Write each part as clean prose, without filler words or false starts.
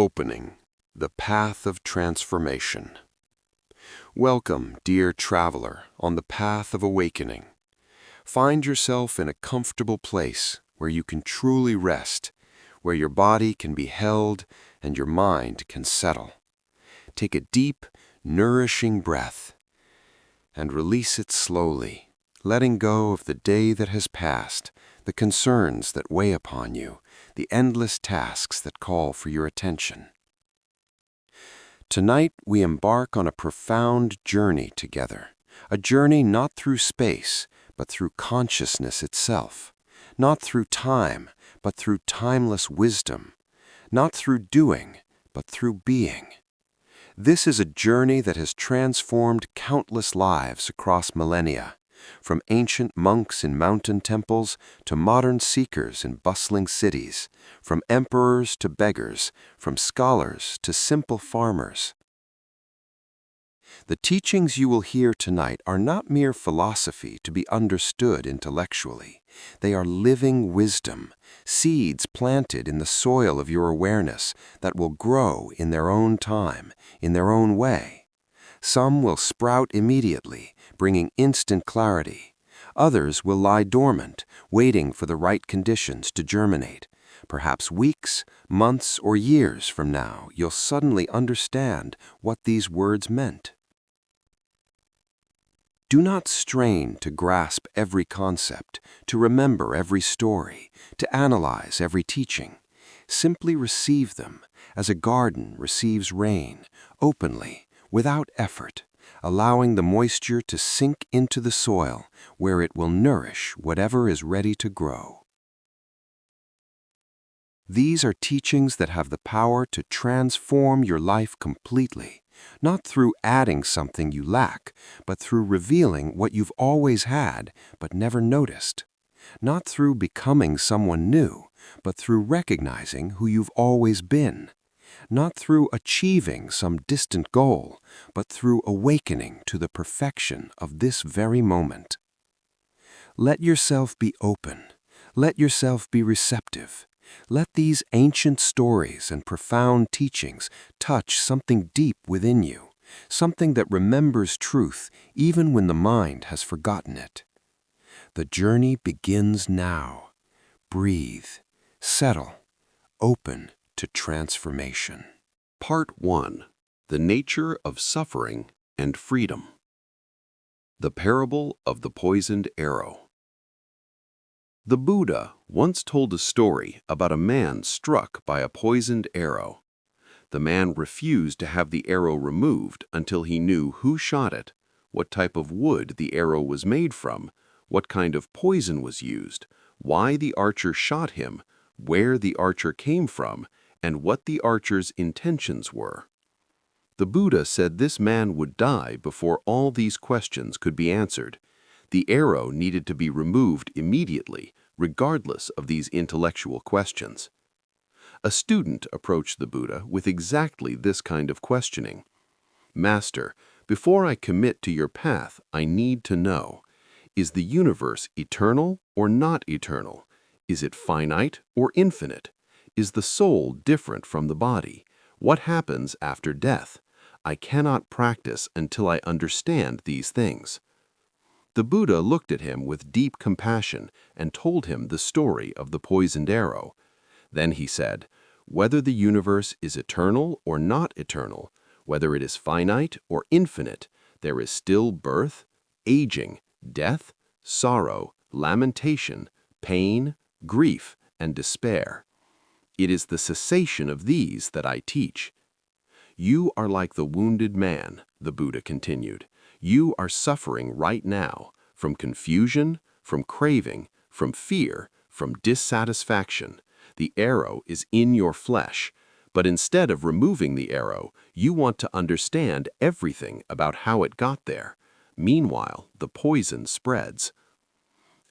Opening, the path of transformation. Welcome, dear traveler, on the path of awakening. Find yourself in a comfortable place where you can truly rest, where your body can be held and your mind can settle. Take a deep, nourishing breath and release it slowly, letting go of the day that has passed, the concerns that weigh upon you, the endless tasks that call for your attention. Tonight, we embark on a profound journey together, a journey not through space, but through consciousness itself, not through time, but through timeless wisdom, not through doing, but through being. This is a journey that has transformed countless lives across millennia, from ancient monks in mountain temples to modern seekers in bustling cities, from emperors to beggars, from scholars to simple farmers. The teachings you will hear tonight are not mere philosophy to be understood intellectually. They are living wisdom, seeds planted in the soil of your awareness that will grow in their own time, in their own way. Some will sprout immediately, bringing instant clarity. Others will lie dormant, waiting for the right conditions to germinate. Perhaps weeks, months, or years from now, you'll suddenly understand what these words meant. Do not strain to grasp every concept, to remember every story, to analyze every teaching. Simply receive them as a garden receives rain, openly, without effort, allowing the moisture to sink into the soil where it will nourish whatever is ready to grow. These are teachings that have the power to transform your life completely, not through adding something you lack, but through revealing what you've always had but never noticed. Not through becoming someone new, but through recognizing who you've always been. Not through achieving some distant goal, but through awakening to the perfection of this very moment. Let yourself be open. Let yourself be receptive. Let these ancient stories and profound teachings touch something deep within you, something that remembers truth even when the mind has forgotten it. The journey begins now. Breathe, settle, open to transformation. Part 1. The Nature of Suffering and Freedom. The Parable of the Poisoned Arrow. The Buddha once told a story about a man struck by a poisoned arrow. The man refused to have the arrow removed until he knew who shot it, what type of wood the arrow was made from, what kind of poison was used, why the archer shot him, where the archer came from, and what the archer's intentions were. The Buddha said this man would die before all these questions could be answered. The arrow needed to be removed immediately, regardless of these intellectual questions. A student approached the Buddha with exactly this kind of questioning. Master, before I commit to your path, I need to know, is the universe eternal or not eternal? Is it finite or infinite? Is the soul different from the body? What happens after death? I cannot practice until I understand these things. The Buddha looked at him with deep compassion and told him the story of the poisoned arrow. Then he said, whether the universe is eternal or not eternal, whether it is finite or infinite, there is still birth, aging, death, sorrow, lamentation, pain, grief, and despair. It is the cessation of these that I teach. You are like the wounded man, the Buddha continued. You are suffering right now from confusion, from craving, from fear, from dissatisfaction. The arrow is in your flesh, but instead of removing the arrow, you want to understand everything about how it got there. Meanwhile, the poison spreads.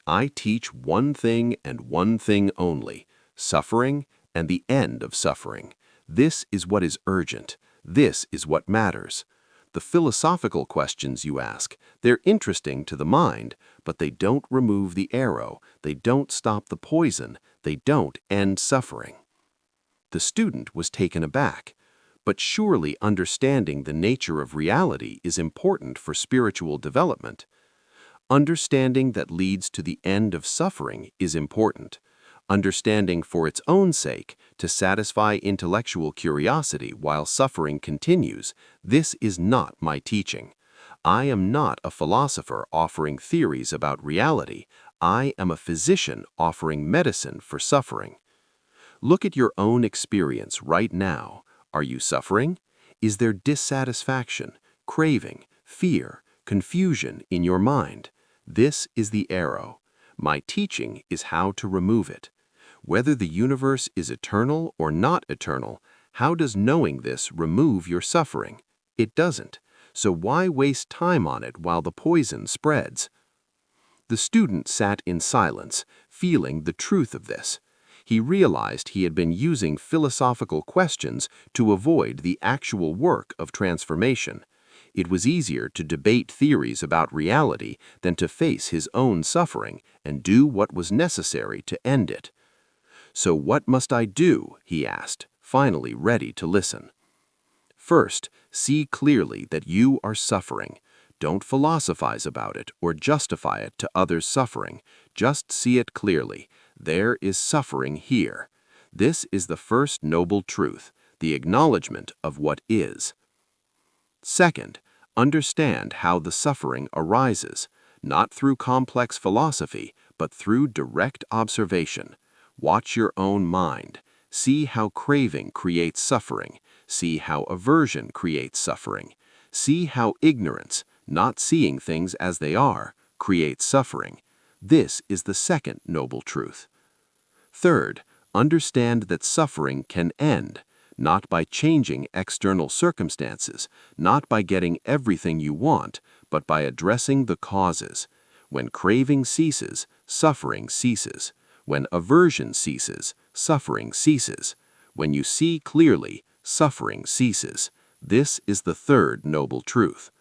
I teach one thing and one thing only, suffering and the end of suffering. This is what is urgent. This is what matters. The philosophical questions you ask, they're interesting to the mind, but they don't remove the arrow, they don't stop the poison, they don't end suffering. The student was taken aback. But surely understanding the nature of reality is important for spiritual development. Understanding that leads to the end of suffering is important. Understanding for its own sake, to satisfy intellectual curiosity while suffering continues, this is not my teaching. I am not a philosopher offering theories about reality. I am a physician offering medicine for suffering. Look at your own experience right now. Are you suffering? Is there dissatisfaction, craving, fear, confusion in your mind? This is the arrow. My teaching is how to remove it. Whether the universe is eternal or not eternal, how does knowing this remove your suffering? It doesn't. So why waste time on it while the poison spreads? The student sat in silence, feeling the truth of this. He realized he had been using philosophical questions to avoid the actual work of transformation. It was easier to debate theories about reality than to face his own suffering and do what was necessary to end it. "So what must I do?" he asked, finally ready to listen. First, see clearly that you are suffering. Don't philosophize about it or justify it to others' suffering. Just see it clearly. There is suffering here. This is the first noble truth, the acknowledgement of what is. Second, understand how the suffering arises, not through complex philosophy, but through direct observation. Watch your own mind. See how craving creates suffering. See how aversion creates suffering. See how ignorance, not seeing things as they are, creates suffering. This is the second noble truth. Third, understand that suffering can end, not by changing external circumstances, not by getting everything you want, but by addressing the causes. When craving ceases, suffering ceases. When aversion ceases, suffering ceases. When you see clearly, suffering ceases. This is the third noble truth.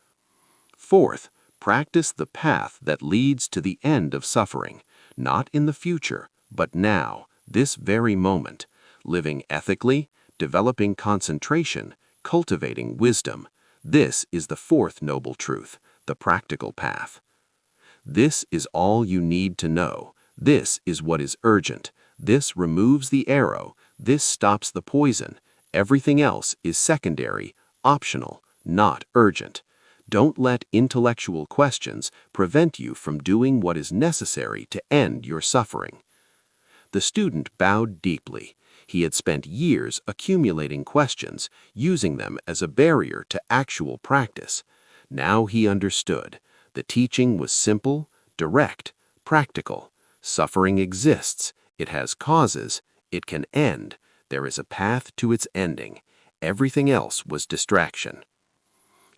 Fourth, practice the path that leads to the end of suffering, not in the future, but now, this very moment, living ethically, developing concentration, cultivating wisdom. This is the fourth noble truth, the practical path. This is all you need to know. This is what is urgent. This removes the arrow. This stops the poison. Everything else is secondary, optional, not urgent. Don't let intellectual questions prevent you from doing what is necessary to end your suffering. The student bowed deeply. He had spent years accumulating questions, using them as a barrier to actual practice. Now he understood. The teaching was simple, direct, practical. Suffering exists. It has causes. It can end. There is a path to its ending. Everything else was distraction.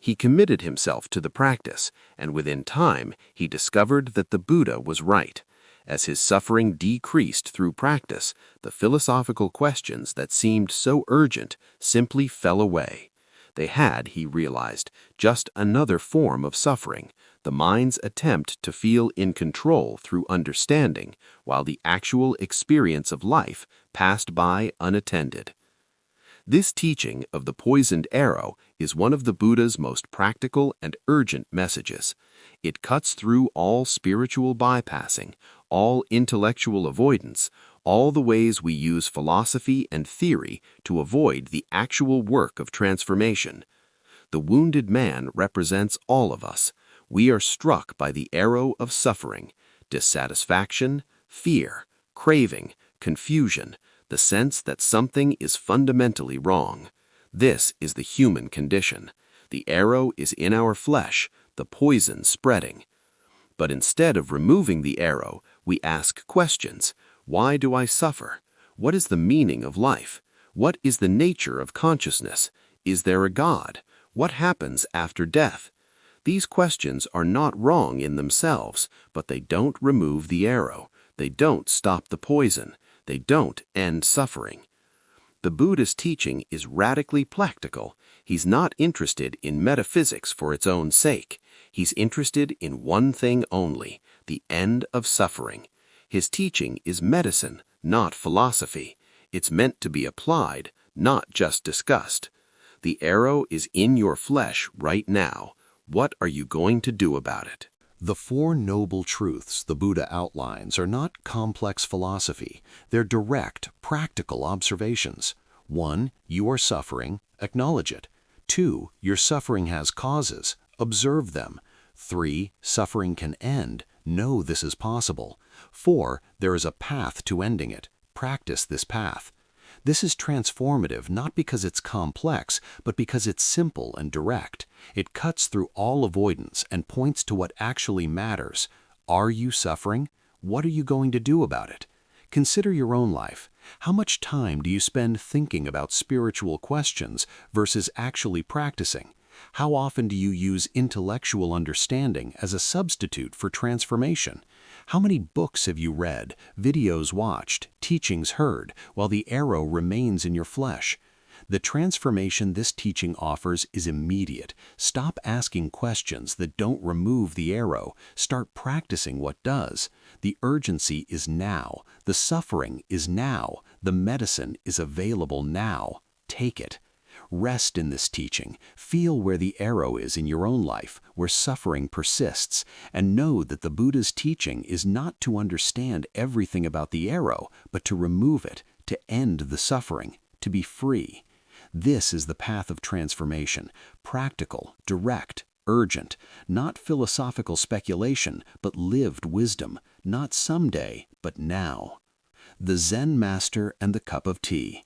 He committed himself to the practice, and within time he discovered that the Buddha was right. As his suffering decreased through practice, the philosophical questions that seemed so urgent simply fell away. They had, he realized, just another form of suffering, the mind's attempt to feel in control through understanding, while the actual experience of life passed by unattended. This teaching of the poisoned arrow is one of the Buddha's most practical and urgent messages. It cuts through all spiritual bypassing, all intellectual avoidance, all the ways we use philosophy and theory to avoid the actual work of transformation. The wounded man represents all of us. We are struck by the arrow of suffering, dissatisfaction, fear, craving, confusion, the sense that something is fundamentally wrong. This is the human condition. The arrow is in our flesh, the poison spreading. But instead of removing the arrow, we ask questions. Why do I suffer? What is the meaning of life? What is the nature of consciousness? Is there a God? What happens after death? These questions are not wrong in themselves, but they don't remove the arrow. They don't stop the poison. They don't end suffering. The Buddhist teaching is radically practical. He's not interested in metaphysics for its own sake. He's interested in one thing only, the end of suffering. His teaching is medicine, not philosophy. It's meant to be applied, not just discussed. The arrow is in your flesh right now. What are you going to do about it? The Four Noble Truths the Buddha outlines are not complex philosophy. They're direct, practical observations. 1. You are suffering. Acknowledge it. 2. Your suffering has causes. Observe them. 3. Suffering can end. Know this is possible. 4. There is a path to ending it. Practice this path. This is transformative not because it's complex, but because it's simple and direct. It cuts through all avoidance and points to what actually matters. Are you suffering? What are you going to do about it? Consider your own life. How much time do you spend thinking about spiritual questions versus actually practicing? How often do you use intellectual understanding as a substitute for transformation? How many books have you read, videos watched, teachings heard, while the arrow remains in your flesh? The transformation this teaching offers is immediate. Stop asking questions that don't remove the arrow. Start practicing what does. The urgency is now. The suffering is now. The medicine is available now. Take it. Rest in this teaching. Feel where the arrow is in your own life, where suffering persists, and know that the Buddha's teaching is not to understand everything about the arrow, but to remove it, to end the suffering, to be free. This is the path of transformation, practical, direct, urgent, not philosophical speculation, but lived wisdom, not someday, but now. The Zen Master and the Cup of Tea.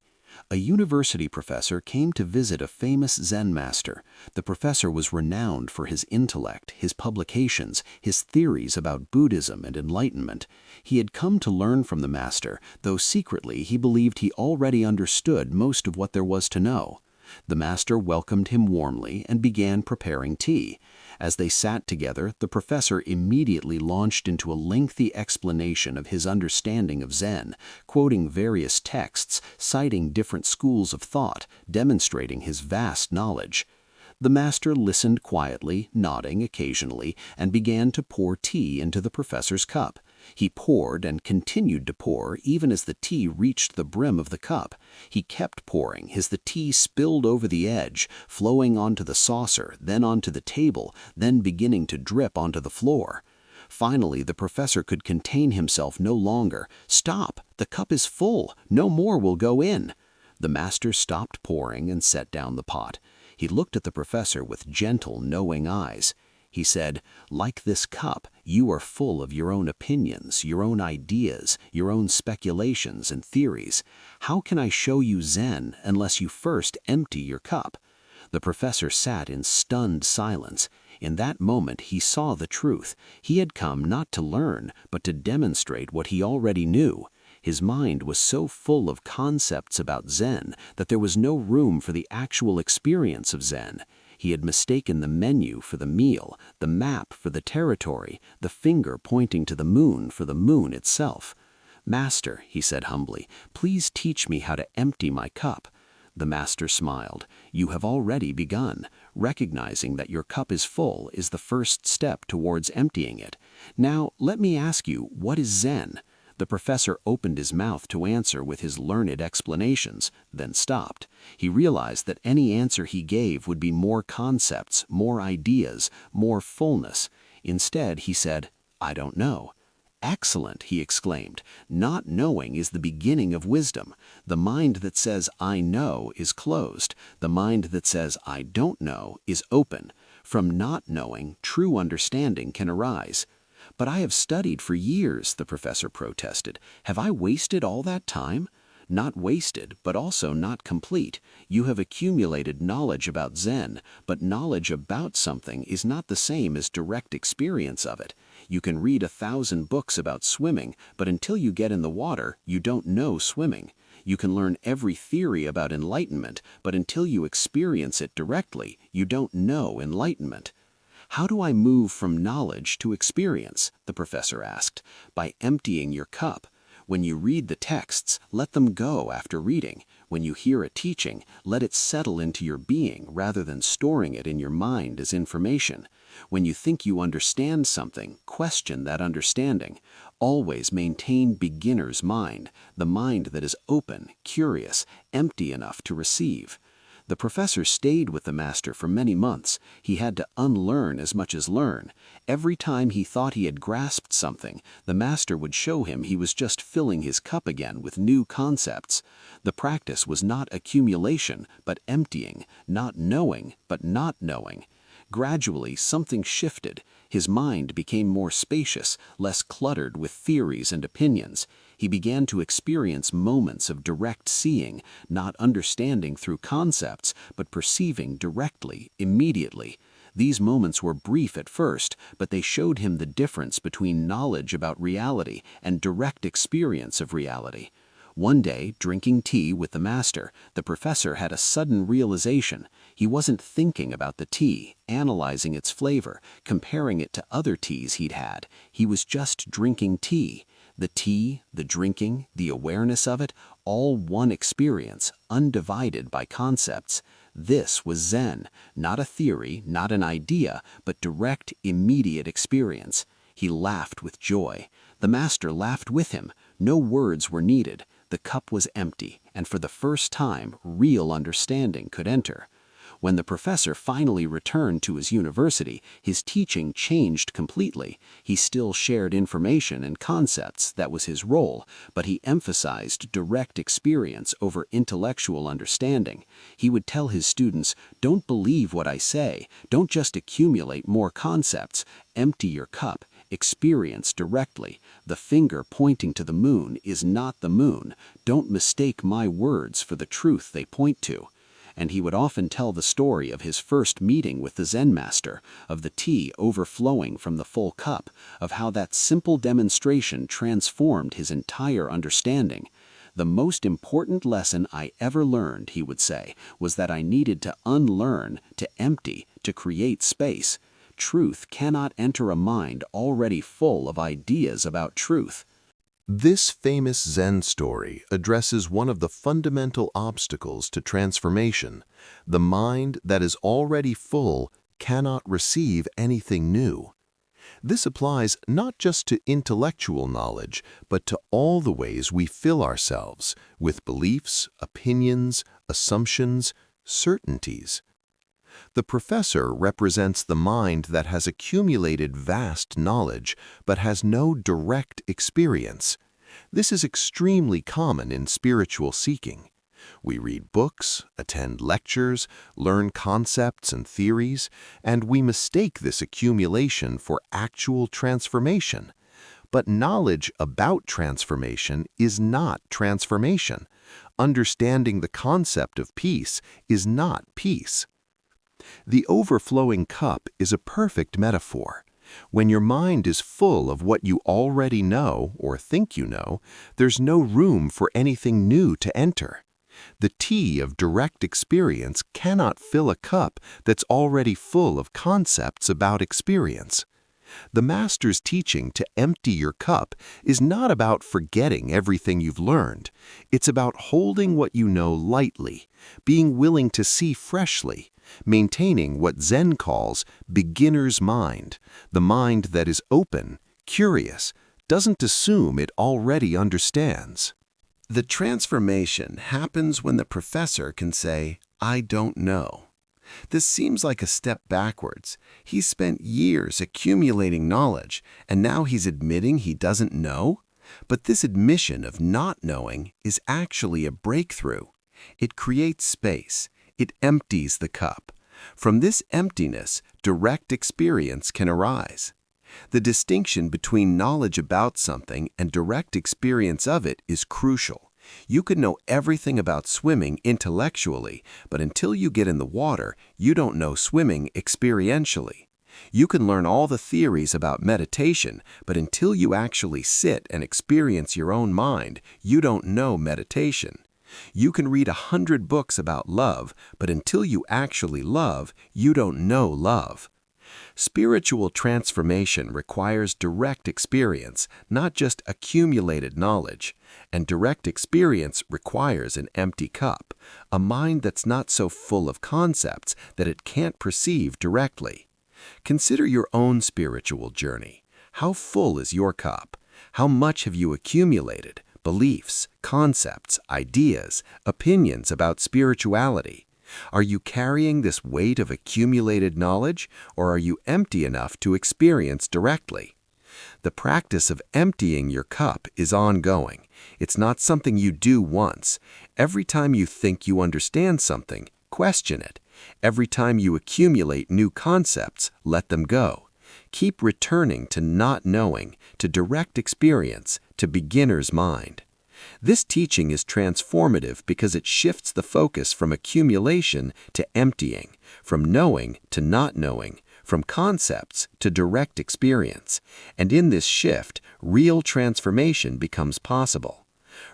A university professor came to visit a famous Zen master. The professor was renowned for his intellect, his publications, his theories about Buddhism and enlightenment. He had come to learn from the master, though secretly he believed he already understood most of what there was to know. The master welcomed him warmly and began preparing tea. As they sat together, the professor immediately launched into a lengthy explanation of his understanding of Zen, quoting various texts, citing different schools of thought, demonstrating his vast knowledge. The master listened quietly, nodding occasionally, and began to pour tea into the professor's cup. He poured and continued to pour even as the tea reached the brim of the cup. He kept pouring as the tea spilled over the edge, flowing onto the saucer, then onto the table, then beginning to drip onto the floor. Finally, the professor could contain himself no longer. "Stop! The cup is full. No more will go in." The master stopped pouring and set down the pot. He looked at the professor with gentle, knowing eyes. He said, "Like this cup, you are full of your own opinions, your own ideas, your own speculations and theories. How can I show you Zen unless you first empty your cup?" The professor sat in stunned silence. In that moment he saw the truth. He had come not to learn, but to demonstrate what he already knew. His mind was so full of concepts about Zen that there was no room for the actual experience of Zen. He had mistaken the menu for the meal, the map for the territory, the finger pointing to the moon for the moon itself. "Master," he said humbly, "please teach me how to empty my cup." The master smiled. "You have already begun. Recognizing that your cup is full is the first step towards emptying it. Now, let me ask you, what is Zen?" The professor opened his mouth to answer with his learned explanations, then stopped. He realized that any answer he gave would be more concepts, more ideas, more fullness. Instead, he said, "I don't know." "Excellent," he exclaimed. "Not knowing is the beginning of wisdom. The mind that says, 'I know,' is closed. The mind that says, 'I don't know,' is open. From not knowing, true understanding can arise." "But I have studied for years," the professor protested. "Have I wasted all that time?" "Not wasted, but also not complete. You have accumulated knowledge about Zen, but knowledge about something is not the same as direct experience of it. You can read 1,000 books about swimming, but until you get in the water, you don't know swimming. You can learn every theory about enlightenment, but until you experience it directly, you don't know enlightenment." "How do I move from knowledge to experience?" the professor asked. "By emptying your cup. When you read the texts, let them go after reading. When you hear a teaching, let it settle into your being rather than storing it in your mind as information. When you think you understand something, question that understanding. Always maintain beginner's mind, the mind that is open, curious, empty enough to receive. The professor stayed with the master for many months. He had to unlearn as much as learn. Every time he thought he had grasped something, the master would show him he was just filling his cup again with new concepts. The practice was not accumulation, but emptying, not knowing, but not knowing. Gradually, something shifted. His mind became more spacious, less cluttered with theories and opinions. He began to experience moments of direct seeing, not understanding through concepts, but perceiving directly, immediately. These moments were brief at first, but they showed him the difference between knowledge about reality and direct experience of reality. One day, drinking tea with the master, the professor had a sudden realization. He wasn't thinking about the tea, analyzing its flavor, comparing it to other teas he'd had. He was just drinking tea. The tea, the drinking, the awareness of it, all one experience, undivided by concepts. This was Zen, not a theory, not an idea, but direct, immediate experience. He laughed with joy. The master laughed with him. No words were needed. The cup was empty, and for the first time, real understanding could enter. When the professor finally returned to his university, his teaching changed completely. He still shared information and concepts, that was his role, but he emphasized direct experience over intellectual understanding. He would tell his students, "Don't believe what I say. Don't just accumulate more concepts. Empty your cup. Experience directly. The finger pointing to the moon is not the moon. Don't mistake my words for the truth they point to." And he would often tell the story of his first meeting with the Zen master, of the tea overflowing from the full cup, of how that simple demonstration transformed his entire understanding. "The most important lesson I ever learned," he would say, "was that I needed to unlearn, to empty, to create space. Truth cannot enter a mind already full of ideas about truth." This famous Zen story addresses one of the fundamental obstacles to transformation. The mind that is already full cannot receive anything new. This applies not just to intellectual knowledge, but to all the ways we fill ourselves with beliefs, opinions, assumptions, certainties. The professor represents the mind that has accumulated vast knowledge but has no direct experience. This is extremely common in spiritual seeking. We read books, attend lectures, learn concepts and theories, and we mistake this accumulation for actual transformation. But knowledge about transformation is not transformation. Understanding the concept of peace is not peace. The overflowing cup is a perfect metaphor. When your mind is full of what you already know or think you know, there's no room for anything new to enter. The tea of direct experience cannot fill a cup that's already full of concepts about experience. The master's teaching to empty your cup is not about forgetting everything you've learned. It's about holding what you know lightly, being willing to see freshly, maintaining what Zen calls beginner's mind, the mind that is open, curious, doesn't assume it already understands. The transformation happens when the professor can say, "I don't know." This seems like a step backwards. He's spent years accumulating knowledge, and now he's admitting he doesn't know? But this admission of not knowing is actually a breakthrough. It creates space. It empties the cup. From this emptiness, direct experience can arise. The distinction between knowledge about something and direct experience of it is crucial. You can know everything about swimming intellectually, but until you get in the water, you don't know swimming experientially. You can learn all the theories about meditation, but until you actually sit and experience your own mind, you don't know meditation. You can read 100 books about love, but until you actually love, you don't know love. Spiritual transformation requires direct experience, not just accumulated knowledge. And direct experience requires an empty cup, a mind that's not so full of concepts that it can't perceive directly. Consider your own spiritual journey. How full is your cup? How much have you accumulated? Beliefs, concepts, ideas, opinions about spirituality? Are you carrying this weight of accumulated knowledge, or are you empty enough to experience directly? The practice of emptying your cup is ongoing. It's not something you do once. Every time you think you understand something, question it. Every time you accumulate new concepts, let them go. Keep returning to not knowing, to direct experience, to beginner's mind. This teaching is transformative because it shifts the focus from accumulation to emptying, from knowing to not knowing, from concepts to direct experience. And in this shift, real transformation becomes possible.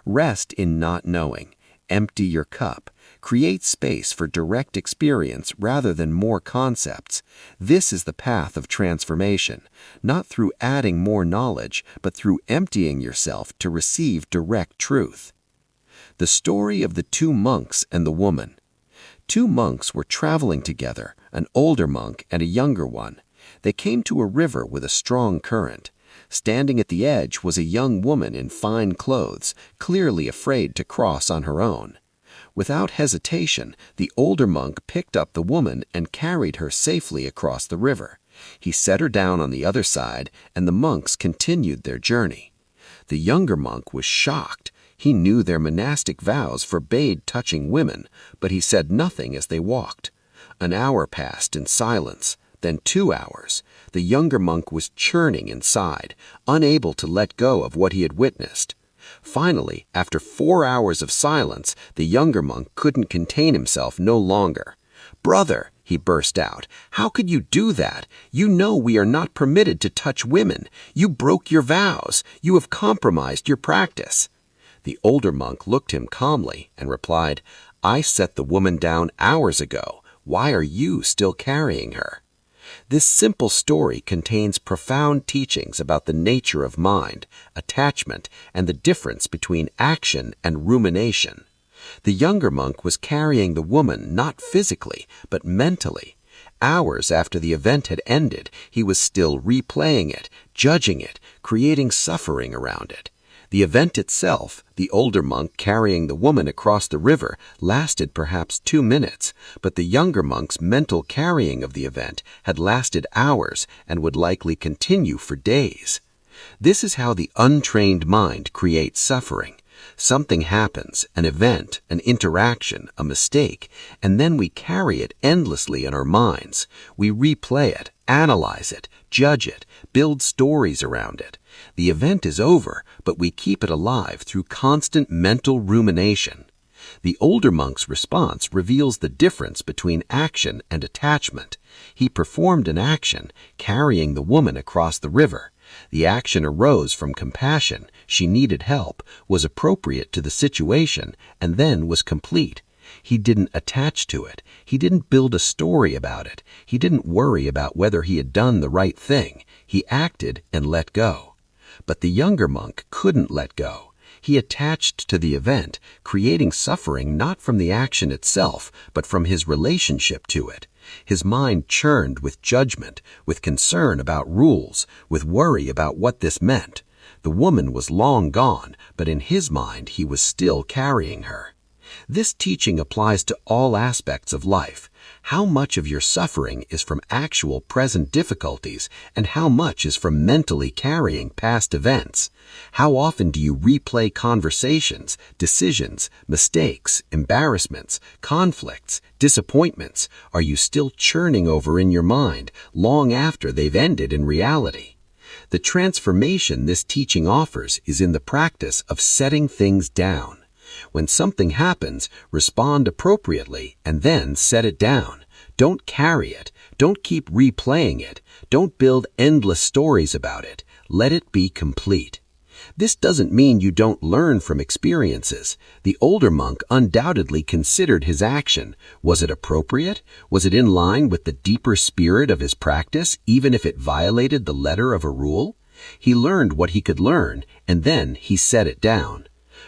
Rest in not knowing. Empty your cup. Create space for direct experience rather than more concepts. This is the path of transformation, not through adding more knowledge, but through emptying yourself to receive direct truth. The story of the two monks and the woman. Two monks were traveling together, an older monk and a younger one. They came to a river with a strong current. Standing at the edge was a young woman in fine clothes, clearly afraid to cross on her own. Without hesitation, the older monk picked up the woman and carried her safely across the river. He set her down on the other side, and the monks continued their journey. The younger monk was shocked. He knew their monastic vows forbade touching women, but he said nothing as they walked. An hour passed in silence, then 2 hours. The younger monk was churning inside, unable to let go of what he had witnessed. Finally, after 4 hours of silence, the younger monk couldn't contain himself no longer. "Brother," he burst out, "how could you do that? You know we are not permitted to touch women. You broke your vows. You have compromised your practice." The older monk looked him calmly and replied, "I set the woman down hours ago. Why are you still carrying her?" This simple story contains profound teachings about the nature of mind, attachment, and the difference between action and rumination. The younger monk was carrying the woman not physically, but mentally. Hours after the event had ended, he was still replaying it, judging it, creating suffering around it. The event itself, the older monk carrying the woman across the river, lasted perhaps 2 minutes, but the younger monk's mental carrying of the event had lasted hours and would likely continue for days. This is how the untrained mind creates suffering. Something happens, an event, an interaction, a mistake, and then we carry it endlessly in our minds. We replay it, analyze it, judge it, build stories around it. The event is over, but we keep it alive through constant mental rumination. The older monk's response reveals the difference between action and attachment. He performed an action, carrying the woman across the river. The action arose from compassion, she needed help, was appropriate to the situation, and then was complete. He didn't attach to it. He didn't build a story about it. He didn't worry about whether he had done the right thing. He acted and let go. But the younger monk couldn't let go. He attached to the event, creating suffering not from the action itself, but from his relationship to it. His mind churned with judgment, with concern about rules, with worry about what this meant. The woman was long gone, but in his mind he was still carrying her. This teaching applies to all aspects of life. How much of your suffering is from actual present difficulties, and how much is from mentally carrying past events? How often do you replay conversations, decisions, mistakes, embarrassments, conflicts, disappointments? Are you still churning over in your mind long after they've ended in reality? The transformation this teaching offers is in the practice of setting things down. When something happens, respond appropriately and then set it down. Don't carry it. Don't keep replaying it. Don't build endless stories about it. Let it be complete. This doesn't mean you don't learn from experiences. The older monk undoubtedly considered his action. Was it appropriate? Was it in line with the deeper spirit of his practice, even if it violated the letter of a rule? He learned what he could learn, and then he set it down.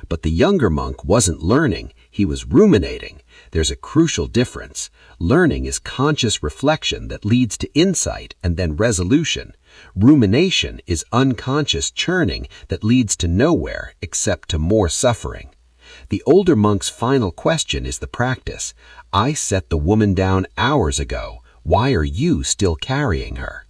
But the younger monk wasn't learning, he was ruminating. There's a crucial difference. Learning is conscious reflection that leads to insight and then resolution. Rumination is unconscious churning that leads to nowhere except to more suffering. The older monk's final question is the practice. I set the woman down hours ago. Why are you still carrying her?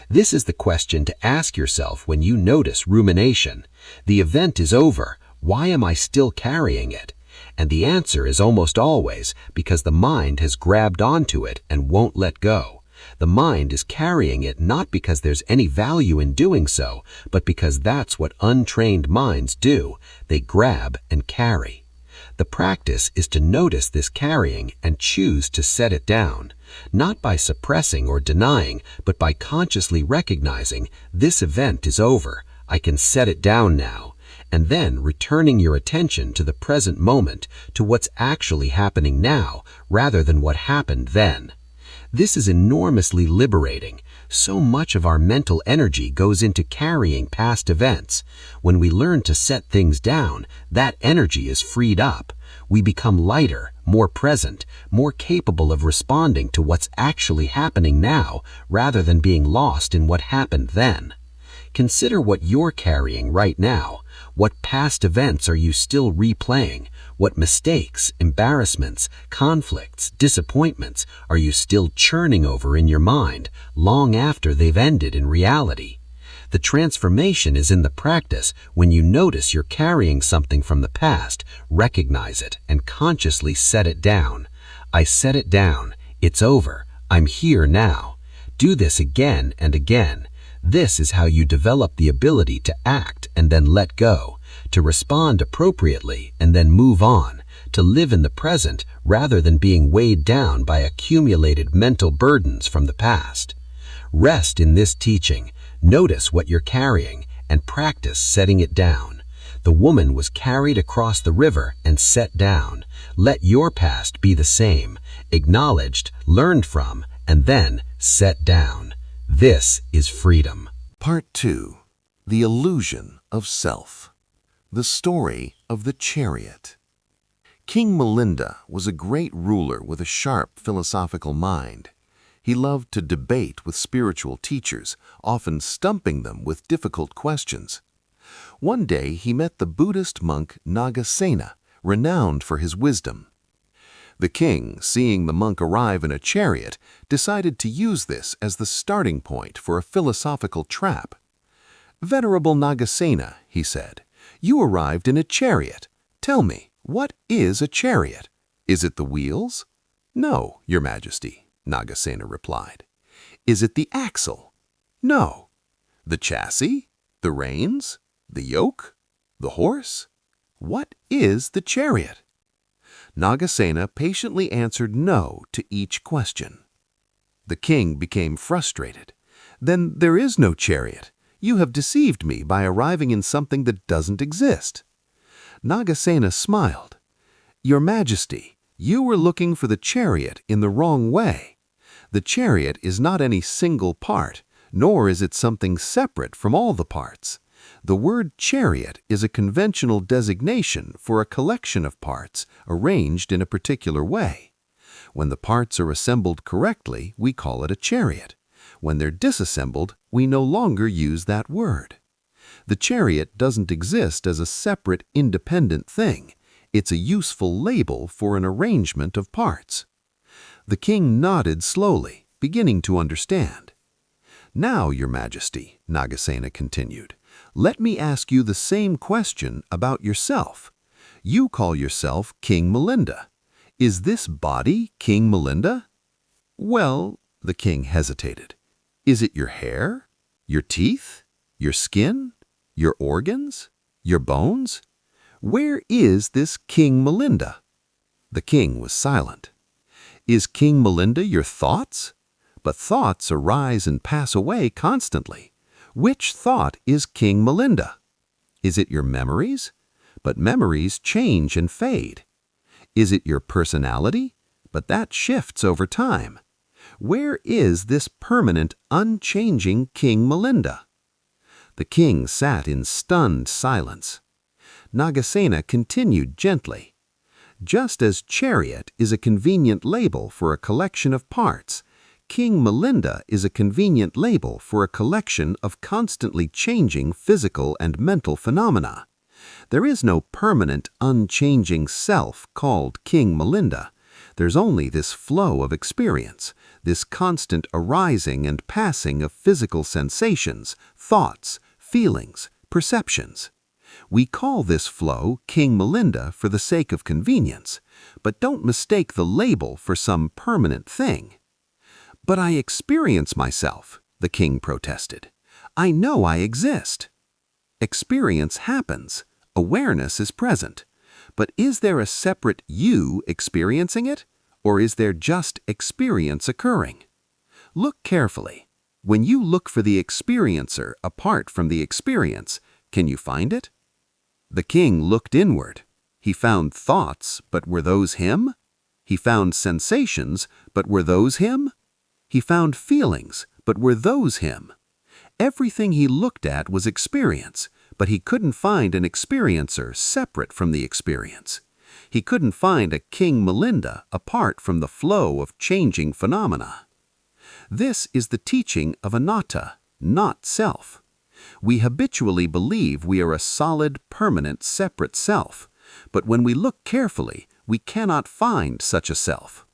This is the question to ask yourself when you notice rumination. The event is over. Why am I still carrying it? And the answer is almost always because the mind has grabbed onto it and won't let go. The mind is carrying it not because there's any value in doing so, but because that's what untrained minds do. They grab and carry. The practice is to notice this carrying and choose to set it down, not by suppressing or denying, but by consciously recognizing this event is over. I can set it down now. And then returning your attention to the present moment, to what's actually happening now, rather than what happened then. This is enormously liberating. So much of our mental energy goes into carrying past events. When we learn to set things down, that energy is freed up. We become lighter, more present, more capable of responding to what's actually happening now, rather than being lost in what happened then. Consider what you're carrying right now. What past events are you still replaying? What mistakes, embarrassments, conflicts, disappointments are you still churning over in your mind long after they've ended in reality? The transformation is in the practice. When you notice you're carrying something from the past, recognize it and consciously set it down. I set it down. It's over. I'm here now. Do this again and again. This is how you develop the ability to act and then let go, to respond appropriately and then move on, to live in the present rather than being weighed down by accumulated mental burdens from the past. Rest in this teaching, notice what you're carrying, and practice setting it down. The woman was carried across the river and set down. Let your past be the same, acknowledged, learned from, and then set down. This is freedom. Part 2. The Illusion of Self. The Story of the Chariot. King Milinda was a great ruler with a sharp philosophical mind. He loved to debate with spiritual teachers, often stumping them with difficult questions. One day he met the Buddhist monk Nagasena, renowned for his wisdom. The king, seeing the monk arrive in a chariot, decided to use this as the starting point for a philosophical trap. "Venerable Nagasena," he said, "you arrived in a chariot. Tell me, what is a chariot? Is it the wheels?" "No, Your Majesty," Nagasena replied. "Is it the axle?" "No." "The chassis? The reins? The yoke? The horse? What is the chariot?" Nagasena patiently answered no to each question. The king became frustrated. "Then there is no chariot. You have deceived me by arriving in something that doesn't exist." Nagasena smiled. "Your Majesty, you were looking for the chariot in the wrong way. The chariot is not any single part, nor is it something separate from all the parts. The word chariot is a conventional designation for a collection of parts arranged in a particular way. When the parts are assembled correctly, we call it a chariot. When they're disassembled, we no longer use that word. The chariot doesn't exist as a separate, independent thing. It's a useful label for an arrangement of parts." The king nodded slowly, beginning to understand. "Now, Your Majesty," Nagasena continued, "let me ask you the same question about yourself. You call yourself King Milinda. Is this body King Milinda?" "Well," the king hesitated. "Is it your hair? Your teeth? Your skin? Your organs? Your bones? Where is this King Milinda?" The king was silent. "Is King Milinda your thoughts? But thoughts arise and pass away constantly. Which thought is King Milinda? Is it your memories? But memories change and fade. Is it your personality? But that shifts over time. Where is this permanent, unchanging King Milinda?" The king sat in stunned silence. Nagasena continued gently. "Just as chariot is a convenient label for a collection of parts, King Melinda is a convenient label for a collection of constantly changing physical and mental phenomena. There is no permanent, unchanging self called King Melinda. There's only this flow of experience, this constant arising and passing of physical sensations, thoughts, feelings, perceptions. We call this flow King Melinda for the sake of convenience, but don't mistake the label for some permanent thing. "But I experience myself," the king protested. "I know I exist." Experience happens. Awareness is present. But is there a separate you experiencing it, or is there just experience occurring? Look carefully. When you look for the experiencer apart from the experience, can you find it? The king looked inward. He found thoughts, but were those him? He found sensations, but were those him? He found feelings, but were those him? Everything he looked at was experience, but he couldn't find an experiencer separate from the experience. He couldn't find a King Melinda apart from the flow of changing phenomena. This is the teaching of anatta, not self. We habitually believe we are a solid, permanent, separate self, but when we look carefully, we cannot find such a self.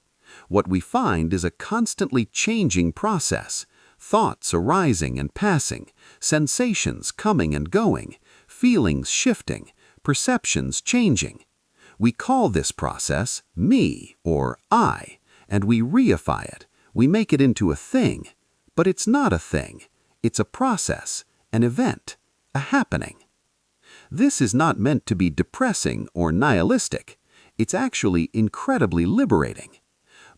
What we find is a constantly changing process, thoughts arising and passing, sensations coming and going, feelings shifting, perceptions changing. We call this process me or I, and we reify it. We make it into a thing, but it's not a thing. It's a process, an event, a happening. This is not meant to be depressing or nihilistic. It's actually incredibly liberating.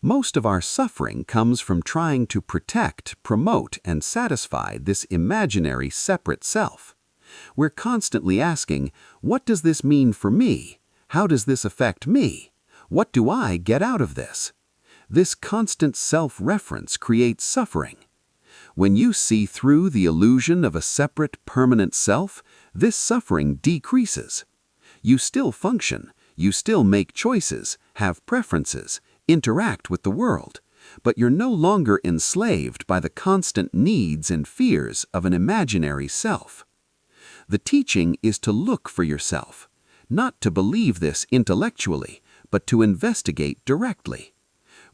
Most of our suffering comes from trying to protect, promote, and satisfy this imaginary separate self. We're constantly asking, what does this mean for me? How does this affect me? What do I get out of this? This constant self-reference creates suffering. When you see through the illusion of a separate, permanent self, this suffering decreases. You still function, you still make choices, have preferences, interact with the world, but you're no longer enslaved by the constant needs and fears of an imaginary self. The teaching is to look for yourself, not to believe this intellectually, but to investigate directly.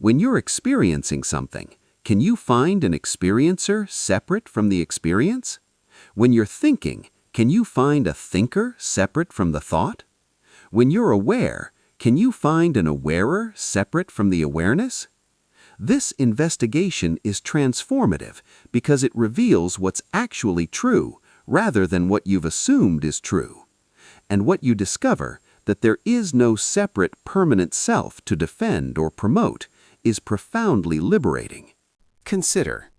When you're experiencing something, can you find an experiencer separate from the experience? When you're thinking, can you find a thinker separate from the thought? When you're aware, can you find an awarer separate from the awareness? This investigation is transformative because it reveals what's actually true rather than what you've assumed is true. And what you discover, that there is no separate permanent self to defend or promote, is profoundly liberating. Consider,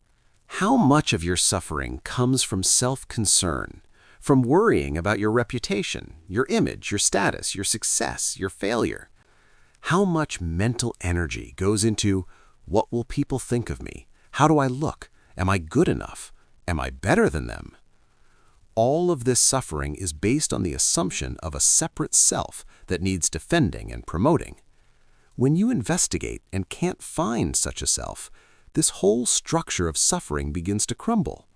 how much of your suffering comes from self-concern, from worrying about your reputation, your image, your status, your success, your failure? How much mental energy goes into, what will people think of me? How do I look? Am I good enough? Am I better than them? All of this suffering is based on the assumption of a separate self that needs defending and promoting. When you investigate and can't find such a self, this whole structure of suffering begins to crumble.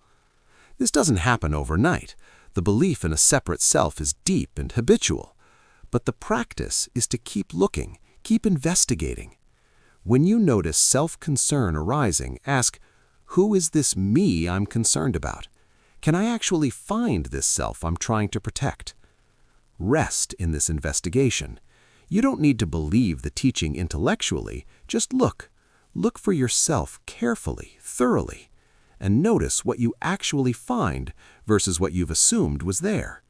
This doesn't happen overnight. The belief in a separate self is deep and habitual. But the practice is to keep looking, keep investigating. When you notice self-concern arising, ask, who is this me I'm concerned about? Can I actually find this self I'm trying to protect? Rest in this investigation. You don't need to believe the teaching intellectually, just look. Look for yourself carefully, thoroughly, and notice what you actually find versus what you've assumed was there.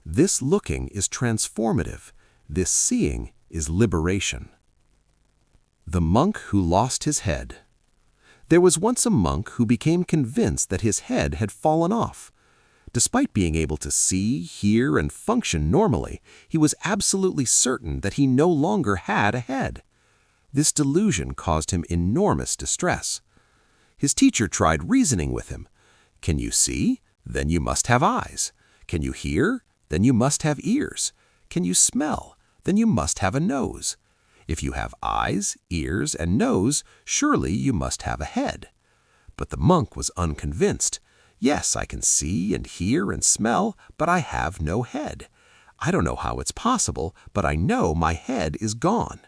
This looking is transformative. This seeing is liberation. The monk who lost his head. There was once a monk who became convinced that his head had fallen off. Despite being able to see, hear, and function normally, he was absolutely certain that he no longer had a head. This delusion caused him enormous distress. His teacher tried reasoning with him. Can you see? Then you must have eyes. Can you hear? Then you must have ears. Can you smell? Then you must have a nose. If you have eyes, ears, and nose, surely you must have a head. But the monk was unconvinced. Yes, I can see and hear and smell, but I have no head. I don't know how it's possible, but I know my head is gone.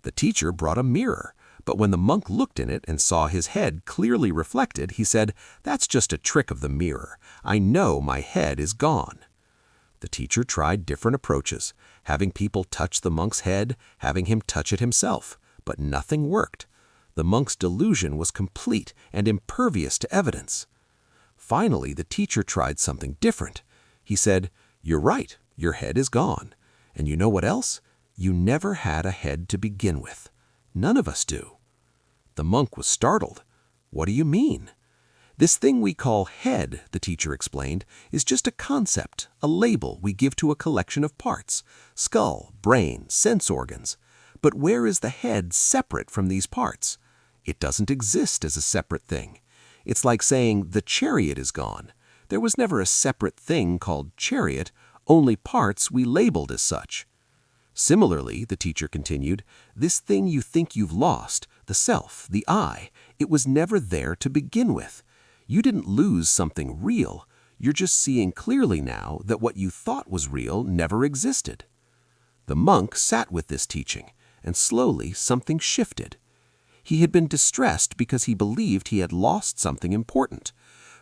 The teacher brought a mirror, but when the monk looked in it and saw his head clearly reflected, he said, "That's just a trick of the mirror. I know my head is gone." The teacher tried different approaches, having people touch the monk's head, having him touch it himself, but nothing worked. The monk's delusion was complete and impervious to evidence. Finally, the teacher tried something different. He said, "You're right, your head is gone. And you know what else? You never had a head to begin with. None of us do." The monk was startled. "What do you mean?" "This thing we call head," the teacher explained, "is just a concept, a label we give to a collection of parts, skull, brain, sense organs. But where is the head separate from these parts? It doesn't exist as a separate thing. It's like saying the chariot is gone. There was never a separate thing called chariot, only parts we labeled as such." Similarly, the teacher continued, "This thing you think you've lost, the self, the I, it was never there to begin with. You didn't lose something real. You're just seeing clearly now that what you thought was real never existed." The monk sat with this teaching, and slowly something shifted. He had been distressed because he believed he had lost something important.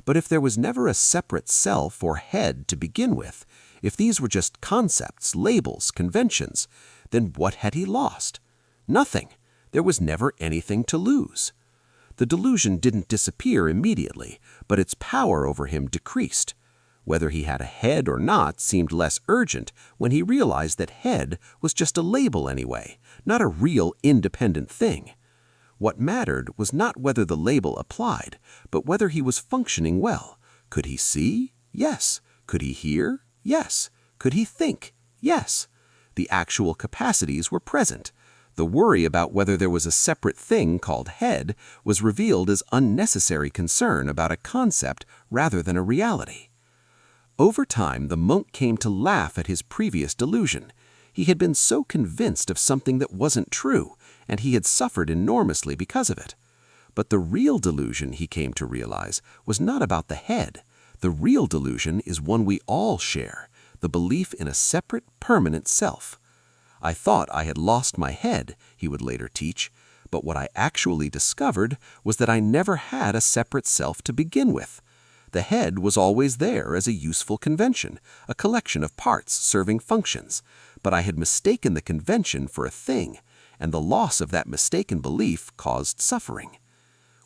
But if there was never a separate self or head to begin with, if these were just concepts, labels, conventions, then what had he lost? Nothing. There was never anything to lose. The delusion didn't disappear immediately, but its power over him decreased. Whether he had a head or not seemed less urgent when he realized that head was just a label anyway, not a real independent thing. What mattered was not whether the label applied, but whether he was functioning well. Could he see? Yes. Could he hear? Yes. Could he think? Yes. The actual capacities were present. The worry about whether there was a separate thing called head was revealed as unnecessary concern about a concept rather than a reality. Over time, the monk came to laugh at his previous delusion. He had been so convinced of something that wasn't true, and he had suffered enormously because of it. But the real delusion, he came to realize, was not about the head. The real delusion is one we all share, the belief in a separate, permanent self. "I thought I had lost my head," he would later teach, "but what I actually discovered was that I never had a separate self to begin with. The head was always there as a useful convention, a collection of parts serving functions, but I had mistaken the convention for a thing, and the loss of that mistaken belief caused suffering.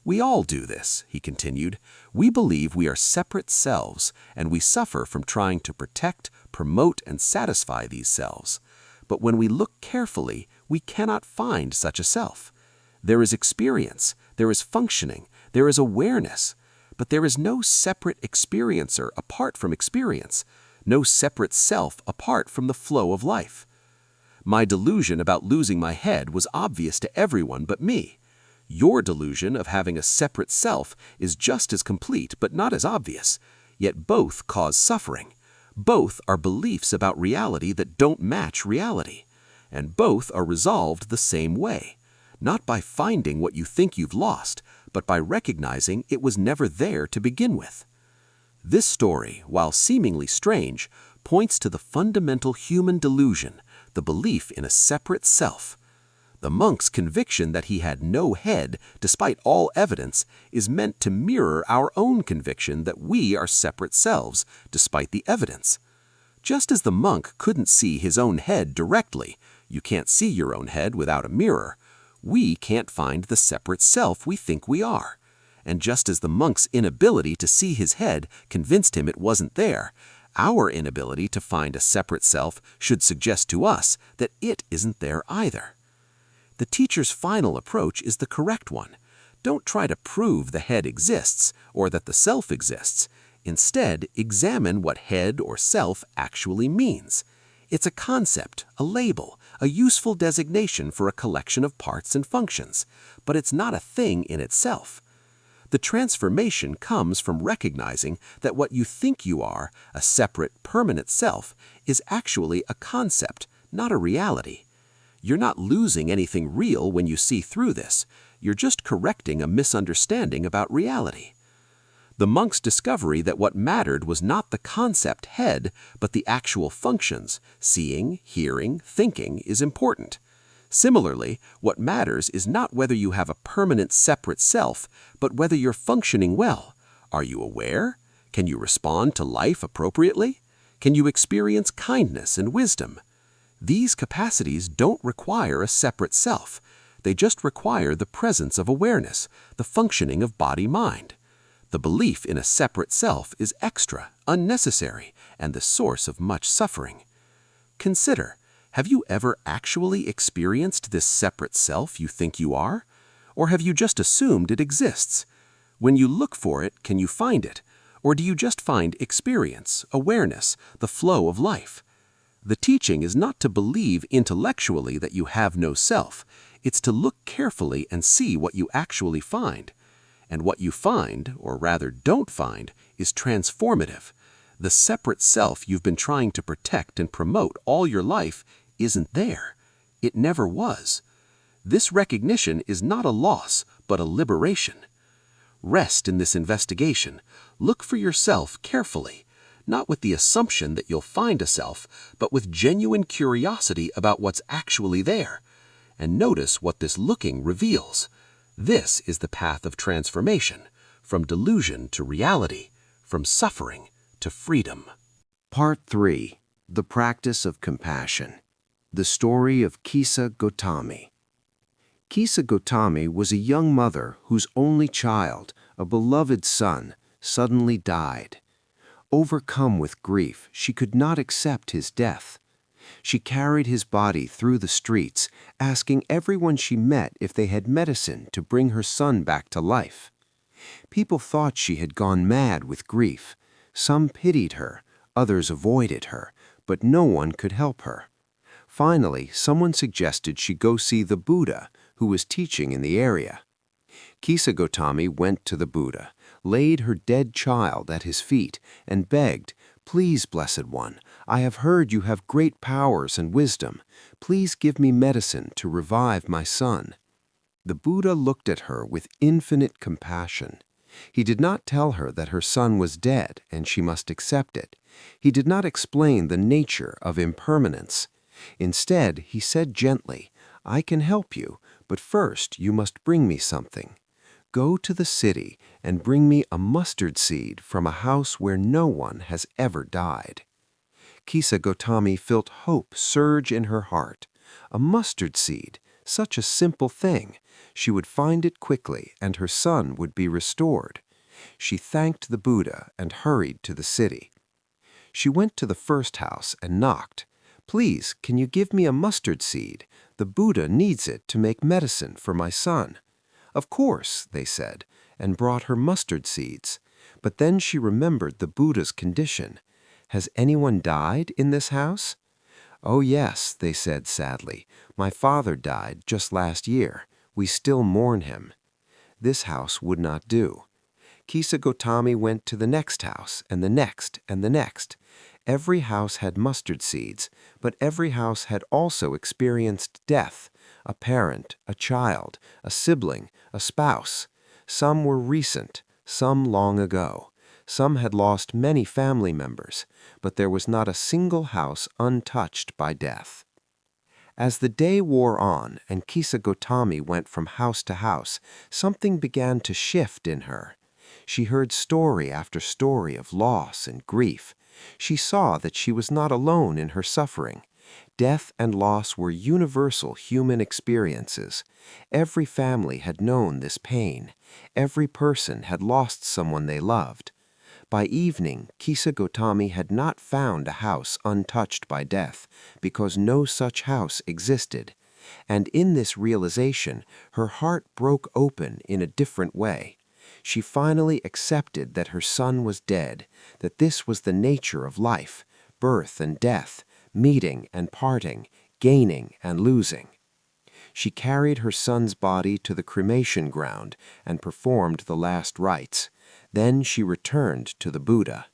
We all do this," he continued. "We believe we are separate selves, and we suffer from trying to protect, promote, and satisfy these selves. But when we look carefully, we cannot find such a self. There is experience, there is functioning, there is awareness, but there is no separate experiencer apart from experience, no separate self apart from the flow of life. My delusion about losing my head was obvious to everyone but me. Your delusion of having a separate self is just as complete but not as obvious, yet both cause suffering. Both are beliefs about reality that don't match reality, and both are resolved the same way, not by finding what you think you've lost, but by recognizing it was never there to begin with." This story, while seemingly strange, points to the fundamental human delusion, the belief in a separate self. The monk's conviction that he had no head, despite all evidence, is meant to mirror our own conviction that we are separate selves, despite the evidence. Just as the monk couldn't see his own head directly, you can't see your own head without a mirror, we can't find the separate self we think we are. And just as the monk's inability to see his head convinced him it wasn't there, our inability to find a separate self should suggest to us that it isn't there either. The teacher's final approach is the correct one. Don't try to prove the head exists or that the self exists. Instead, examine what head or self actually means. It's a concept, a label, a useful designation for a collection of parts and functions, but it's not a thing in itself. The transformation comes from recognizing that what you think you are, a separate, permanent self, is actually a concept, not a reality. You're not losing anything real when you see through this. you're just correcting a misunderstanding about reality. The monk's discovery that what mattered was not the concept head, but the actual functions, seeing, hearing, thinking, is important. Similarly, what matters is not whether you have a permanent separate self, but whether you're functioning well. Are you aware? Can you respond to life appropriately? Can you experience kindness and wisdom? These capacities don't require a separate self. They just require the presence of awareness, the functioning of body-mind. The belief in a separate self is extra, unnecessary, and the source of much suffering. Consider, have you ever actually experienced this separate self you think you are? Or have you just assumed it exists? When you look for it, can you find it? Or do you just find experience, awareness, the flow of life? The teaching is not to believe intellectually that you have no self. It's to look carefully and see what you actually find. And what you find, or rather don't find, is transformative. The separate self you've been trying to protect and promote all your life isn't there. It never was. This recognition is not a loss, but a liberation. Rest in this investigation. Look for yourself carefully, not with the assumption that you'll find a self, but with genuine curiosity about what's actually there. And notice what this looking reveals. This is the path of transformation, from delusion to reality, from suffering to freedom. Part 3. The Practice of Compassion. The Story of Kisa Gotami. Kisa Gotami was a young mother whose only child, a beloved son, suddenly died. Overcome with grief, she could not accept his death. She carried his body through the streets, asking everyone she met if they had medicine to bring her son back to life. People thought she had gone mad with grief. Some pitied her, others avoided her, but no one could help her. Finally, someone suggested she go see the Buddha, who was teaching in the area. Kisa Gotami went to the Buddha, laid her dead child at his feet, and begged, "Please, Blessed One, I have heard you have great powers and wisdom. Please give me medicine to revive my son." The Buddha looked at her with infinite compassion. He did not tell her that her son was dead and she must accept it. He did not explain the nature of impermanence. Instead, he said gently, "I can help you, but first you must bring me something. Go to the city and bring me a mustard seed from a house where no one has ever died." Kisa Gotami felt hope surge in her heart. A mustard seed, such a simple thing. She would find it quickly and her son would be restored. She thanked the Buddha and hurried to the city. She went to the first house and knocked. "Please, can you give me a mustard seed? The Buddha needs it to make medicine for my son." "Of course," they said, and brought her mustard seeds. But then she remembered the Buddha's condition. "Has anyone died in this house?" "Oh yes," they said sadly. "My father died just last year. We still mourn him." This house would not do. Kisa Gotami went to the next house, and the next, and the next. Every house had mustard seeds, but every house had also experienced death, a parent, a child, a sibling, a spouse. Some were recent, some long ago. Some had lost many family members, but there was not a single house untouched by death. As the day wore on and Kisa Gotami went from house to house, something began to shift in her. She heard story after story of loss and grief. She saw that she was not alone in her suffering. Death and loss were universal human experiences. Every family had known this pain. Every person had lost someone they loved. By evening, Kisa Gotami had not found a house untouched by death, because no such house existed. And in this realization, her heart broke open in a different way. She finally accepted that her son was dead, that this was the nature of life, birth and death, meeting and parting, gaining and losing. She carried her son's body to the cremation ground and performed the last rites. Then she returned to the Buddha.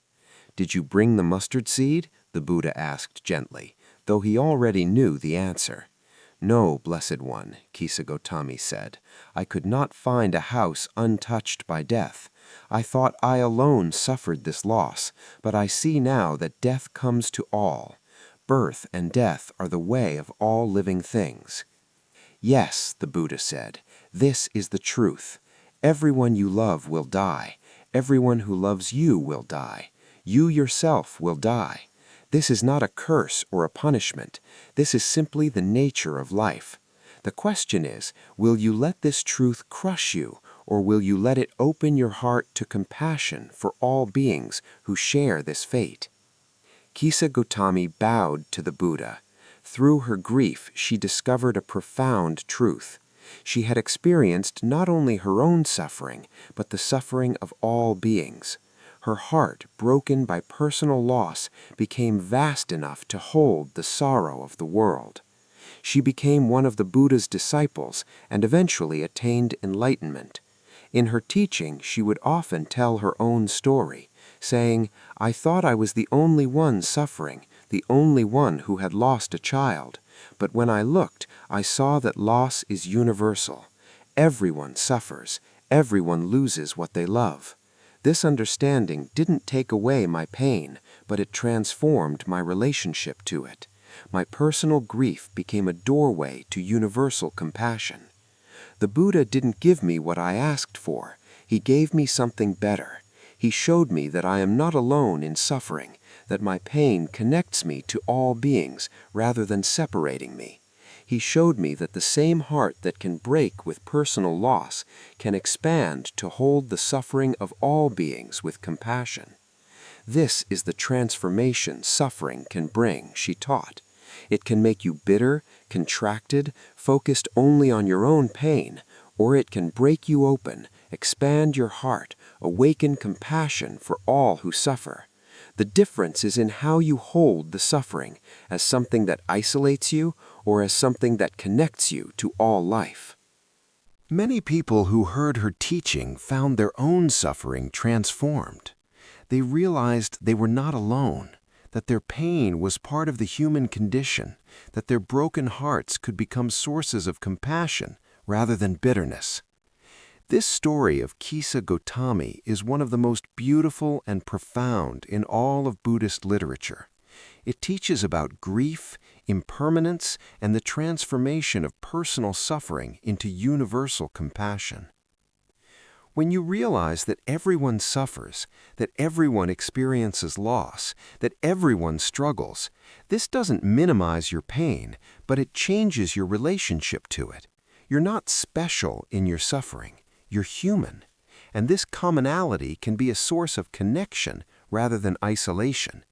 "Did you bring the mustard seed?" the Buddha asked gently, though he already knew the answer. "No, Blessed One," Kisa Gotami said, "I could not find a house untouched by death. I thought I alone suffered this loss, but I see now that death comes to all. Birth and death are the way of all living things." "Yes," the Buddha said, "this is the truth. Everyone you love will die. Everyone who loves you will die. You yourself will die. This is not a curse or a punishment. This is simply the nature of life. The question is, will you let this truth crush you, or will you let it open your heart to compassion for all beings who share this fate?" Kisa Gotami bowed to the Buddha. Through her grief, she discovered a profound truth. She had experienced not only her own suffering, but the suffering of all beings. Her heart, broken by personal loss, became vast enough to hold the sorrow of the world. She became one of the Buddha's disciples and eventually attained enlightenment. In her teaching, she would often tell her own story, saying, "I thought I was the only one suffering, the only one who had lost a child. But when I looked, I saw that loss is universal. Everyone suffers. Everyone loses what they love. This understanding didn't take away my pain, but it transformed my relationship to it. My personal grief became a doorway to universal compassion. The Buddha didn't give me what I asked for. He gave me something better. He showed me that I am not alone in suffering, that my pain connects me to all beings rather than separating me. He showed me that the same heart that can break with personal loss can expand to hold the suffering of all beings with compassion. This is the transformation suffering can bring," she taught. "It can make you bitter, contracted, focused only on your own pain, or it can break you open, expand your heart, awaken compassion for all who suffer. The difference is in how you hold the suffering, as something that isolates you or as something that connects you to all life." Many people who heard her teaching found their own suffering transformed. They realized they were not alone, that their pain was part of the human condition, that their broken hearts could become sources of compassion rather than bitterness. This story of Kisa Gotami is one of the most beautiful and profound in all of Buddhist literature. It teaches about grief, impermanence, and the transformation of personal suffering into universal compassion. When you realize that everyone suffers, that everyone experiences loss, that everyone struggles, this doesn't minimize your pain, but it changes your relationship to it. You're not special in your suffering. You're human. And this commonality can be a source of connection rather than isolation.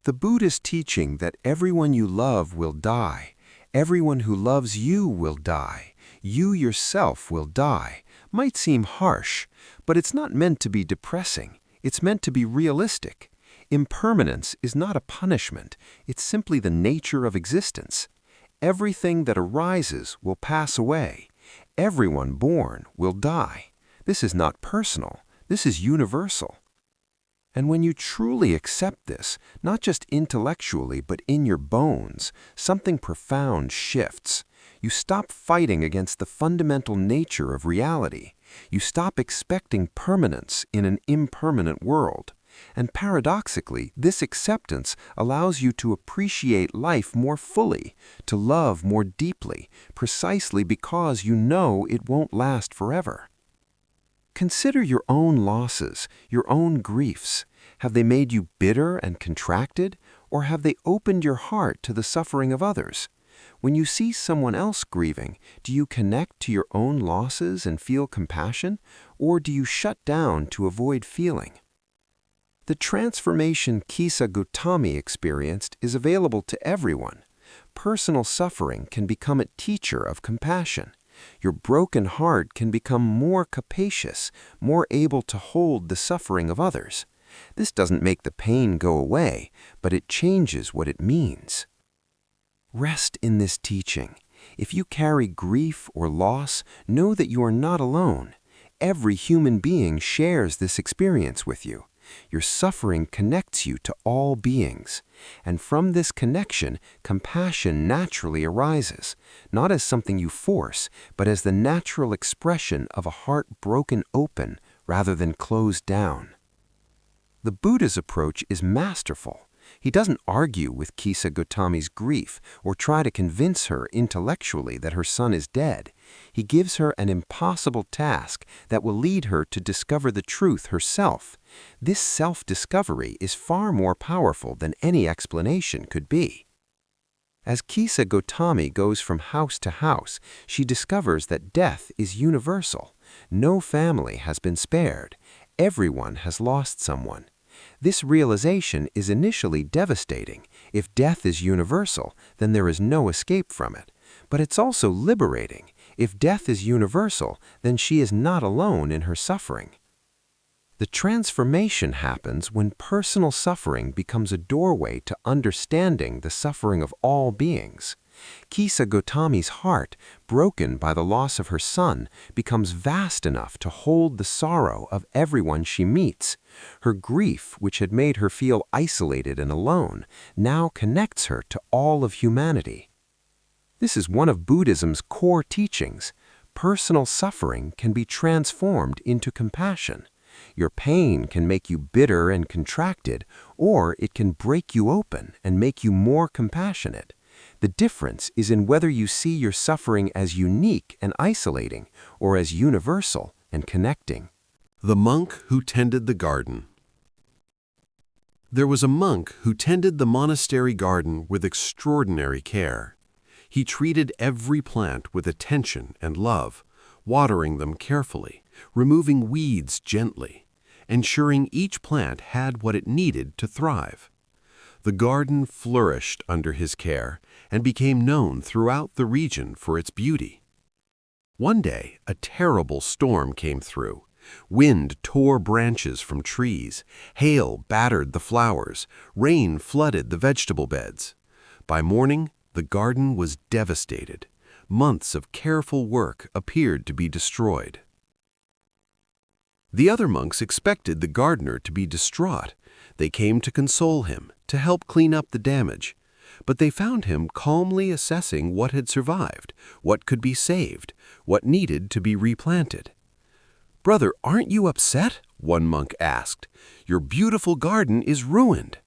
The Buddha's teaching that everyone you love will die, everyone who loves you will die, you yourself will die, might seem harsh, but it's not meant to be depressing. It's meant to be realistic. Impermanence is not a punishment. It's simply the nature of existence. Everything that arises will pass away. Everyone born will die. This is not personal. This is universal. And when you truly accept this, not just intellectually but in your bones, something profound shifts. You stop fighting against the fundamental nature of reality. You stop expecting permanence in an impermanent world. And paradoxically, this acceptance allows you to appreciate life more fully, to love more deeply, precisely because you know it won't last forever. Consider your own losses, your own griefs. Have they made you bitter and contracted, or have they opened your heart to the suffering of others? When you see someone else grieving, do you connect to your own losses and feel compassion, or do you shut down to avoid feeling? The transformation Kisa Gotami experienced is available to everyone. Personal suffering can become a teacher of compassion. Your broken heart can become more capacious, more able to hold the suffering of others. This doesn't make the pain go away, but it changes what it means. Rest in this teaching. If you carry grief or loss, know that you are not alone. Every human being shares this experience with you. Your suffering connects you to all beings. And from this connection, compassion naturally arises, not as something you force, but as the natural expression of a heart broken open rather than closed down. The Buddha's approach is masterful. He doesn't argue with Kisa Gotami's grief or try to convince her intellectually that her son is dead. He gives her an impossible task that will lead her to discover the truth herself. This self-discovery is far more powerful than any explanation could be. As Kisa Gotami goes from house to house, she discovers that death is universal. No family has been spared. Everyone has lost someone. This realization is initially devastating. If death is universal, then there is no escape from it. But it's also liberating. If death is universal, then she is not alone in her suffering. The transformation happens when personal suffering becomes a doorway to understanding the suffering of all beings. Kisa Gotami's heart, broken by the loss of her son, becomes vast enough to hold the sorrow of everyone she meets. Her grief, which had made her feel isolated and alone, now connects her to all of humanity. This is one of Buddhism's core teachings. Personal suffering can be transformed into compassion. Your pain can make you bitter and contracted, or it can break you open and make you more compassionate. The difference is in whether you see your suffering as unique and isolating, or as universal and connecting. The monk who tended the garden. There was a monk who tended the monastery garden with extraordinary care. He treated every plant with attention and love, watering them carefully, removing weeds gently, ensuring each plant had what it needed to thrive. The garden flourished under his care and became known throughout the region for its beauty. One day, a terrible storm came through. Wind tore branches from trees, hail battered the flowers, rain flooded the vegetable beds. By morning, the garden was devastated. Months of careful work appeared to be destroyed. The other monks expected the gardener to be distraught. They came to console him, to help clean up the damage. But they found him calmly assessing what had survived, what could be saved, what needed to be replanted. "Brother, aren't you upset?" one monk asked. "Your beautiful garden is ruined."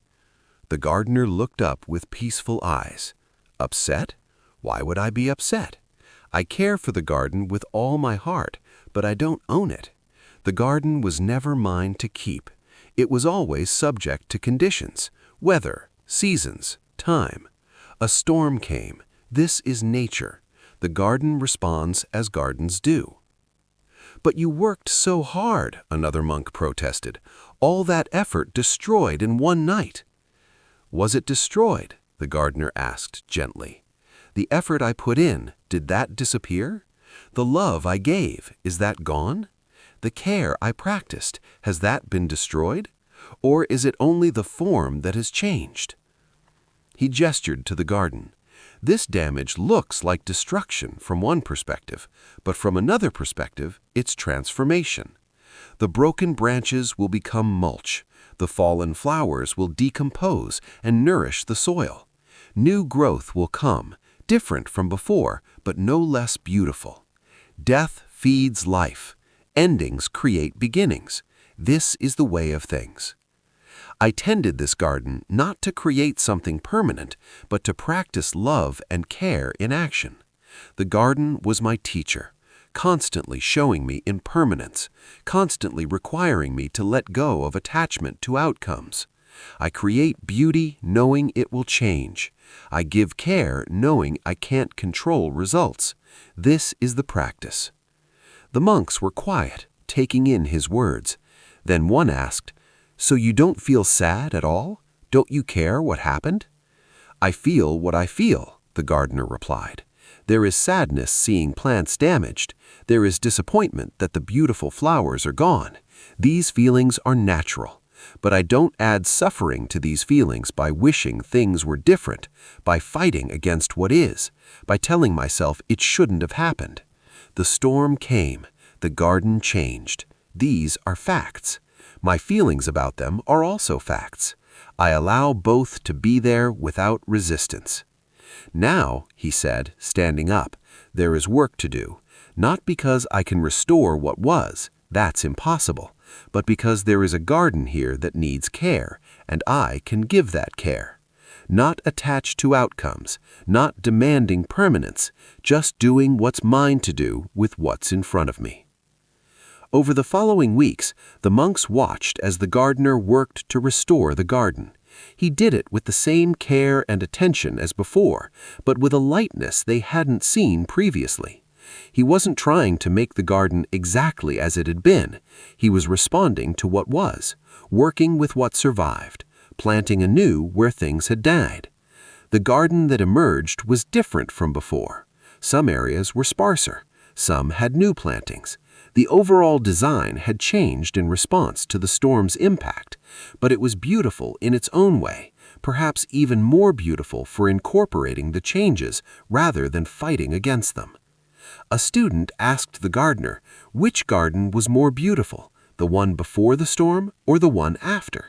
The gardener looked up with peaceful eyes. "Upset? Why would I be upset? I care for the garden with all my heart, but I don't own it. The garden was never mine to keep. It was always subject to conditions, weather, seasons, time. A storm came. This is nature. The garden responds as gardens do." "But you worked so hard," another monk protested. "All that effort destroyed in one night." "Was it destroyed?" the gardener asked gently. "The effort I put in, did that disappear? The love I gave, is that gone? The care I practiced, has that been destroyed? Or is it only the form that has changed?" He gestured to the garden. "This damage looks like destruction from one perspective, but from another perspective, it's transformation. The broken branches will become mulch. The fallen flowers will decompose and nourish the soil. New growth will come, different from before, but no less beautiful. Death feeds life. Endings create beginnings. This is the way of things. I tended this garden not to create something permanent, but to practice love and care in action. The garden was my teacher, constantly showing me impermanence, constantly requiring me to let go of attachment to outcomes. I create beauty knowing it will change. I give care knowing I can't control results. This is the practice." The monks were quiet, taking in his words. Then one asked, "So you don't feel sad at all? Don't you care what happened?" "I feel what I feel," the gardener replied. "There is sadness seeing plants damaged. There is disappointment that the beautiful flowers are gone. These feelings are natural. But I don't add suffering to these feelings by wishing things were different, by fighting against what is, by telling myself it shouldn't have happened. The storm came. The garden changed. These are facts. My feelings about them are also facts. I allow both to be there without resistance. Now, he said, standing up, there is work to do, not because I can restore what was, that's impossible, but because there is a garden here that needs care, and I can give that care. Not attached to outcomes, not demanding permanence, just doing what's mine to do with what's in front of me. Over the following weeks, the monks watched as the gardener worked to restore the garden. He did it with the same care and attention as before, but with a lightness they hadn't seen previously. He wasn't trying to make the garden exactly as it had been. He was responding to what was, working with what survived, planting anew where things had died. The garden that emerged was different from before. Some areas were sparser, some had new plantings. The overall design had changed in response to the storm's impact, but it was beautiful in its own way, perhaps even more beautiful for incorporating the changes rather than fighting against them. A student asked the gardener which garden was more beautiful, the one before the storm or the one after.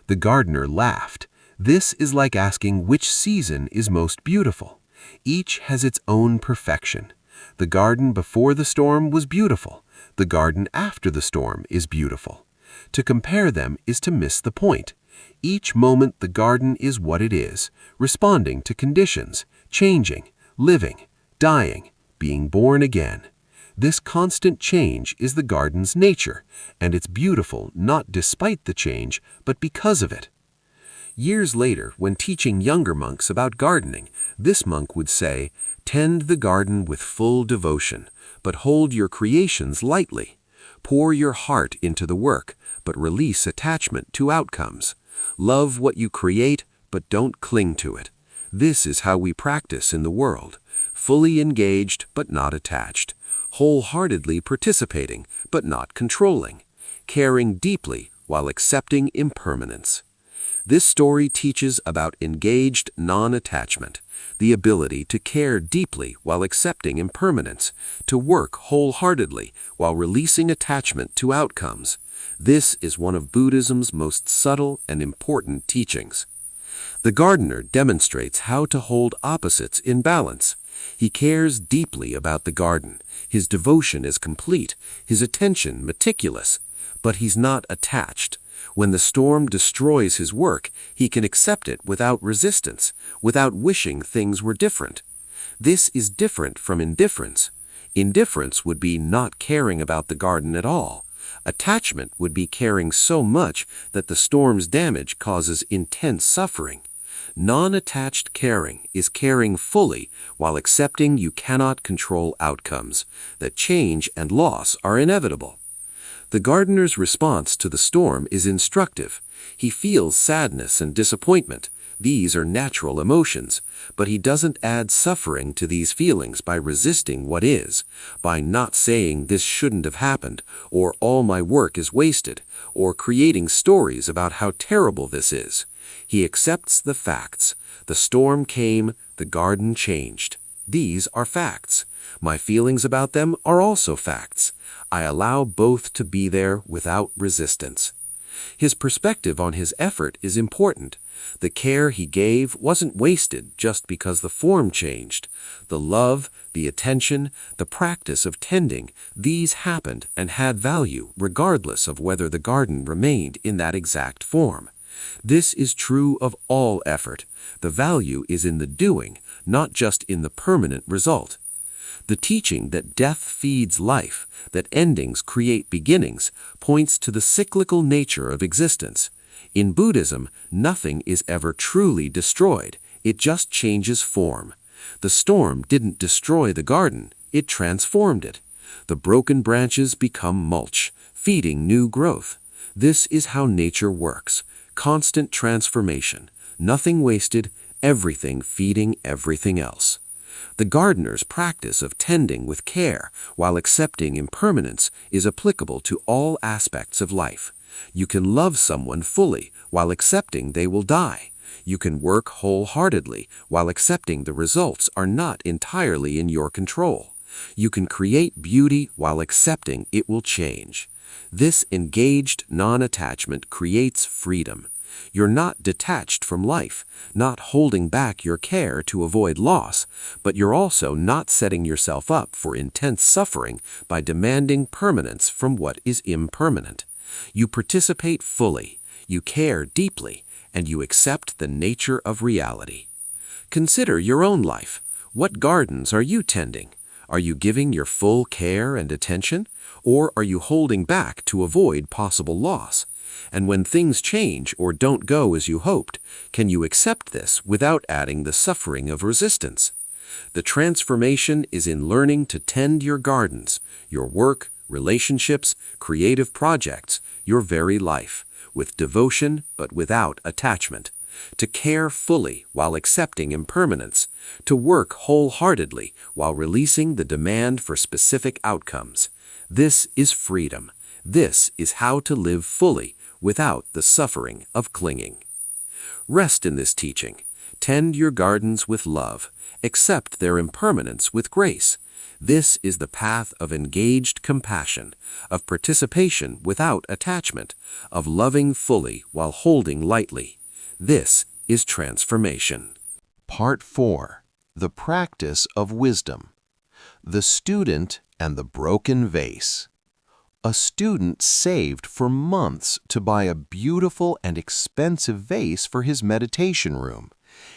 The gardener laughed. This is like asking which season is most beautiful. Each has its own perfection. The garden before the storm was beautiful. The garden after the storm is beautiful. To compare them is to miss the point. Each moment the garden is what it is, responding to conditions, changing, living, dying, being born again. This constant change is the garden's nature, and it's beautiful not despite the change, but because of it. Years later, when teaching younger monks about gardening, this monk would say, "Tend the garden with full devotion, but hold your creations lightly. Pour your heart into the work, but release attachment to outcomes. Love what you create, but don't cling to it. This is how we practice in the world, fully engaged but not attached, wholeheartedly participating but not controlling, caring deeply while accepting impermanence." This story teaches about engaged non-attachment, the ability to care deeply while accepting impermanence, to work wholeheartedly while releasing attachment to outcomes. This is one of Buddhism's most subtle and important teachings. The gardener demonstrates how to hold opposites in balance. He cares deeply about the garden. His devotion is complete, his attention meticulous, but he's not attached. When the storm destroys his work, he can accept it without resistance, without wishing things were different. This is different from indifference. Indifference would be not caring about the garden at all. Attachment would be caring so much that the storm's damage causes intense suffering. Non-attached caring is caring fully while accepting you cannot control outcomes, that change and loss are inevitable. The gardener's response to the storm is instructive. He feels sadness and disappointment. These are natural emotions, but he doesn't add suffering to these feelings by resisting what is, by not saying this shouldn't have happened, or all my work is wasted, or creating stories about how terrible this is. He accepts the facts. The storm came, the garden changed. These are facts. My feelings about them are also facts. I allow both to be there without resistance. His perspective on his effort is important. The care he gave wasn't wasted just because the form changed. The love, the attention, the practice of tending, these happened and had value regardless of whether the garden remained in that exact form. This is true of all effort. The value is in the doing, not just in the permanent result. The teaching that death feeds life, that endings create beginnings, points to the cyclical nature of existence. In Buddhism, nothing is ever truly destroyed. It just changes form. The storm didn't destroy the garden, it transformed it. The broken branches become mulch, feeding new growth. This is how nature works. Constant transformation. Nothing wasted, everything feeding everything else. The gardener's practice of tending with care while accepting impermanence is applicable to all aspects of life. You can love someone fully while accepting they will die. You can work wholeheartedly while accepting the results are not entirely in your control. You can create beauty while accepting it will change. This engaged non-attachment creates freedom. You're not detached from life, not holding back your care to avoid loss, but you're also not setting yourself up for intense suffering by demanding permanence from what is impermanent. You participate fully, you care deeply, and you accept the nature of reality. Consider your own life. What gardens are you tending? Are you giving your full care and attention, or are you holding back to avoid possible loss? And when things change or don't go as you hoped, can you accept this without adding the suffering of resistance? The transformation is in learning to tend your gardens, your work, relationships, creative projects, your very life, with devotion but without attachment. To care fully while accepting impermanence, to work wholeheartedly while releasing the demand for specific outcomes. This is freedom. This is how to live fully without the suffering of clinging. Rest in this teaching. Tend your gardens with love. Accept their impermanence with grace. This is the path of engaged compassion, of participation without attachment, of loving fully while holding lightly. This is transformation. Part 4. The Practice of Wisdom. The Student and the Broken Vase. A student saved for months to buy a beautiful and expensive vase for his meditation room.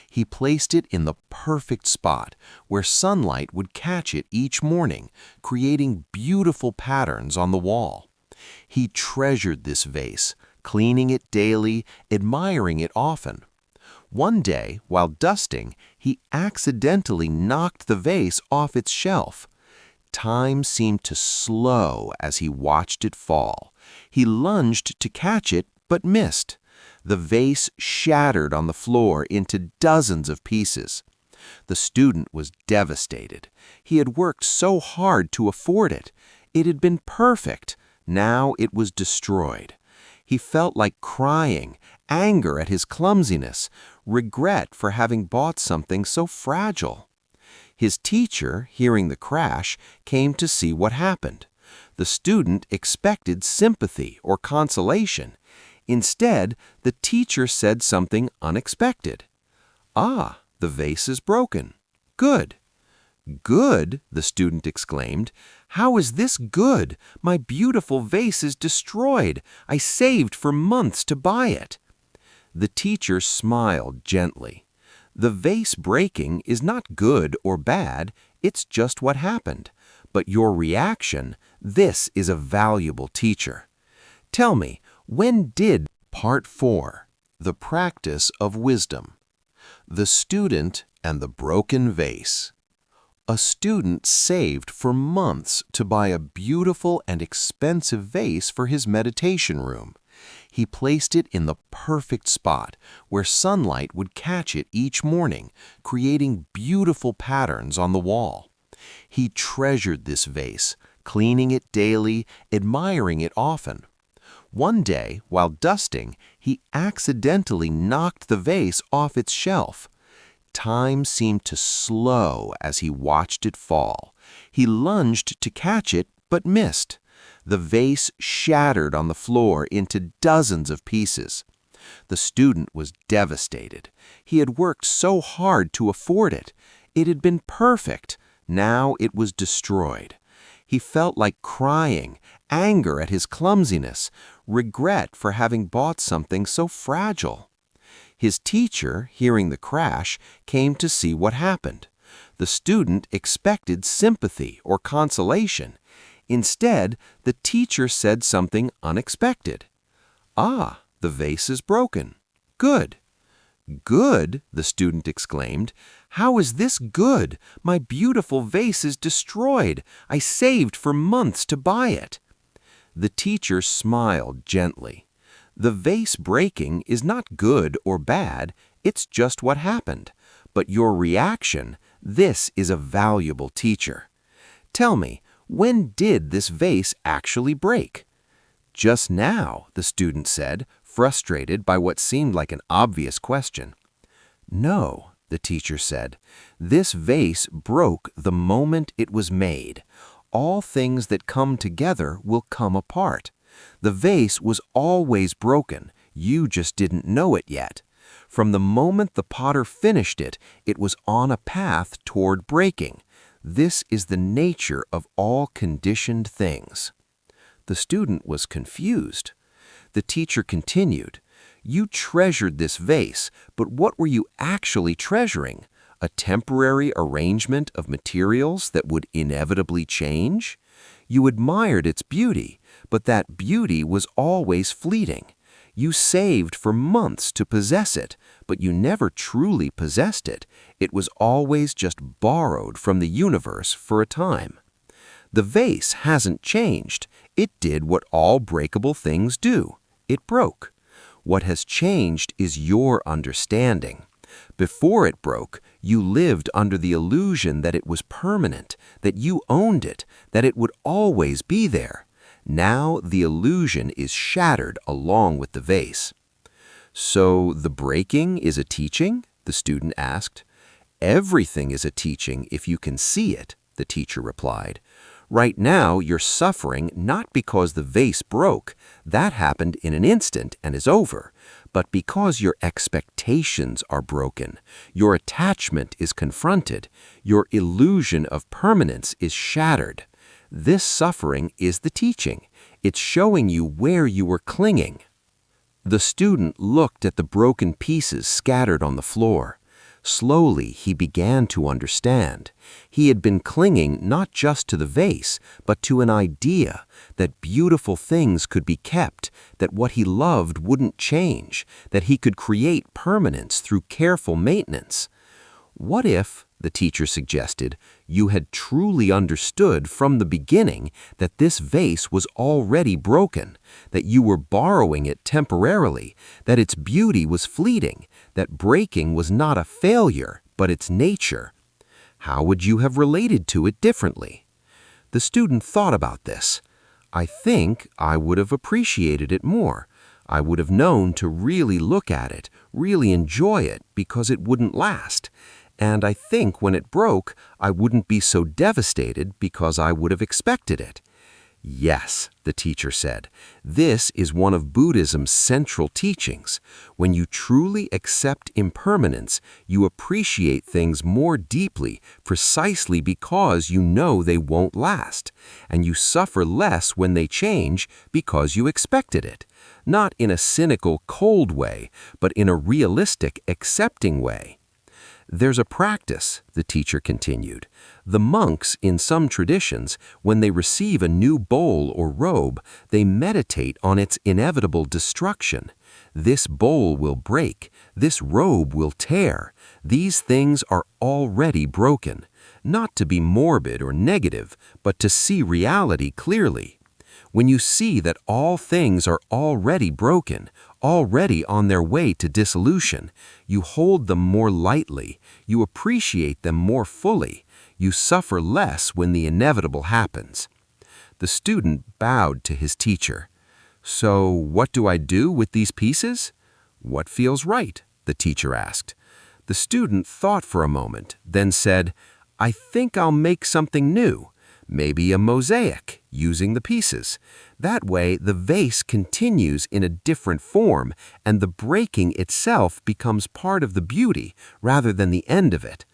He placed it in the perfect spot where sunlight would catch it each morning, creating beautiful patterns on the wall. He treasured this vase, cleaning it daily, admiring it often. One day, while dusting, he accidentally knocked the vase off its shelf. Time seemed to slow as he watched it fall. He lunged to catch it, but missed. The vase shattered on the floor into dozens of pieces. The student was devastated. He had worked so hard to afford it. It had been perfect. Now it was destroyed. He felt like crying, anger at his clumsiness, regret for having bought something so fragile. His teacher, hearing the crash, came to see what happened. The student expected sympathy or consolation. Instead, the teacher said something unexpected. "Ah, the vase is broken. Good." "Good?" the student exclaimed. "How is this good? My beautiful vase is destroyed. I saved for months to buy it." The teacher smiled gently. The vase breaking is not good or bad, it's just what happened. But your reaction, this is a valuable teacher. Tell me, when did Part 4. The Practice of Wisdom. The Student and the Broken Vase. A student saved for months to buy a beautiful and expensive vase for his meditation room. He placed it in the perfect spot where sunlight would catch it each morning, creating beautiful patterns on the wall. He treasured this vase, cleaning it daily, admiring it often. One day, while dusting, he accidentally knocked the vase off its shelf. Time seemed to slow as he watched it fall. He lunged to catch it, but missed. The vase shattered on the floor into dozens of pieces. The student was devastated. He had worked so hard to afford it. It had been perfect. Now it was destroyed. He felt like crying, anger at his clumsiness, regret for having bought something so fragile. His teacher, hearing the crash, came to see what happened. The student expected sympathy or consolation. Instead, the teacher said something unexpected. "Ah, the vase is broken. Good." "Good?" the student exclaimed. "How is this good? My beautiful vase is destroyed. I saved for months to buy it." The teacher smiled gently. The vase breaking is not good or bad, it's just what happened. But your reaction, this is a valuable teacher. Tell me, when did this vase actually break? "Just now," the student said, frustrated by what seemed like an obvious question. "No," the teacher said, "this vase broke the moment it was made. All things that come together will come apart. The vase was always broken. You just didn't know it yet. From the moment the potter finished it, it was on a path toward breaking. This is the nature of all conditioned things. The student was confused. The teacher continued, "You treasured this vase, but what were you actually treasuring? A temporary arrangement of materials that would inevitably change? You admired its beauty, but that beauty was always fleeting. You saved for months to possess it, but you never truly possessed it. It was always just borrowed from the universe for a time. The vase hasn't changed. It did what all breakable things do. It broke. What has changed is your understanding. Before it broke, you lived under the illusion that it was permanent, that you owned it, that it would always be there. Now the illusion is shattered along with the vase." "So the breaking is a teaching?" the student asked. "Everything is a teaching if you can see it," the teacher replied. "Right now you're suffering not because the vase broke, that happened in an instant and is over, but because your expectations are broken, your attachment is confronted, your illusion of permanence is shattered. This suffering is the teaching. It's showing you where you were clinging." The student looked at the broken pieces scattered on the floor. Slowly, he began to understand. He had been clinging not just to the vase, but to an idea that beautiful things could be kept, that what he loved wouldn't change, that he could create permanence through careful maintenance. "What if," the teacher suggested, "you had truly understood from the beginning that this vase was already broken, that you were borrowing it temporarily, that its beauty was fleeting, that breaking was not a failure, but its nature? How would you have related to it differently?" The student thought about this. "I think I would have appreciated it more. I would have known to really look at it, really enjoy it, because it wouldn't last. And I think when it broke, I wouldn't be so devastated because I would have expected it." "Yes," the teacher said, "this is one of Buddhism's central teachings. When you truly accept impermanence, you appreciate things more deeply precisely because you know they won't last, and you suffer less when they change because you expected it, not in a cynical, cold way, but in a realistic, accepting way. There's a practice," the teacher continued. "The monks, in some traditions, when they receive a new bowl or robe, they meditate on its inevitable destruction. This bowl will break, this robe will tear. These things are already broken. Not to be morbid or negative, but to see reality clearly. When you see that all things are already broken, already on their way to dissolution, you hold them more lightly, you appreciate them more fully, you suffer less when the inevitable happens." The student bowed to his teacher. "So what do I do with these pieces?" "What feels right?" the teacher asked. The student thought for a moment, then said, "I think I'll make something new. Maybe a mosaic, using the pieces. That way, the vase continues in a different form, and the breaking itself becomes part of the beauty rather than the end of it."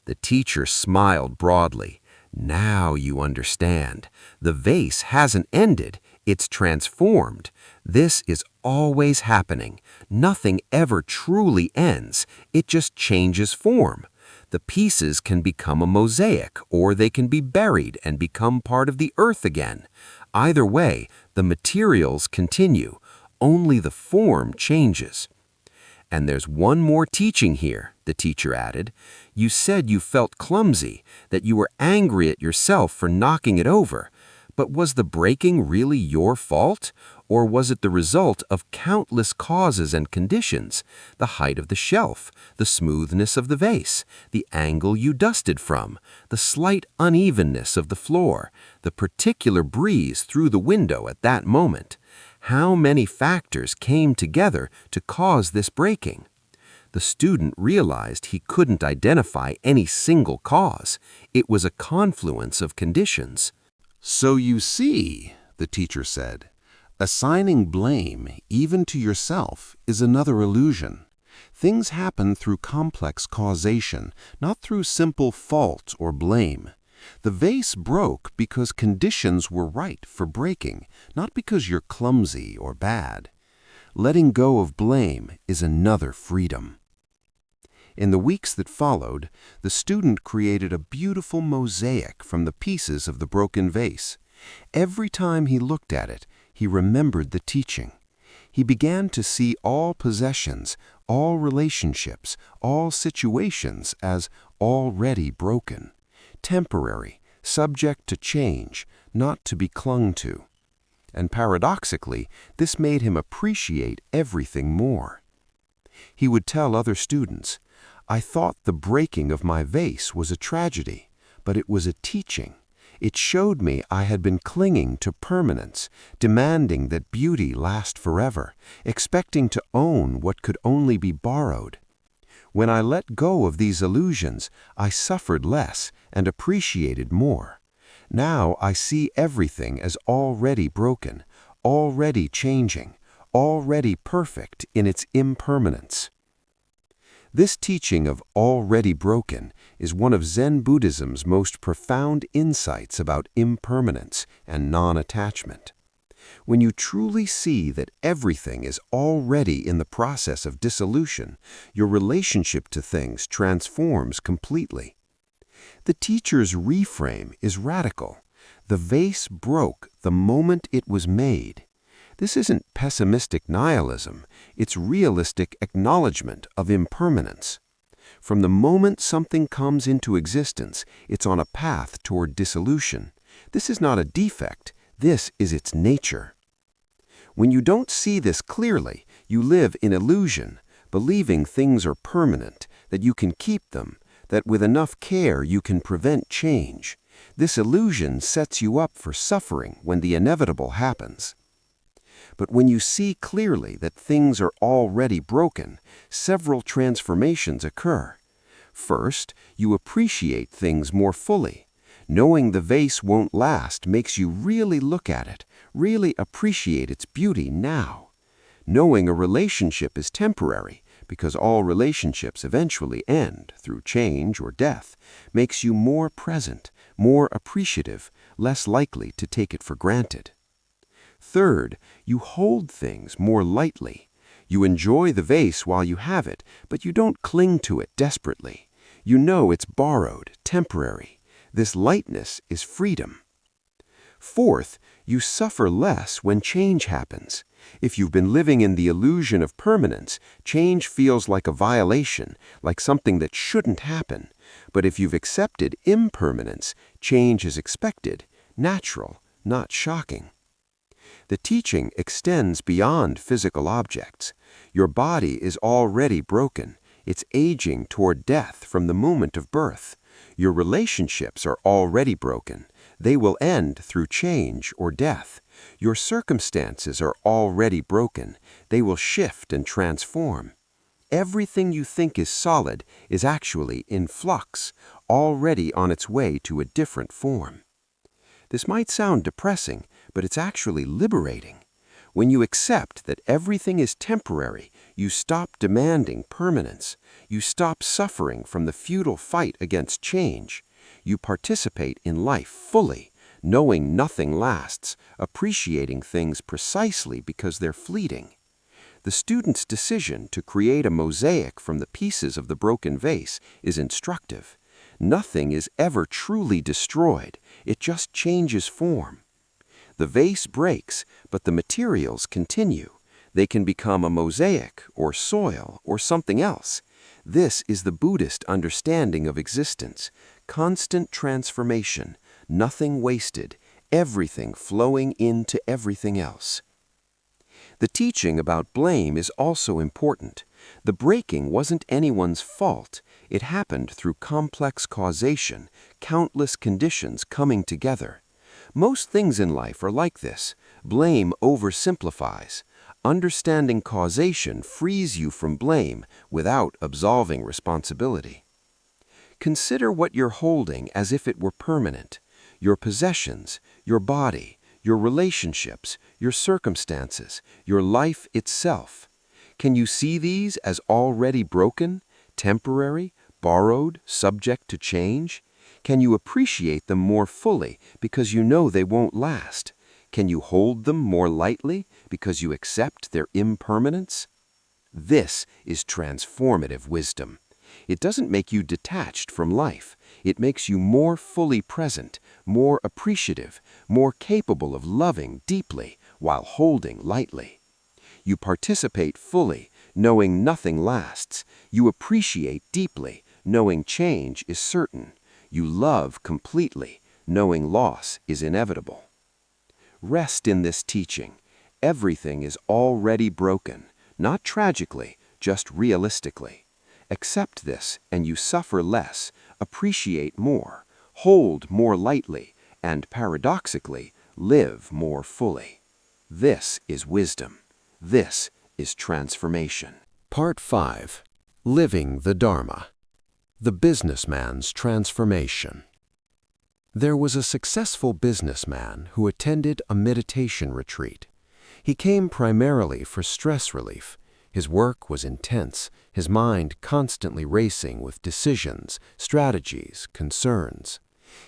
The teacher smiled broadly. "Now you understand. The vase hasn't ended. It's transformed. This is always happening. Nothing ever truly ends. It just changes form. The pieces can become a mosaic, or they can be buried and become part of the earth again. Either way, the materials continue. Only the form changes." "And there's one more teaching here," the teacher added. "You said you felt clumsy, that you were angry at yourself for knocking it over. But was the breaking really your fault? Or was it the result of countless causes and conditions? The height of the shelf, the smoothness of the vase, the angle you dusted from, the slight unevenness of the floor, the particular breeze through the window at that moment. How many factors came together to cause this breaking?" The student realized he couldn't identify any single cause. It was a confluence of conditions. "So you see," the teacher said, Assigning blame, even to yourself, is another illusion. Things happen through complex causation, not through simple fault or blame. The vase broke because conditions were right for breaking, not because you're clumsy or bad. Letting go of blame is another freedom. In the weeks that followed, the student created a beautiful mosaic from the pieces of the broken vase. Every time he looked at it, he remembered the teaching. He began to see all possessions, all relationships, all situations as already broken, temporary, subject to change, not to be clung to. And paradoxically, this made him appreciate everything more. He would tell other students, "I thought the breaking of my vase was a tragedy, but it was a teaching. It showed me I had been clinging to permanence, demanding that beauty last forever, expecting to own what could only be borrowed. When I let go of these illusions, I suffered less and appreciated more. Now I see everything as already broken, already changing, already perfect in its impermanence." This teaching of already broken is one of Zen Buddhism's most profound insights about impermanence and non-attachment. When you truly see that everything is already in the process of dissolution, your relationship to things transforms completely. The teacher's reframe is radical. The vase broke the moment it was made. This isn't pessimistic nihilism, it's realistic acknowledgement of impermanence. From the moment something comes into existence, it's on a path toward dissolution. This is not a defect, this is its nature. When you don't see this clearly, you live in illusion, believing things are permanent, that you can keep them, that with enough care you can prevent change. This illusion sets you up for suffering when the inevitable happens. But when you see clearly that things are already broken, several transformations occur. First, you appreciate things more fully. Knowing the vase won't last makes you really look at it, really appreciate its beauty now. Knowing a relationship is temporary, because all relationships eventually end through change or death, makes you more present, more appreciative, less likely to take it for granted. Third, you hold things more lightly. You enjoy the vase while you have it, but you don't cling to it desperately. You know it's borrowed, temporary. This lightness is freedom. Fourth, you suffer less when change happens. If you've been living in the illusion of permanence, change feels like a violation, like something that shouldn't happen. But if you've accepted impermanence, change is expected, natural, not shocking. The teaching extends beyond physical objects. Your body is already broken. It's aging toward death from the moment of birth. Your relationships are already broken. They will end through change or death. Your circumstances are already broken. They will shift and transform. Everything you think is solid is actually in flux, already on its way to a different form. This might sound depressing, but it's actually liberating. When you accept that everything is temporary, you stop demanding permanence. You stop suffering from the futile fight against change. You participate in life fully, knowing nothing lasts, appreciating things precisely because they're fleeting. The student's decision to create a mosaic from the pieces of the broken vase is instructive. Nothing is ever truly destroyed. It just changes form. The vase breaks, but the materials continue. They can become a mosaic or soil or something else. This is the Buddhist understanding of existence. Constant transformation, nothing wasted, everything flowing into everything else. The teaching about blame is also important. The breaking wasn't anyone's fault. It happened through complex causation, countless conditions coming together. Most things in life are like this. Blame oversimplifies. Understanding causation frees you from blame without absolving responsibility. Consider what you're holding as if it were permanent. Your possessions, your body, your relationships, your circumstances, your life itself. Can you see these as already broken, temporary, borrowed, subject to change? Can you appreciate them more fully because you know they won't last? Can you hold them more lightly because you accept their impermanence? This is transformative wisdom. It doesn't make you detached from life. It makes you more fully present, more appreciative, more capable of loving deeply while holding lightly. You participate fully, knowing nothing lasts. You appreciate deeply, knowing change is certain. You love completely, knowing loss is inevitable. Rest in this teaching. Everything is already broken, not tragically, just realistically. Accept this, and you suffer less, appreciate more, hold more lightly, and paradoxically, live more fully. This is wisdom. This is transformation. Part 5. Living the Dharma. The Businessman's Transformation. There was a successful businessman who attended a meditation retreat. He came primarily for stress relief. His work was intense, his mind constantly racing with decisions, strategies, concerns.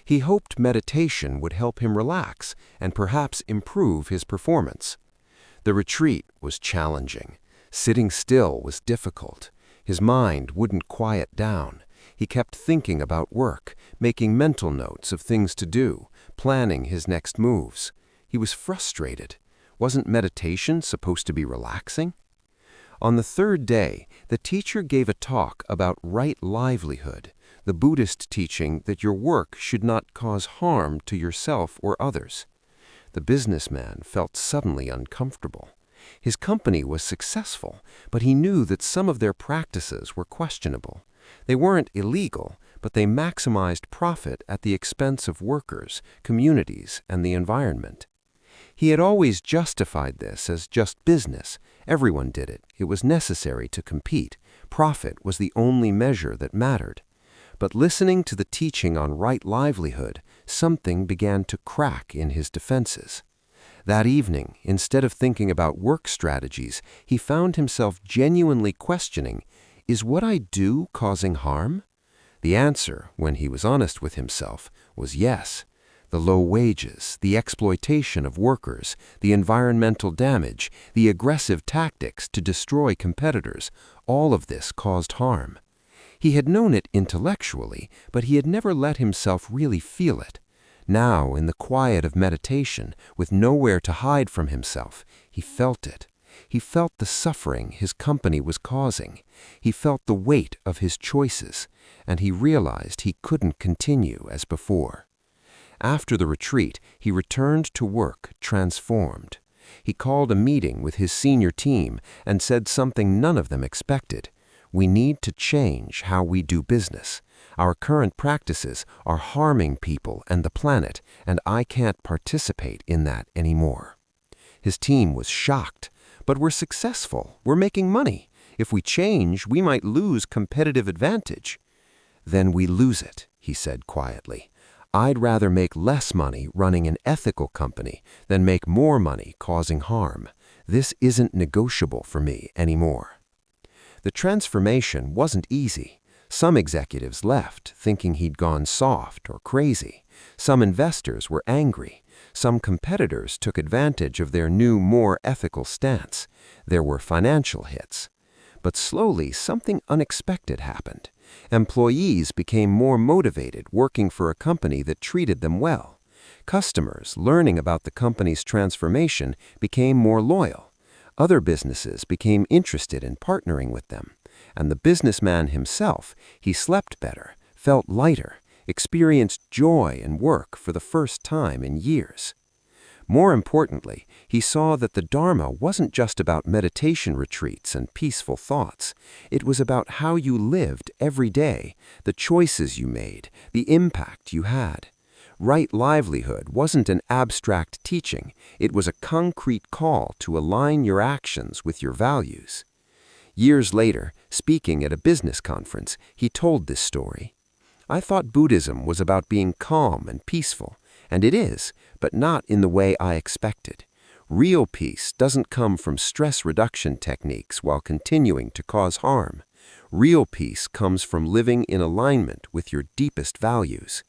He hoped meditation would help him relax and perhaps improve his performance. The retreat was challenging. Sitting still was difficult. His mind wouldn't quiet down. He kept thinking about work, making mental notes of things to do, planning his next moves. He was frustrated. Wasn't meditation supposed to be relaxing? On the third day, the teacher gave a talk about right livelihood, the Buddhist teaching that your work should not cause harm to yourself or others. The businessman felt suddenly uncomfortable. His company was successful, but he knew that some of their practices were questionable. They weren't illegal, but they maximized profit at the expense of workers, communities, and the environment. He had always justified this as just business. Everyone did it. It was necessary to compete. Profit was the only measure that mattered. But listening to the teaching on right livelihood, something began to crack in his defenses. That evening, instead of thinking about work strategies, he found himself genuinely questioning, is what I do causing harm? The answer, when he was honest with himself, was yes. The low wages, the exploitation of workers, the environmental damage, the aggressive tactics to destroy competitors, all of this caused harm. He had known it intellectually, but he had never let himself really feel it. Now, in the quiet of meditation, with nowhere to hide from himself, he felt it. He felt the suffering his company was causing. He felt the weight of his choices, and he realized he couldn't continue as before. After the retreat, he returned to work transformed. He called a meeting with his senior team and said something none of them expected. We need to change how we do business. Our current practices are harming people and the planet, and I can't participate in that anymore. His team was shocked. But we're successful. We're making money. If we change, we might lose competitive advantage. Then we lose it, he said quietly. I'd rather make less money running an ethical company than make more money causing harm. This isn't negotiable for me anymore. The transformation wasn't easy. Some executives left, thinking he'd gone soft or crazy. Some investors were angry. Some competitors took advantage of their new, more ethical stance. There were financial hits. But slowly, something unexpected happened. Employees became more motivated working for a company that treated them well. Customers, learning about the company's transformation, became more loyal. Other businesses became interested in partnering with them. And the businessman himself, he slept better, felt lighter, experienced joy in work for the first time in years. More importantly, he saw that the Dharma wasn't just about meditation retreats and peaceful thoughts. It was about how you lived every day, the choices you made, the impact you had. Right livelihood wasn't an abstract teaching. It was a concrete call to align your actions with your values. Years later, speaking at a business conference, he told this story. I thought Buddhism was about being calm and peaceful, And it is, but not in the way I expected. Real peace doesn't come from stress reduction techniques while continuing to cause harm. Real peace comes from living in alignment with your deepest values.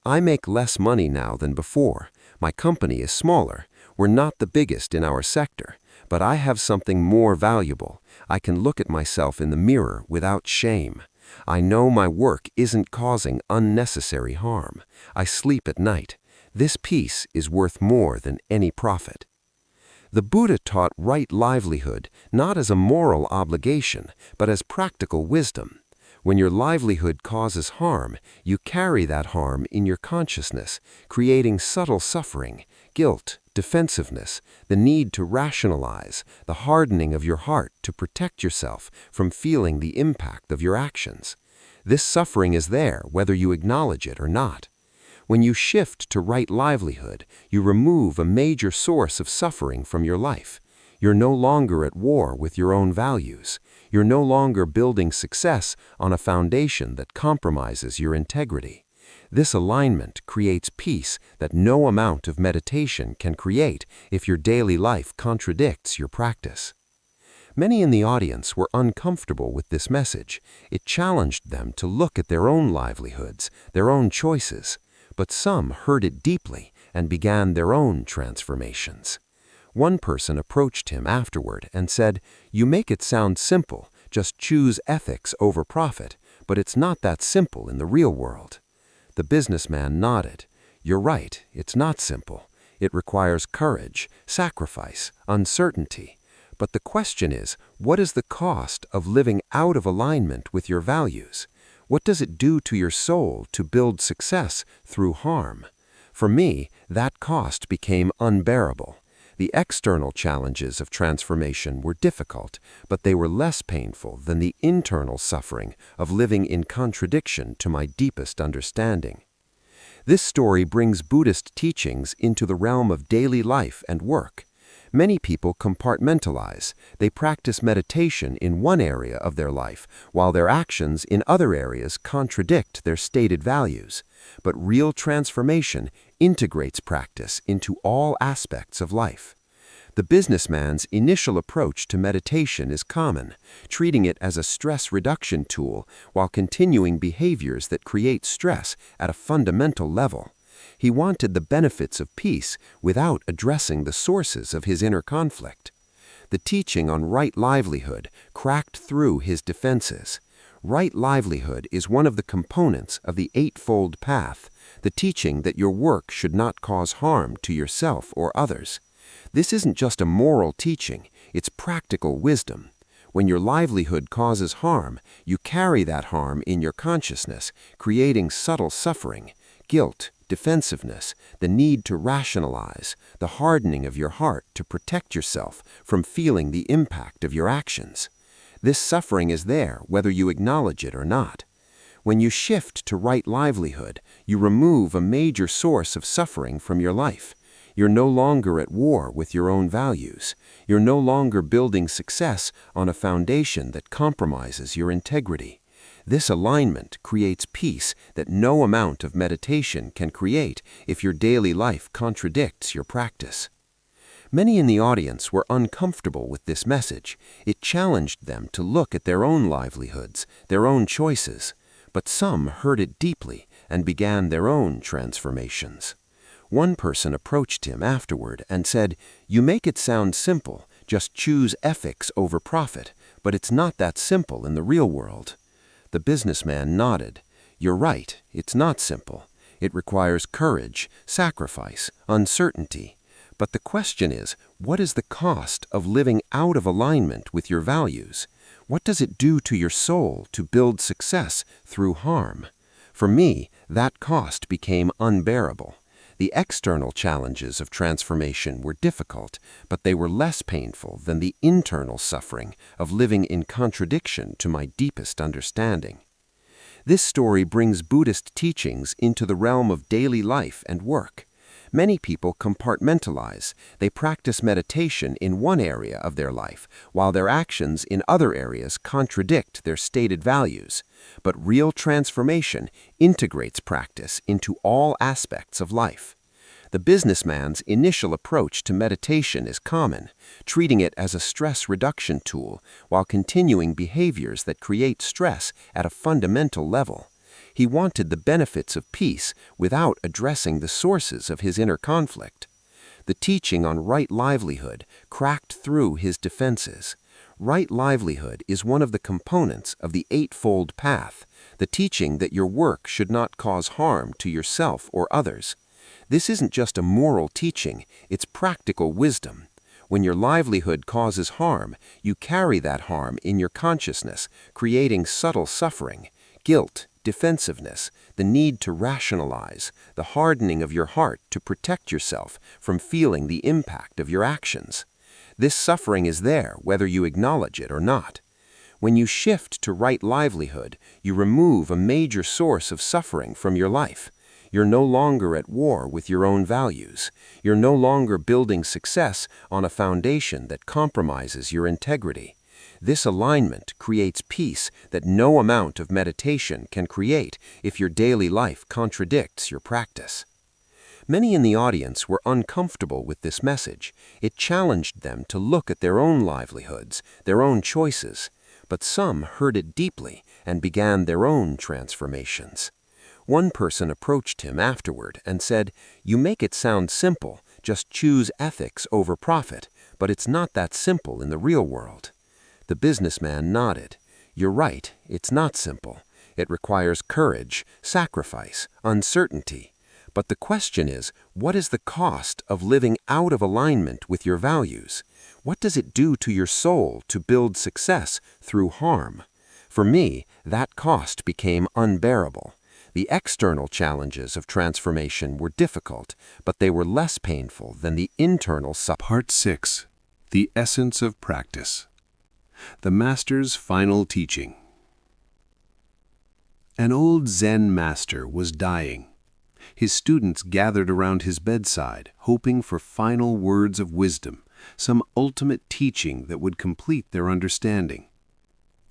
I make less money now than before. My company is smaller. We're not the biggest in our sector, but I have something more valuable. I can look at myself in the mirror without shame. I know my work isn't causing unnecessary harm. I sleep at night. This peace is worth more than any profit. The Buddha taught right livelihood not as a moral obligation, but as practical wisdom. When your livelihood causes harm, you carry that harm in your consciousness, creating subtle suffering, guilt, defensiveness, the need to rationalize, the hardening of your heart to protect yourself from feeling the impact of your actions. This suffering is there whether you acknowledge it or not. When you shift to right livelihood, you remove a major source of suffering from your life. You're no longer at war with your own values. You're no longer building success on a foundation that compromises your integrity. This alignment creates peace that no amount of meditation can create if your daily life contradicts your practice. Many in the audience were uncomfortable with this message. It challenged them to look at their own livelihoods, their own choices. But some heard it deeply and began their own transformations. One person approached him afterward and said, "You make it sound simple, just choose ethics over profit, but it's not that simple in the real world." The businessman nodded. "You're right, it's not simple. It requires courage, sacrifice, uncertainty. But the question is, what is the cost of living out of alignment with your values? What does it do to your soul to build success through harm?" For me, that cost became unbearable. The external challenges of transformation were difficult, but they were less painful than the internal suffering of living in contradiction to my deepest understanding. This story brings Buddhist teachings into the realm of daily life and work. Many people compartmentalize. They practice meditation in one area of their life, while their actions in other areas contradict their stated values. But real transformation integrates practice into all aspects of life. The businessman's initial approach to meditation is common, treating it as a stress reduction tool while continuing behaviors that create stress at a fundamental level. He wanted the benefits of peace without addressing the sources of his inner conflict. The teaching on right livelihood cracked through his defenses. Right livelihood is one of the components of the Eightfold Path, the teaching that your work should not cause harm to yourself or others. This isn't just a moral teaching, it's practical wisdom. When your livelihood causes harm, you carry that harm in your consciousness, creating subtle suffering, guilt, defensiveness, the need to rationalize, the hardening of your heart to protect yourself from feeling the impact of your actions. This suffering is there whether you acknowledge it or not. When you shift to right livelihood, you remove a major source of suffering from your life. You're no longer at war with your own values. You're no longer building success on a foundation that compromises your integrity. This alignment creates peace that no amount of meditation can create if your daily life contradicts your practice. Many in the audience were uncomfortable with this message. It challenged them to look at their own livelihoods, their own choices. But some heard it deeply and began their own transformations. One person approached him afterward and said, "You make it sound simple, just choose ethics over profit, but it's not that simple in the real world." The businessman nodded. "You're right, it's not simple. It requires courage, sacrifice, uncertainty. But the question is, what is the cost of living out of alignment with your values? What does it do to your soul to build success through harm?" For me, that cost became unbearable. The external challenges of transformation were difficult, but they were less painful than the internal suffering of living in contradiction to my deepest understanding. This story brings Buddhist teachings into the realm of daily life and work. Many people compartmentalize. They practice meditation in one area of their life, while their actions in other areas contradict their stated values. But real transformation integrates practice into all aspects of life. The businessman's initial approach to meditation is common, treating it as a stress reduction tool while continuing behaviors that create stress at a fundamental level. He wanted the benefits of peace without addressing the sources of his inner conflict. The teaching on right livelihood cracked through his defenses. Right livelihood is one of the components of the Eightfold Path, the teaching that your work should not cause harm to yourself or others. This isn't just a moral teaching, it's practical wisdom. When your livelihood causes harm, you carry that harm in your consciousness, creating subtle suffering, guilt, defensiveness, the need to rationalize, the hardening of your heart to protect yourself from feeling the impact of your actions. This suffering is there whether you acknowledge it or not. When you shift to right livelihood, you remove a major source of suffering from your life. You're no longer at war with your own values. You're no longer building success on a foundation that compromises your integrity. This alignment creates peace that no amount of meditation can create if your daily life contradicts your practice. Many in the audience were uncomfortable with this message. It challenged them to look at their own livelihoods, their own choices. But some heard it deeply and began their own transformations. One person approached him afterward and said, "You make it sound simple, just choose ethics over profit, but it's not that simple in the real world." The businessman nodded. "You're right, it's not simple. It requires courage, sacrifice, uncertainty. But the question is, what is the cost of living out of alignment with your values? What does it do to your soul to build success through harm?" For me, that cost became unbearable. The external challenges of transformation were difficult, but they were less painful than the internal suffering. Part 6. The Essence of Practice. The Master's Final Teaching. An old Zen master was dying. His students gathered around his bedside, hoping for final words of wisdom, some ultimate teaching that would complete their understanding.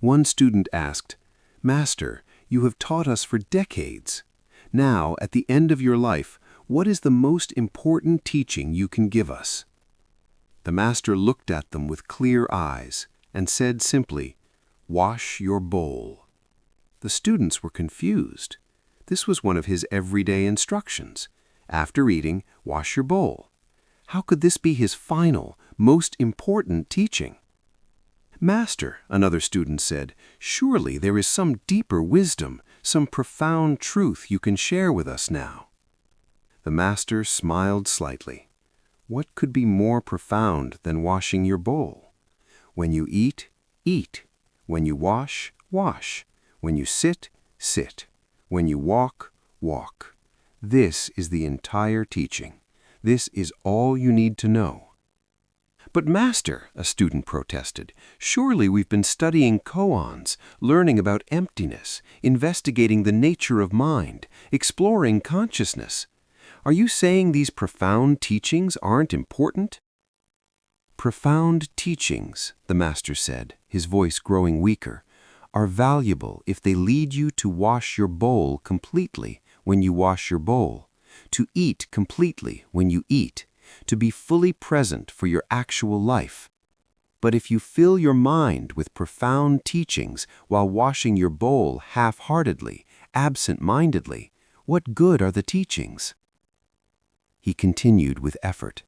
One student asked, "Master, you have taught us for decades. Now, at the end of your life, what is the most important teaching you can give us?" The master looked at them with clear eyes and said simply, "Wash your bowl." The students were confused. This was one of his everyday instructions. After eating, wash your bowl. How could this be his final, most important teaching? "Master," another student said, "surely there is some deeper wisdom, some profound truth you can share with us now." The master smiled slightly. What could be more profound than washing your bowl? When you eat, eat. When you wash, wash. When you sit, sit. When you walk, walk. This is the entire teaching. This is all you need to know. "But Master," a student protested, "surely we've been studying koans, learning about emptiness, investigating the nature of mind, exploring consciousness. Are you saying these profound teachings aren't important?" "Profound teachings," the master said, his voice growing weaker, "are valuable if they lead you to wash your bowl completely when you wash your bowl, to eat completely when you eat, to be fully present for your actual life. But if you fill your mind with profound teachings while washing your bowl half-heartedly, absent-mindedly, what good are the teachings?" He continued with effort.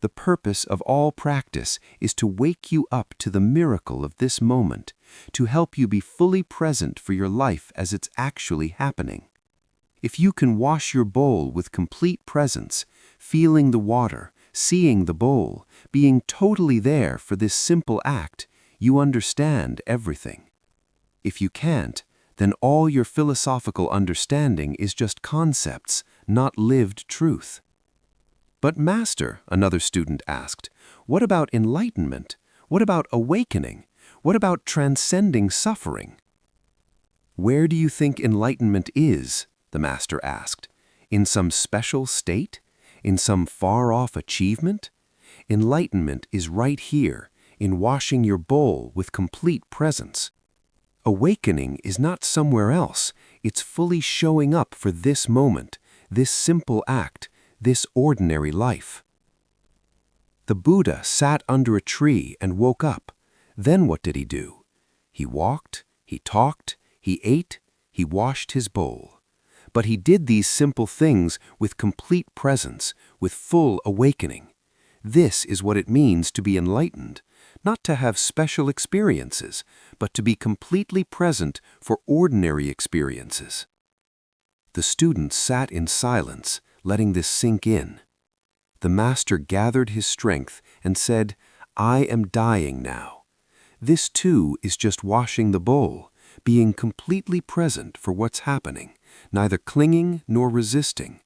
"The purpose of all practice is to wake you up to the miracle of this moment, to help you be fully present for your life as it's actually happening. If you can wash your bowl with complete presence, feeling the water, seeing the bowl, being totally there for this simple act, you understand everything. If you can't, then all your philosophical understanding is just concepts, not lived truth." "But Master," another student asked, "what about enlightenment? What about awakening? What about transcending suffering?" "Where do you think enlightenment is?" the master asked. "In some special state? In some far-off achievement? Enlightenment is right here, in washing your bowl with complete presence. Awakening is not somewhere else. It's fully showing up for this moment, this simple act, this ordinary life. The Buddha sat under a tree and woke up. Then what did he do? He walked, he talked, he ate, he washed his bowl. But he did these simple things with complete presence, with full awakening. This is what it means to be enlightened, not to have special experiences, but to be completely present for ordinary experiences. The students sat in silence, letting this sink in. The master gathered his strength and said, "I am dying now." This too is just washing the bowl, being completely present for what's happening, neither clinging nor resisting.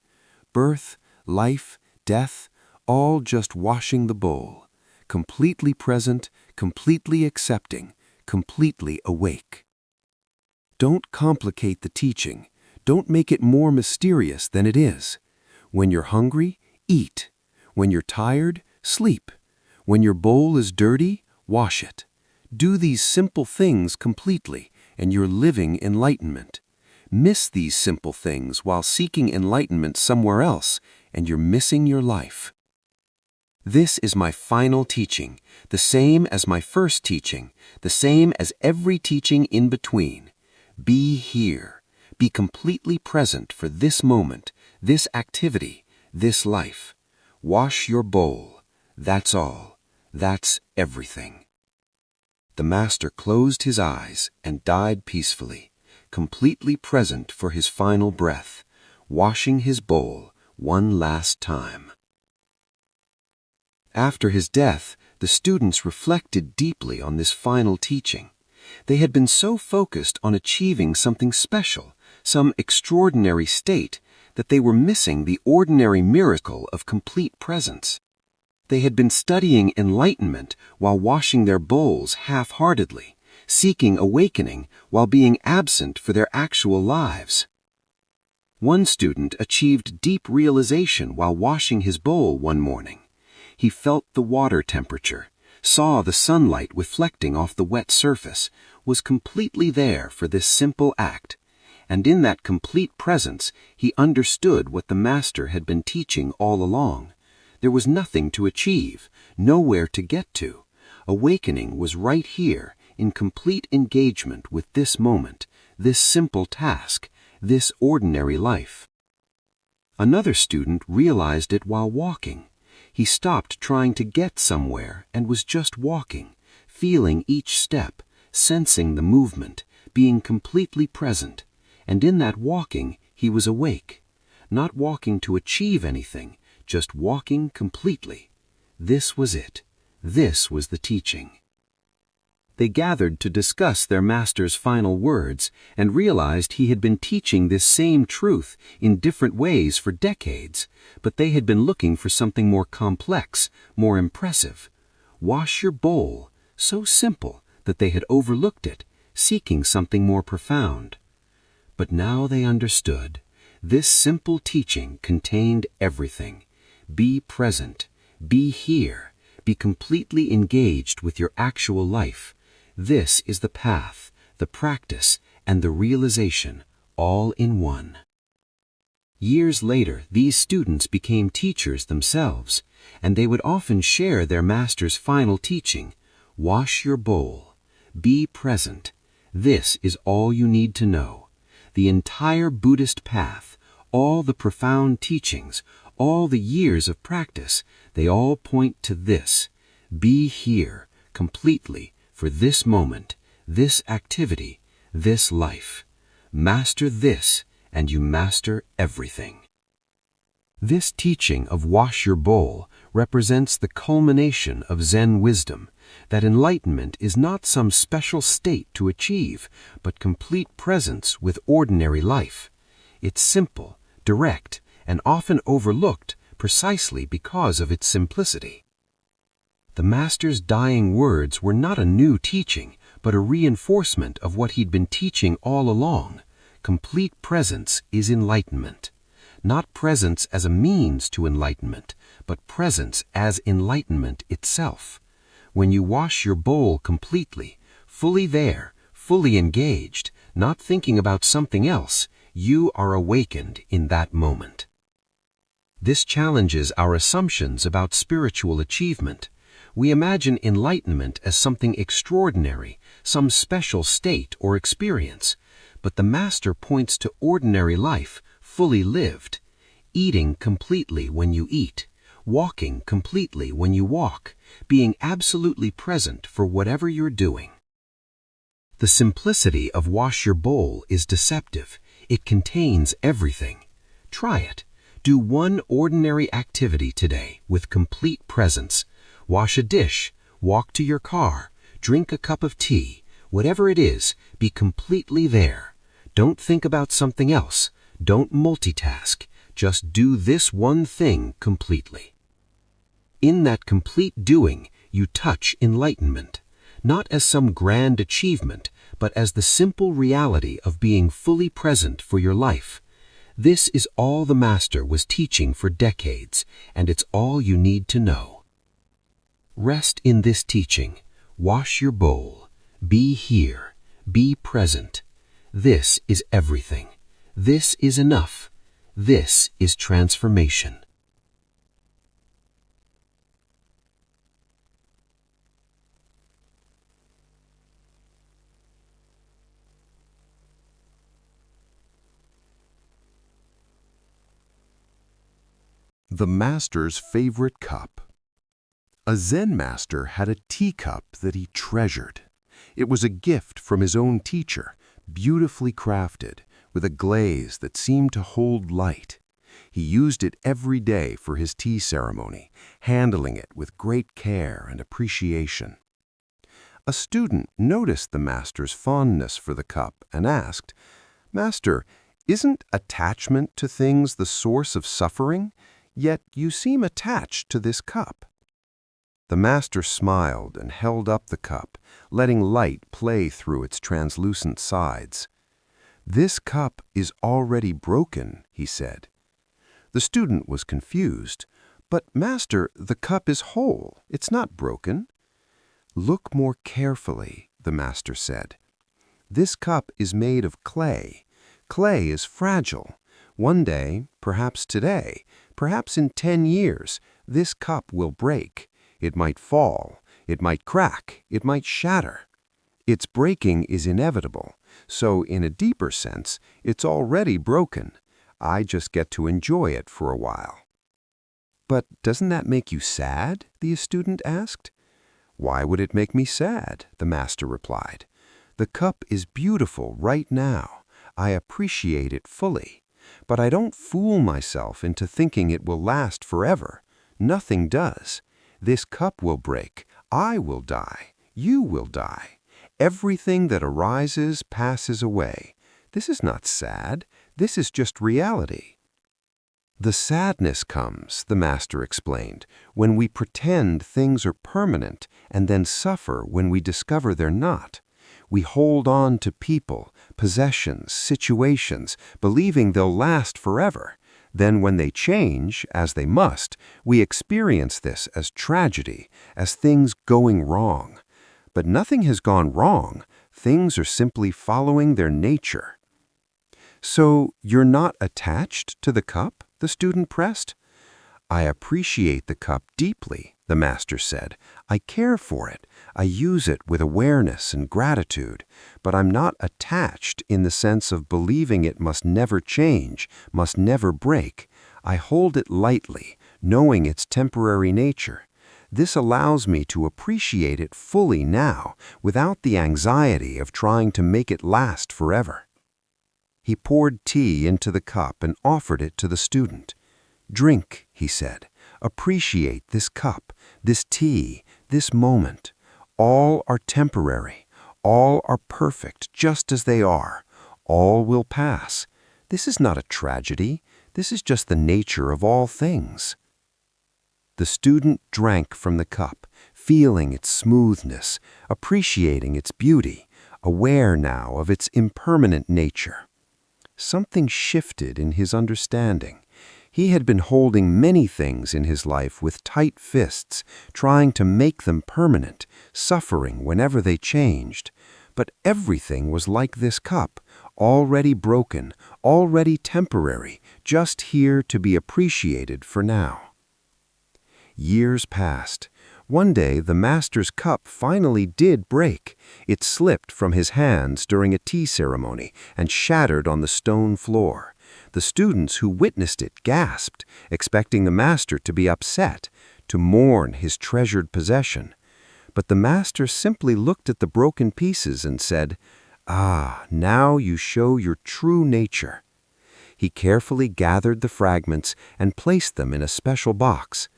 Birth, life, death, all just washing the bowl, completely present, completely accepting, completely awake. Don't complicate the teaching. Don't make it more mysterious than it is. When you're hungry, eat. When you're tired, sleep. When your bowl is dirty, wash it. Do these simple things completely, and you're living enlightenment. Miss these simple things while seeking enlightenment somewhere else, and you're missing your life. This is my final teaching, the same as my first teaching, the same as every teaching in between. Be here. Be completely present for this moment, this activity, this life. Wash your bowl. That's all. That's everything. The master closed his eyes and died peacefully, completely present for his final breath, washing his bowl one last time. After his death, the students reflected deeply on this final teaching. They had been so focused on achieving something special, some extraordinary state, that they were missing the ordinary miracle of complete presence. They had been studying enlightenment while washing their bowls half-heartedly, seeking awakening while being absent for their actual lives. One student achieved deep realization while washing his bowl one morning. He felt the water temperature, saw the sunlight reflecting off the wet surface, was completely there for this simple act, and in that complete presence he understood what the master had been teaching all along. There was nothing to achieve, nowhere to get to. Awakening was right here, in complete engagement with this moment, this simple task, this ordinary life. Another student realized it while walking. He stopped trying to get somewhere and was just walking, feeling each step, sensing the movement, being completely present. And in that walking, he was awake, not walking to achieve anything, just walking completely. This was it. This was the teaching. They gathered to discuss their master's final words and realized he had been teaching this same truth in different ways for decades, but they had been looking for something more complex, more impressive. Wash your bowl, so simple that they had overlooked it, seeking something more profound. But now they understood. This simple teaching contained everything. Be present. Be here. Be completely engaged with your actual life. This is the path, the practice, and the realization, all in one. Years later, these students became teachers themselves, and they would often share their master's final teaching. Wash your bowl. Be present. This is all you need to know. The entire Buddhist path, all the profound teachings, all the years of practice, they all point to this. Be here, completely, for this moment, this activity, this life. Master this, and you master everything. This teaching of wash your bowl represents the culmination of Zen wisdom, that enlightenment is not some special state to achieve, but complete presence with ordinary life. It's simple, direct, and often overlooked precisely because of its simplicity. The master's dying words were not a new teaching, but a reinforcement of what he'd been teaching all along. Complete presence is enlightenment. Not presence as a means to enlightenment, but presence as enlightenment itself. When you wash your bowl completely, fully there, fully engaged, not thinking about something else, you are awakened in that moment. This challenges our assumptions about spiritual achievement. We imagine enlightenment as something extraordinary, some special state or experience. But the Master points to ordinary life, fully lived. Eating completely when you eat, walking completely when you walk, being absolutely present for whatever you're doing. The simplicity of wash your bowl is deceptive. It contains everything. Try it. Do one ordinary activity today with complete presence. Wash a dish, walk to your car, drink a cup of tea. Whatever it is, be completely there. Don't think about something else. Don't multitask. Just do this one thing completely. In that complete doing, you touch enlightenment, not as some grand achievement, but as the simple reality of being fully present for your life. This is all the Master was teaching for decades, and it's all you need to know. Rest in this teaching. Wash your bowl. Be here. Be present. This is everything. This is enough. This is transformation. The Master's favorite cup. A Zen master had a teacup that he treasured. It was a gift from his own teacher, beautifully crafted, with a glaze that seemed to hold light. He used it every day for his tea ceremony, handling it with great care and appreciation. A student noticed the Master's fondness for the cup and asked, "Master, isn't attachment to things the source of suffering? Yet you seem attached to this cup." The Master smiled and held up the cup, letting light play through its translucent sides. "This cup is already broken," he said. The student was confused. "But, Master, the cup is whole. It's not broken." "Look more carefully," the Master said. "This cup is made of clay. Clay is fragile. One day, perhaps today, perhaps in 10 years, this cup will break. It might fall. It might crack. It might shatter. Its breaking is inevitable. So, in a deeper sense, it's already broken. I just get to enjoy it for a while." "But doesn't that make you sad?" the student asked. "Why would it make me sad?" the Master replied. "The cup is beautiful right now. I appreciate it fully. But I don't fool myself into thinking it will last forever. Nothing does. This cup will break. I will die. You will die. Everything that arises passes away. This is not sad. This is just reality." "The sadness comes," the Master explained, "when we pretend things are permanent and then suffer when we discover they're not. We hold on to people, possessions, situations, believing they'll last forever. Then when they change, as they must, we experience this as tragedy, as things going wrong. But nothing has gone wrong. Things are simply following their nature." "So you're not attached to the cup?" the student pressed. "I appreciate the cup deeply," the Master said. "I care for it. I use it with awareness and gratitude. But I'm not attached in the sense of believing it must never change, must never break. I hold it lightly, knowing its temporary nature. This allows me to appreciate it fully now, without the anxiety of trying to make it last forever." He poured tea into the cup and offered it to the student. "Drink," he said. "Appreciate this cup, this tea, this moment. All are temporary. All are perfect, just as they are. All will pass. This is not a tragedy. This is just the nature of all things." The student drank from the cup, feeling its smoothness, appreciating its beauty, aware now of its impermanent nature. Something shifted in his understanding. He had been holding many things in his life with tight fists, trying to make them permanent, suffering whenever they changed. But everything was like this cup, already broken, already temporary, just here to be appreciated for now. Years passed. One day, the master's cup finally did break. It slipped from his hands during a tea ceremony and shattered on the stone floor. The students who witnessed it gasped, expecting the master to be upset, to mourn his treasured possession. But the master simply looked at the broken pieces and said, "Ah, now you show your true nature." He carefully gathered the fragments and placed them in a special box.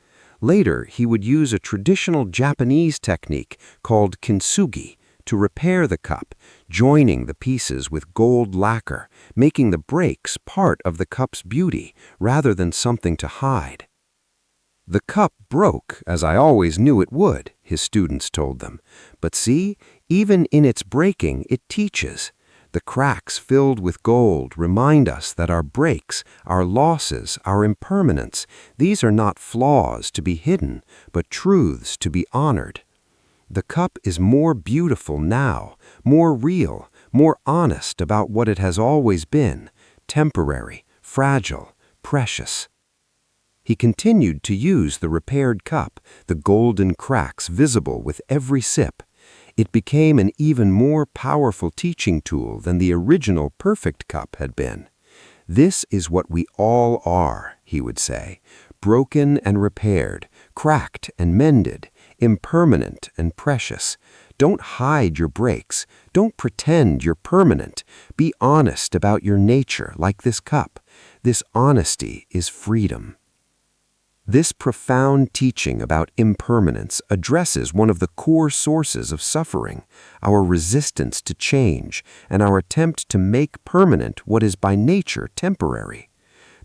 Later, he would use a traditional Japanese technique called kintsugi to repair the cup, joining the pieces with gold lacquer, making the breaks part of the cup's beauty rather than something to hide. "The cup broke, as I always knew it would," his students told them. "But see, even in its breaking, it teaches. The cracks filled with gold remind us that our breaks, our losses, our impermanence, these are not flaws to be hidden, but truths to be honored. The cup is more beautiful now, more real, more honest about what it has always been, temporary, fragile, precious." He continued to use the repaired cup, the golden cracks visible with every sip. It became an even more powerful teaching tool than the original perfect cup had been. "This is what we all are," he would say, "broken and repaired, cracked and mended, impermanent and precious. Don't hide your breaks. Don't pretend you're permanent. Be honest about your nature like this cup. This honesty is freedom." This profound teaching about impermanence addresses one of the core sources of suffering, our resistance to change and our attempt to make permanent what is by nature temporary.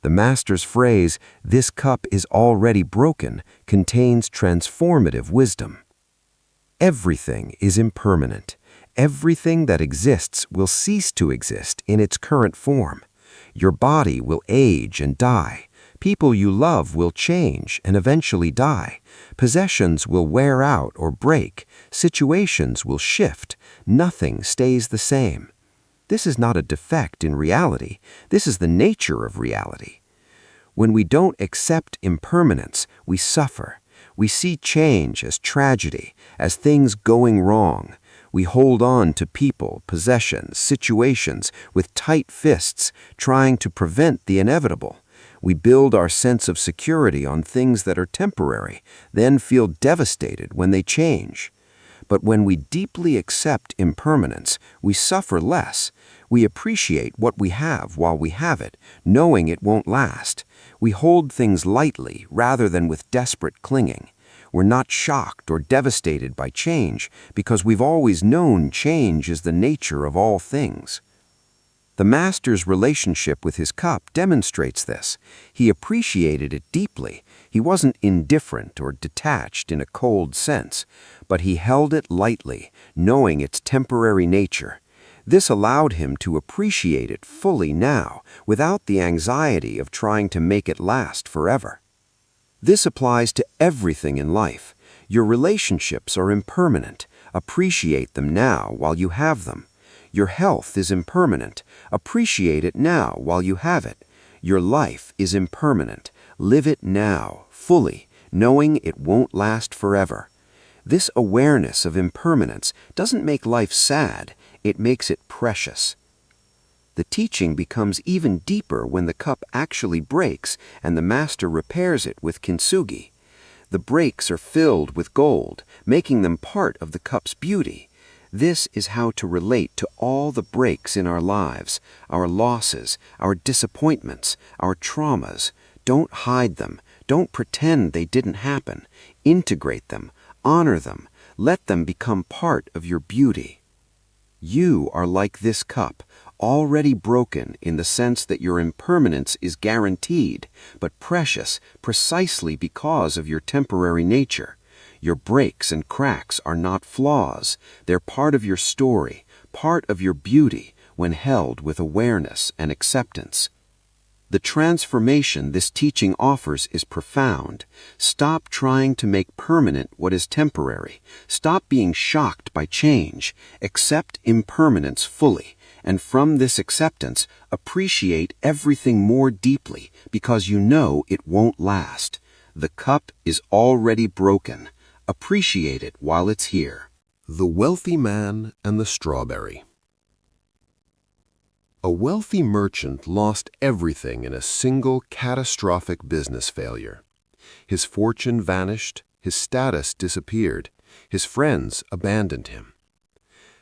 The master's phrase, "This cup is already broken," contains transformative wisdom. Everything is impermanent. Everything that exists will cease to exist in its current form. Your body will age and die. People you love will change and eventually die. Possessions will wear out or break. Situations will shift. Nothing stays the same. This is not a defect in reality. This is the nature of reality. When we don't accept impermanence, we suffer. We see change as tragedy, as things going wrong. We hold on to people, possessions, situations with tight fists, trying to prevent the inevitable. We build our sense of security on things that are temporary, then feel devastated when they change. But when we deeply accept impermanence, we suffer less. We appreciate what we have while we have it, knowing it won't last. We hold things lightly rather than with desperate clinging. We're not shocked or devastated by change because we've always known change is the nature of all things. The master's relationship with his cup demonstrates this. He appreciated it deeply. He wasn't indifferent or detached in a cold sense, but he held it lightly, knowing its temporary nature. This allowed him to appreciate it fully now, without the anxiety of trying to make it last forever. This applies to everything in life. Your relationships are impermanent. Appreciate them now while you have them. Your health is impermanent. Appreciate it now while you have it. Your life is impermanent. Live it now, fully, knowing it won't last forever. This awareness of impermanence doesn't make life sad, it makes it precious. The teaching becomes even deeper when the cup actually breaks and the master repairs it with kintsugi. The breaks are filled with gold, making them part of the cup's beauty. This is how to relate to all the breaks in our lives, our losses, our disappointments, our traumas. Don't hide them. Don't pretend they didn't happen. Integrate them. Honor them. Let them become part of your beauty. You are like this cup, already broken in the sense that your impermanence is guaranteed, but precious precisely because of your temporary nature. Your breaks and cracks are not flaws. They're part of your story, part of your beauty when held with awareness and acceptance. The transformation this teaching offers is profound. Stop trying to make permanent what is temporary. Stop being shocked by change. Accept impermanence fully. And from this acceptance, appreciate everything more deeply because you know it won't last. The cup is already broken. Appreciate it while it's here. The Wealthy Man and the Strawberry. A wealthy merchant lost everything in a single catastrophic business failure. His fortune vanished, his status disappeared, his friends abandoned him.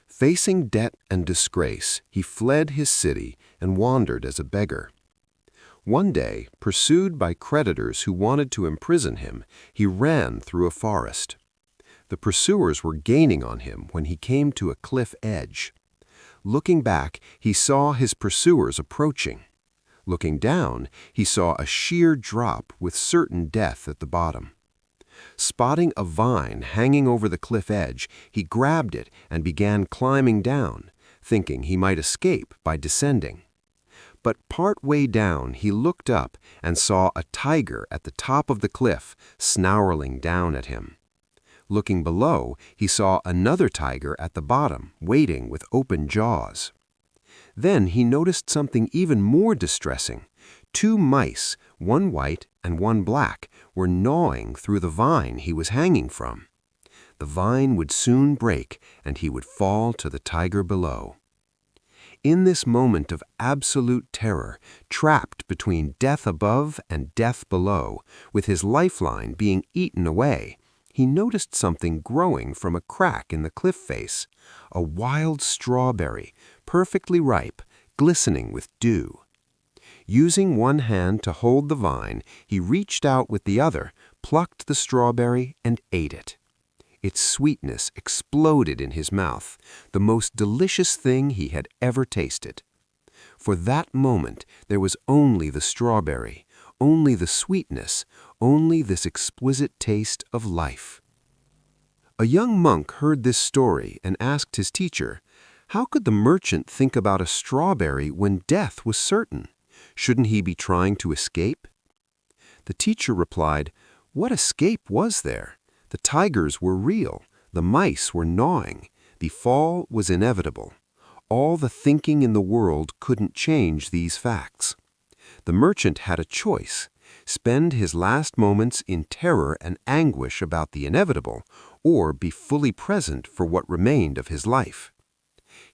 Facing debt and disgrace, he fled his city and wandered as a beggar. One day, pursued by creditors who wanted to imprison him, he ran through a forest. The pursuers were gaining on him when he came to a cliff edge. Looking back, he saw his pursuers approaching. Looking down, he saw a sheer drop with certain death at the bottom. Spotting a vine hanging over the cliff edge, he grabbed it and began climbing down, thinking he might escape by descending. But part way down, he looked up and saw a tiger at the top of the cliff, snarling down at him. Looking below, he saw another tiger at the bottom, waiting with open jaws. Then he noticed something even more distressing. 2 mice, one white and one black, were gnawing through the vine he was hanging from. The vine would soon break, and he would fall to the tiger below. In this moment of absolute terror, trapped between death above and death below, with his lifeline being eaten away, he noticed something growing from a crack in the cliff face, a wild strawberry, perfectly ripe, glistening with dew. Using one hand to hold the vine, he reached out with the other, plucked the strawberry, and ate it. Its sweetness exploded in his mouth, the most delicious thing he had ever tasted. For that moment, there was only the strawberry, only the sweetness, only this exquisite taste of life. A young monk heard this story and asked his teacher, how could the merchant think about a strawberry when death was certain? Shouldn't he be trying to escape? The teacher replied, what escape was there? The tigers were real, the mice were gnawing, the fall was inevitable. All the thinking in the world couldn't change these facts. The merchant had a choice: spend his last moments in terror and anguish about the inevitable, or be fully present for what remained of his life.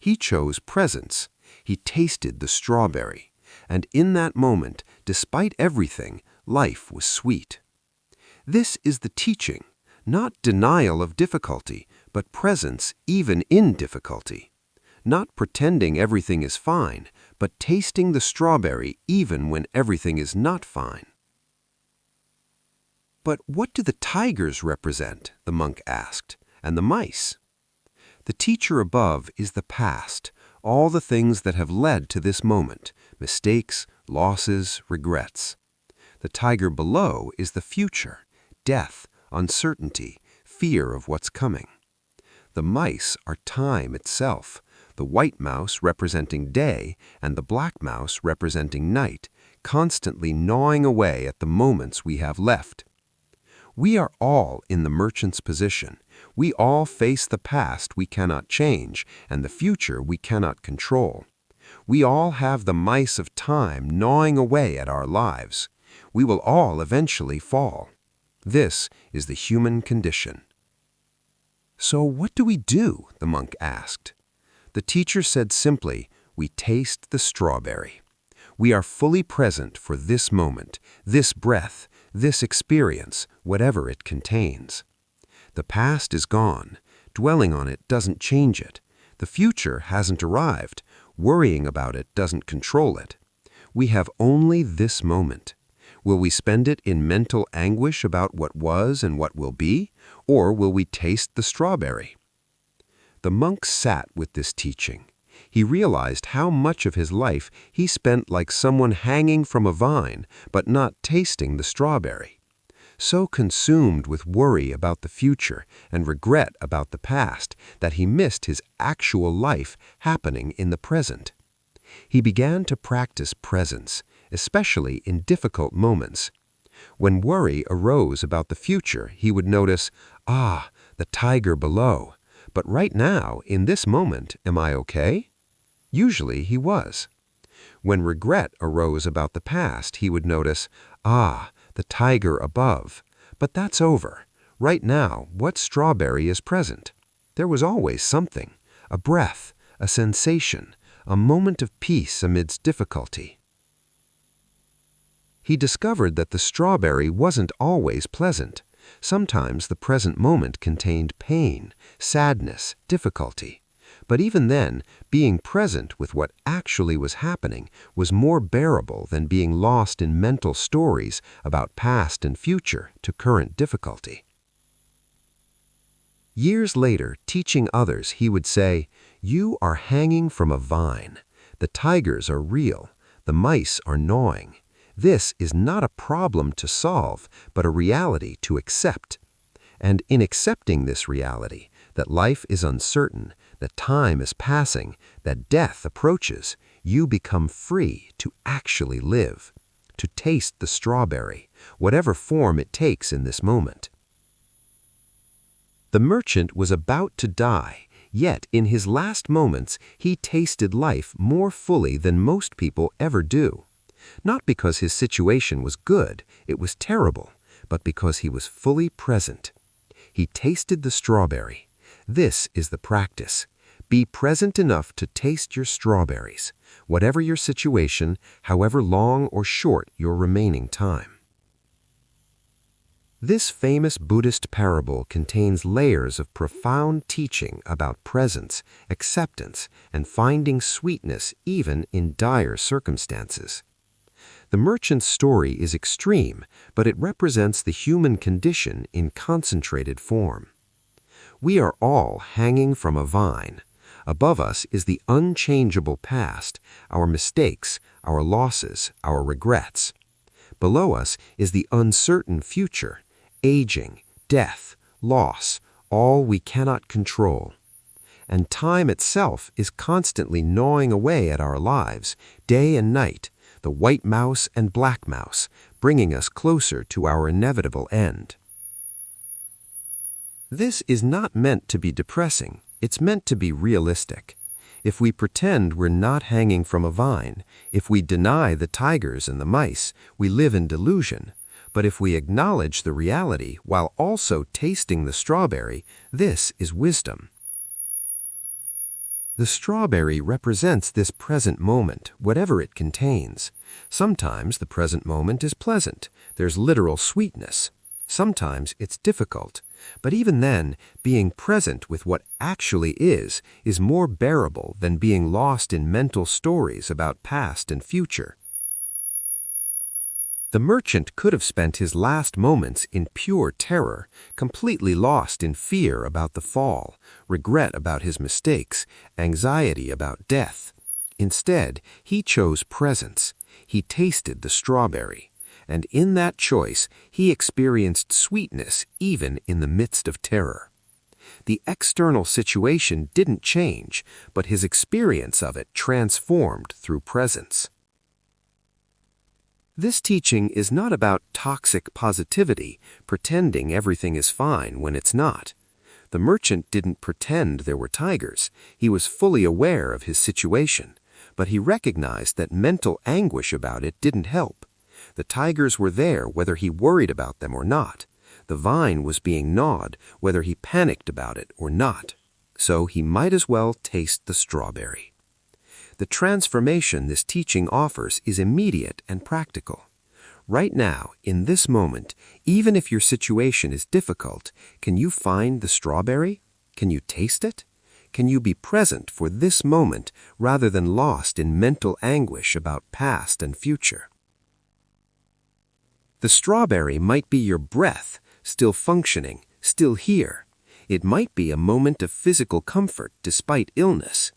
He chose presence. He tasted the strawberry, and in that moment, despite everything, life was sweet. This is the teaching, not denial of difficulty, but presence even in difficulty. Not pretending everything is fine, but tasting the strawberry even when everything is not fine. But what do the tigers represent? The monk asked, and the mice? The teacher above is the past, all the things that have led to this moment, mistakes, losses, regrets. The tiger below is the future, death, uncertainty, fear of what's coming. The mice are time itself, the white mouse representing day and the black mouse representing night, constantly gnawing away at the moments we have left. We are all in the merchant's position. We all face the past we cannot change and the future we cannot control. We all have the mice of time gnawing away at our lives. We will all eventually fall. This is the human condition. So what do we do? The monk asked. The teacher said simply, we taste the strawberry. We are fully present for this moment, this breath, this experience, whatever it contains. The past is gone. Dwelling on it doesn't change it. The future hasn't arrived. Worrying about it doesn't control it. We have only this moment. Will we spend it in mental anguish about what was and what will be, or will we taste the strawberry? The monk sat with this teaching. He realized how much of his life he spent like someone hanging from a vine, but not tasting the strawberry. So consumed with worry about the future and regret about the past that he missed his actual life happening in the present. He began to practice presence, especially in difficult moments. When worry arose about the future, he would notice, "Ah, the tiger below. But right now, in this moment, am I okay?" Usually he was. When regret arose about the past, he would notice, "Ah, the tiger above. But that's over. Right now, what strawberry is present?" There was always something, a breath, a sensation, a moment of peace amidst difficulty. He discovered that the strawberry wasn't always pleasant. Sometimes the present moment contained pain, sadness, difficulty. But even then, being present with what actually was happening was more bearable than being lost in mental stories about past and future to current difficulty. Years later, teaching others, he would say, "You are hanging from a vine. The tigers are real. The mice are gnawing. This is not a problem to solve, but a reality to accept. And in accepting this reality, that life is uncertain, that time is passing, that death approaches, you become free to actually live, to taste the strawberry, whatever form it takes in this moment." The merchant was about to die, yet in his last moments he tasted life more fully than most people ever do. Not because his situation was good, it was terrible, but because he was fully present. He tasted the strawberry. This is the practice. Be present enough to taste your strawberries, whatever your situation, however long or short your remaining time. This famous Buddhist parable contains layers of profound teaching about presence, acceptance, and finding sweetness even in dire circumstances. The merchant's story is extreme, but it represents the human condition in concentrated form. We are all hanging from a vine. Above us is the unchangeable past, our mistakes, our losses, our regrets. Below us is the uncertain future, aging, death, loss, all we cannot control. And time itself is constantly gnawing away at our lives, day and night, the white mouse and black mouse, bringing us closer to our inevitable end. This is not meant to be depressing, it's meant to be realistic. If we pretend we're not hanging from a vine, if we deny the tigers and the mice, we live in delusion. But if we acknowledge the reality while also tasting the strawberry, this is wisdom. The strawberry represents this present moment, whatever it contains. Sometimes the present moment is pleasant. There's literal sweetness. Sometimes it's difficult. But even then, being present with what actually is more bearable than being lost in mental stories about past and future. The merchant could have spent his last moments in pure terror, completely lost in fear about the fall, regret about his mistakes, anxiety about death. Instead, he chose presence. He tasted the strawberry. And in that choice, he experienced sweetness even in the midst of terror. The external situation didn't change, but his experience of it transformed through presence. This teaching is not about toxic positivity, pretending everything is fine when it's not. The merchant didn't pretend there were tigers. He was fully aware of his situation, but he recognized that mental anguish about it didn't help. The tigers were there whether he worried about them or not. The vine was being gnawed whether he panicked about it or not. So he might as well taste the strawberry. The transformation this teaching offers is immediate and practical. Right now, in this moment, even if your situation is difficult, can you find the strawberry? Can you taste it? Can you be present for this moment rather than lost in mental anguish about past and future? The strawberry might be your breath, still functioning, still here. It might be a moment of physical comfort despite illness.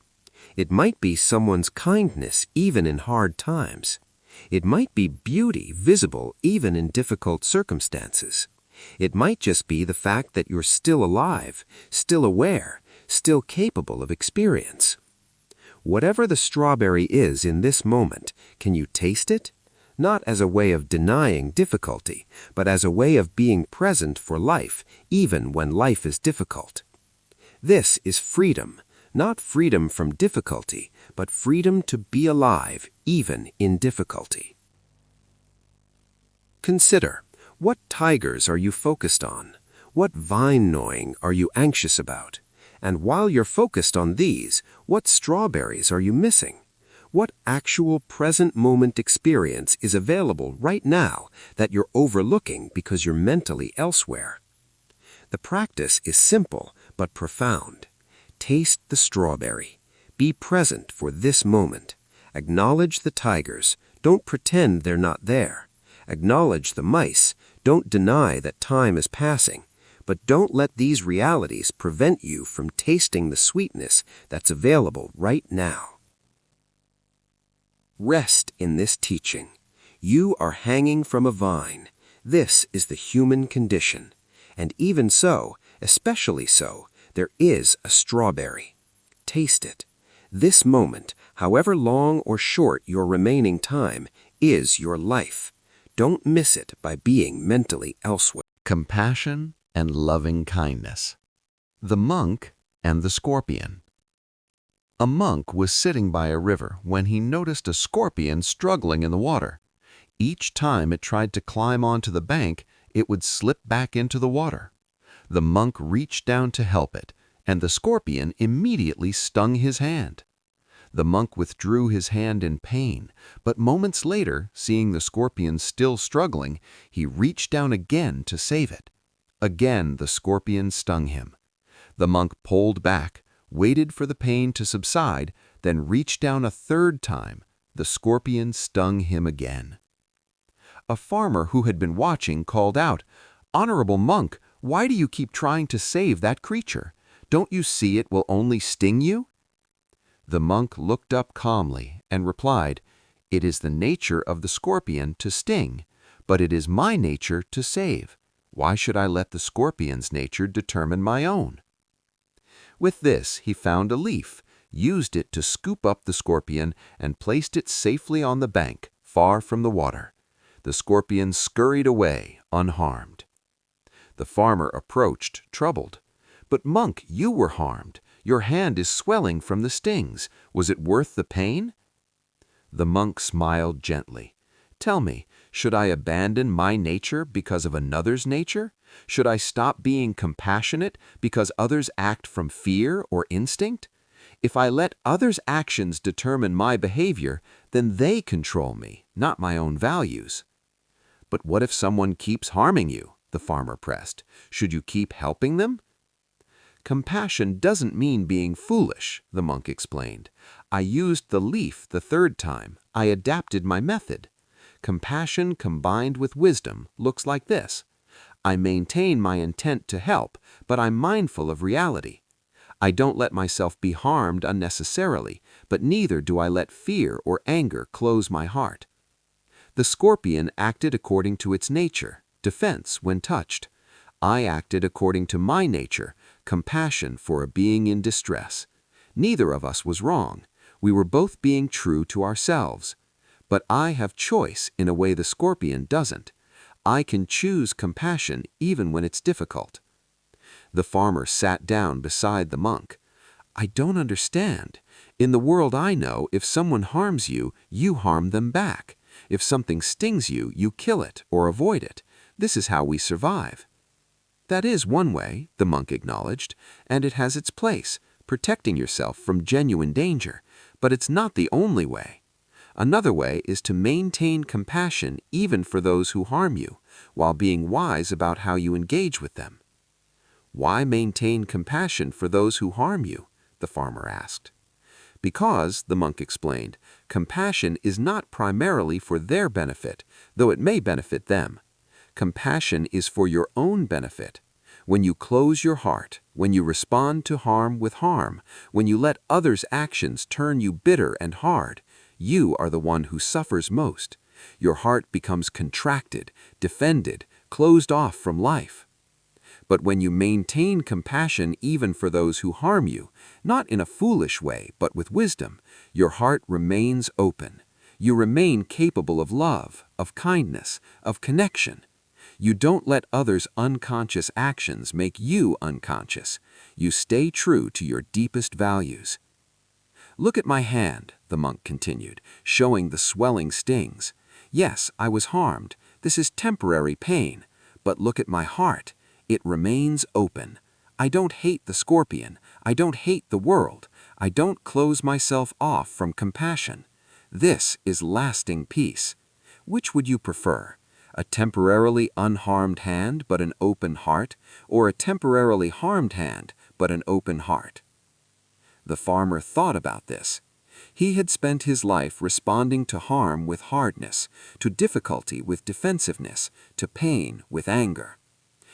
It might be someone's kindness even in hard times. It might be beauty visible even in difficult circumstances. It might just be the fact that you're still alive, still aware, still capable of experience. Whatever the strawberry is in this moment, can you taste it? not as a way of denying difficulty, but as a way of being present for life, even when life is difficult. This is freedom, not freedom from difficulty, but freedom to be alive, even in difficulty. Consider, what tigers are you focused on? What vine gnawing are you anxious about? And while you're focused on these, what strawberries are you missing? What actual present moment experience is available right now that you're overlooking because you're mentally elsewhere? The practice is simple but profound. Taste the strawberry. Be present for this moment. Acknowledge the tigers. Don't pretend they're not there. Acknowledge the mice. Don't deny that time is passing. But don't let these realities prevent you from tasting the sweetness that's available right now. Rest in this teaching. You are hanging from a vine. This is the human condition. And even so, especially so, there is a strawberry. Taste it. This moment, however long or short your remaining time, is your life. Don't miss it by being mentally elsewhere. Compassion and loving kindness. The monk and the scorpion. A monk was sitting by a river when he noticed a scorpion struggling in the water. Each time it tried to climb onto the bank, it would slip back into the water. The monk reached down to help it, and the scorpion immediately stung his hand. The monk withdrew his hand in pain, but moments later, seeing the scorpion still struggling, he reached down again to save it. Again the scorpion stung him. The monk pulled back, waited for the pain to subside, then reached down a third time. The scorpion stung him again. A farmer who had been watching called out, "Honorable monk, why do you keep trying to save that creature? Don't you see it will only sting you?" The monk looked up calmly and replied, "It is the nature of the scorpion to sting, but it is my nature to save. Why should I let the scorpion's nature determine my own?" With this, he found a leaf, used it to scoop up the scorpion, and placed it safely on the bank, far from the water. The scorpion scurried away, unharmed. The farmer approached, troubled. "But monk, you were harmed. Your hand is swelling from the stings. Was it worth the pain?" The monk smiled gently. "Tell me, should I abandon my nature because of another's nature? Should I stop being compassionate because others act from fear or instinct? If I let others' actions determine my behavior, then they control me, not my own values." "But what if someone keeps harming you?" the farmer pressed. "Should you keep helping them?" "Compassion doesn't mean being foolish," the monk explained. "I used the leaf the third time. I adapted my method. Compassion combined with wisdom looks like this. I maintain my intent to help, but I'm mindful of reality. I don't let myself be harmed unnecessarily, but neither do I let fear or anger close my heart." The scorpion acted according to its nature, defense when touched. I acted according to my nature, compassion for a being in distress. Neither of us was wrong. We were both being true to ourselves. But I have choice in a way the scorpion doesn't. I can choose compassion even when it's difficult. The farmer sat down beside the monk. "I don't understand. In the world I know, if someone harms you, you harm them back. If something stings you, you kill it or avoid it. This is how we survive." "That is one way," the monk acknowledged, "and it has its place, protecting yourself from genuine danger. But it's not the only way. Another way is to maintain compassion even for those who harm you, while being wise about how you engage with them." "Why maintain compassion for those who harm you?" the farmer asked. "Because," the monk explained, "compassion is not primarily for their benefit, though it may benefit them. Compassion is for your own benefit. When you close your heart, when you respond to harm with harm, when you let others' actions turn you bitter and hard, you are the one who suffers most. Your heart becomes contracted, defended, closed off from life. But when you maintain compassion even for those who harm you, not in a foolish way, but with wisdom, your heart remains open. You remain capable of love, of kindness, of connection. You don't let others' unconscious actions make you unconscious. You stay true to your deepest values. Look at my hand, the monk continued, showing the swelling stings. Yes, I was harmed. This is temporary pain. But look at my heart. It remains open. I don't hate the scorpion. I don't hate the world. I don't close myself off from compassion. This is lasting peace. Which would you prefer? A temporarily unharmed hand but an open heart, or a temporarily harmed hand but an open heart? The farmer thought about this. He had spent his life responding to harm with hardness, to difficulty with defensiveness, to pain with anger.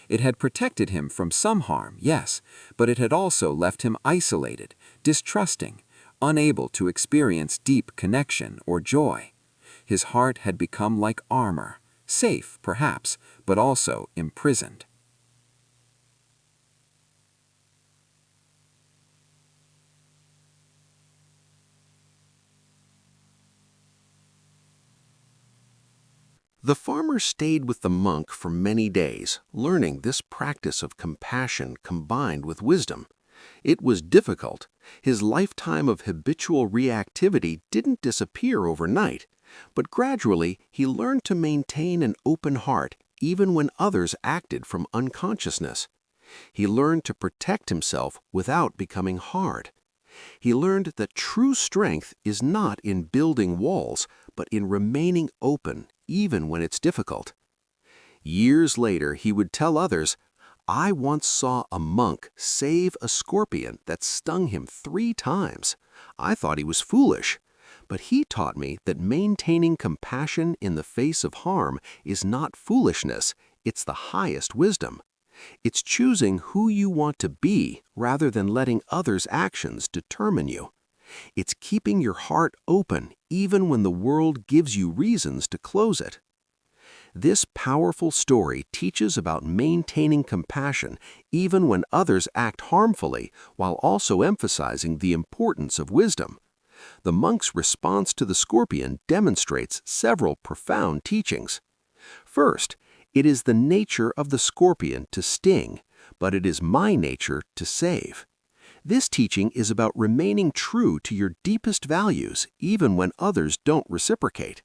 It had protected him from some harm, yes, but it had also left him isolated, distrusting, unable to experience deep connection or joy. His heart had become like armor, safe, perhaps, but also imprisoned. The farmer stayed with the monk for many days, learning this practice of compassion combined with wisdom. It was difficult. His lifetime of habitual reactivity didn't disappear overnight, but gradually he learned to maintain an open heart even when others acted from unconsciousness. He learned to protect himself without becoming hard. He learned that true strength is not in building walls, but in remaining open even when it's difficult. Years later, he would tell others, "I once saw a monk save a scorpion that stung him 3 times. I thought he was foolish, but he taught me that maintaining compassion in the face of harm is not foolishness, it's the highest wisdom. It's choosing who you want to be rather than letting others' actions determine you. It's keeping your heart open even when the world gives you reasons to close it." This powerful story teaches about maintaining compassion even when others act harmfully, while also emphasizing the importance of wisdom. The monk's response to the scorpion demonstrates several profound teachings. First, it is the nature of the scorpion to sting, but it is my nature to save. This teaching is about remaining true to your deepest values even when others don't reciprocate.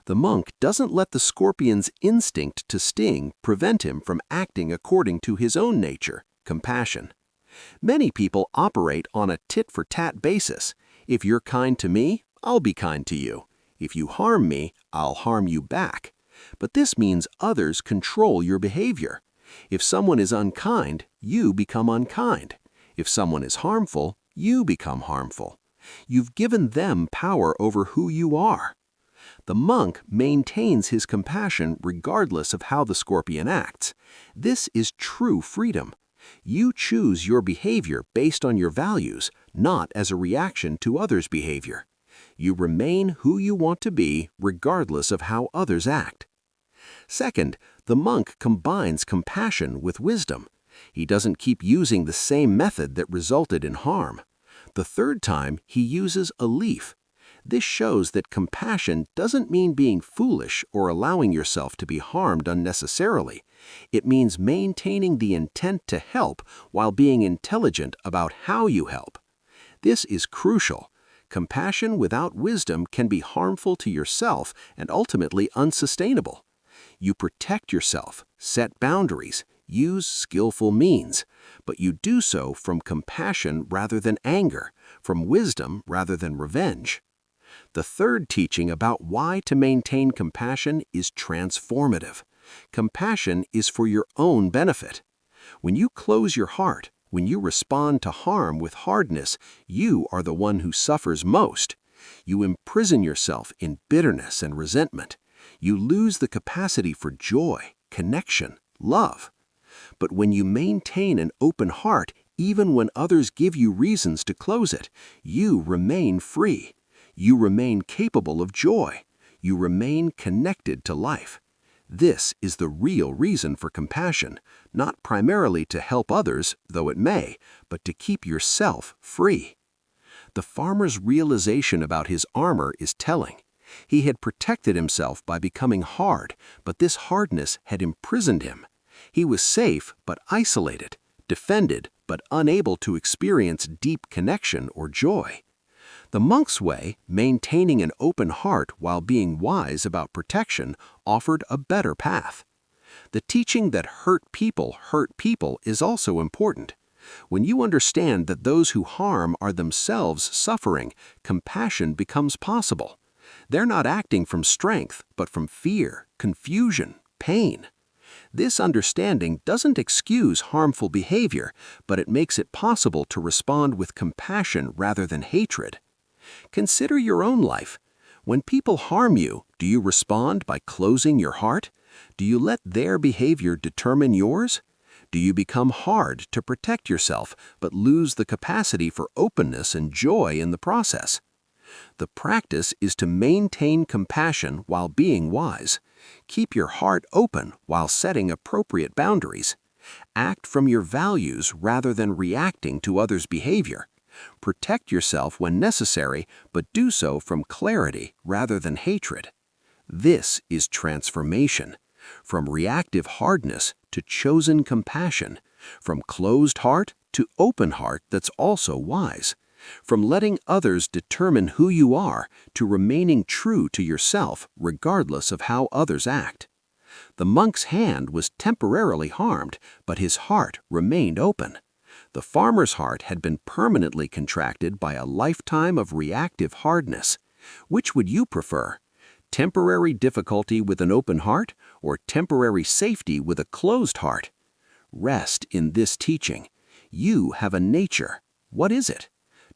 The monk doesn't let the scorpion's instinct to sting prevent him from acting according to his own nature, compassion. Many people operate on a tit-for-tat basis. If you're kind to me, I'll be kind to you. If you harm me, I'll harm you back. But this means others control your behavior. If someone is unkind, you become unkind. If someone is harmful, you become harmful. You've given them power over who you are. The monk maintains his compassion regardless of how the scorpion acts. This is true freedom. You choose your behavior based on your values, not as a reaction to others' behavior. You remain who you want to be regardless of how others act. Second, the monk combines compassion with wisdom. He doesn't keep using the same method that resulted in harm. The third time, he uses a leaf. This shows that compassion doesn't mean being foolish or allowing yourself to be harmed unnecessarily. It means maintaining the intent to help while being intelligent about how you help. This is crucial. Compassion without wisdom can be harmful to yourself and ultimately unsustainable. You protect yourself, set boundaries, use skillful means, but you do so from compassion rather than anger, from wisdom rather than revenge. The third teaching about why to maintain compassion is transformative. Compassion is for your own benefit. When you close your heart, when you respond to harm with hardness, you are the one who suffers most. You imprison yourself in bitterness and resentment. You lose the capacity for joy, connection, love. But when you maintain an open heart, even when others give you reasons to close it, you remain free. You remain capable of joy. You remain connected to life. This is the real reason for compassion, not primarily to help others, though it may, but to keep yourself free. The farmer's realization about his armor is telling. He had protected himself by becoming hard, but this hardness had imprisoned him. He was safe but isolated, defended but unable to experience deep connection or joy. The monk's way, maintaining an open heart while being wise about protection, offered a better path. The teaching that hurt people is also important. When you understand that those who harm are themselves suffering, compassion becomes possible. They're not acting from strength, but from fear, confusion, pain. This understanding doesn't excuse harmful behavior, but it makes it possible to respond with compassion rather than hatred. Consider your own life. When people harm you, do you respond by closing your heart? Do you let their behavior determine yours? Do you become hard to protect yourself but lose the capacity for openness and joy in the process? The practice is to maintain compassion while being wise. Keep your heart open while setting appropriate boundaries. Act from your values rather than reacting to others' behavior. Protect yourself when necessary, but do so from clarity rather than hatred. This is transformation. From reactive hardness to chosen compassion. From closed heart to open heart that's also wise. From letting others determine who you are to remaining true to yourself regardless of how others act. The monk's hand was temporarily harmed, but his heart remained open. The farmer's heart had been permanently contracted by a lifetime of reactive hardness. Which would you prefer? Temporary difficulty with an open heart or temporary safety with a closed heart? Rest in this teaching. You have a nature. What is it?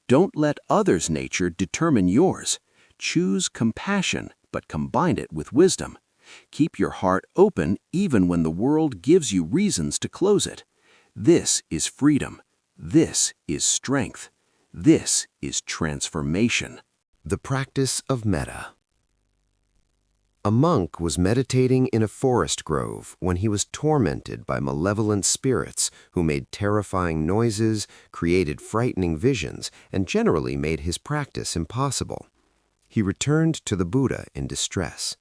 Don't let others' nature determine yours. Choose compassion, but combine it with wisdom. Keep your heart open even when the world gives you reasons to close it. This is freedom. This is strength. This is transformation. The practice of metta. A monk was meditating in a forest grove when he was tormented by malevolent spirits who made terrifying noises, created frightening visions, and generally made his practice impossible. He returned to the Buddha in distress.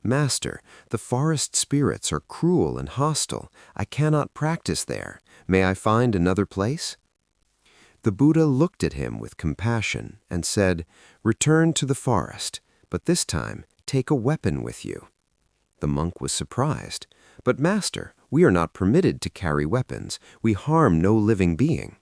"Master, the forest spirits are cruel and hostile. I cannot practice there. May I find another place?" The Buddha looked at him with compassion and said, "Return to the forest, but this time take a weapon with you." The monk was surprised. "But Master, we are not permitted to carry weapons. We harm no living being."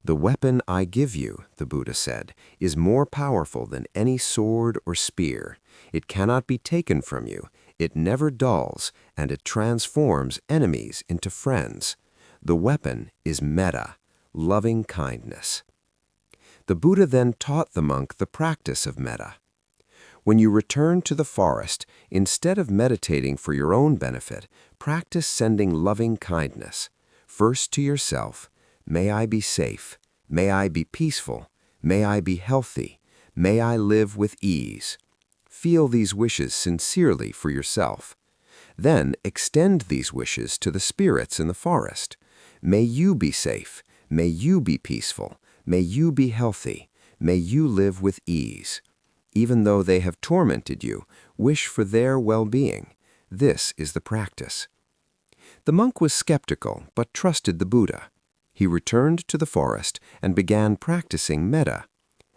"The weapon I give you," the Buddha said, "is more powerful than any sword or spear. It cannot be taken from you. It never dulls, and it transforms enemies into friends. The weapon is metta, loving kindness." The Buddha then taught the monk the practice of metta. When you return to the forest, instead of meditating for your own benefit, practice sending loving kindness. First to yourself, "May I be safe. May I be peaceful. May I be healthy. May I live with ease." Feel these wishes sincerely for yourself. Then extend these wishes to the spirits in the forest. "May you be safe. May you be peaceful. May you be healthy. May you live with ease." Even though they have tormented you, wish for their well-being. This is the practice. The monk was skeptical, but trusted the Buddha. He returned to the forest and began practicing metta.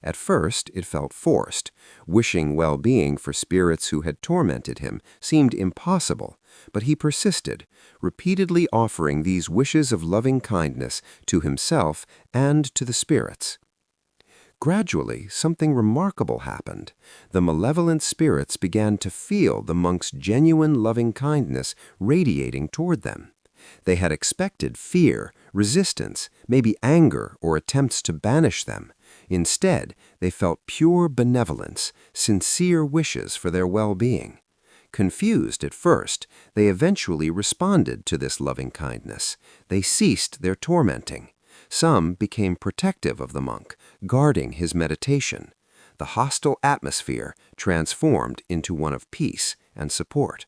At first, it felt forced. Wishing well-being for spirits who had tormented him seemed impossible, but he persisted, repeatedly offering these wishes of loving kindness to himself and to the spirits. Gradually, something remarkable happened. The malevolent spirits began to feel the monk's genuine loving kindness radiating toward them. They had expected fear, resistance, maybe anger or attempts to banish them. Instead, they felt pure benevolence, sincere wishes for their well-being. Confused at first, they eventually responded to this loving kindness. They ceased their tormenting. Some became protective of the monk, guarding his meditation. The hostile atmosphere transformed into one of peace and support.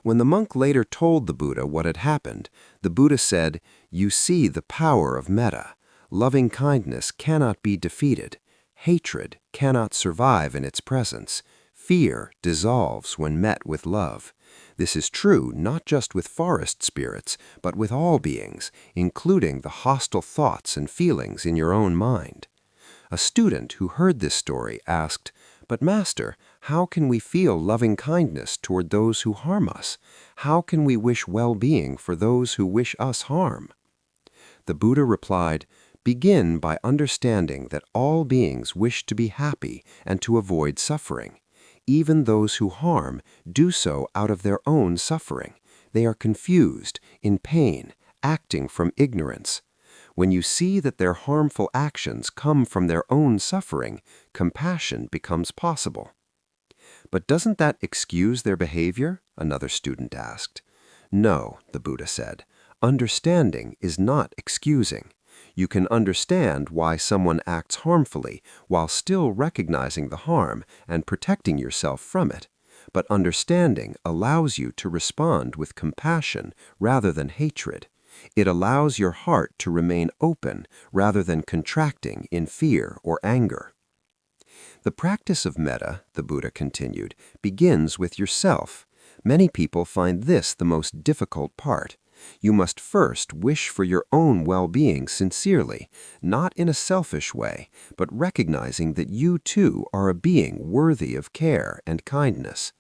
When the monk later told the Buddha what had happened, the Buddha said, "You see the power of metta. Loving kindness cannot be defeated. Hatred cannot survive in its presence. Fear dissolves when met with love. This is true not just with forest spirits, but with all beings, including the hostile thoughts and feelings in your own mind. A student who heard this story asked, "But Master, how can we feel loving kindness toward those who harm us? How can we wish well-being for those who wish us harm?" The Buddha replied, "Begin by understanding that all beings wish to be happy and to avoid suffering. Even those who harm do so out of their own suffering. They are confused, in pain, acting from ignorance. When you see that their harmful actions come from their own suffering, compassion becomes possible." "But doesn't that excuse their behavior?" another student asked. "No," the Buddha said. "Understanding is not excusing. You can understand why someone acts harmfully while still recognizing the harm and protecting yourself from it. But understanding allows you to respond with compassion rather than hatred. It allows your heart to remain open rather than contracting in fear or anger." The practice of metta, the Buddha continued, begins with yourself. Many people find this the most difficult part. You must first wish for your own well-being sincerely, not in a selfish way, but recognizing that you too are a being worthy of care and kindness.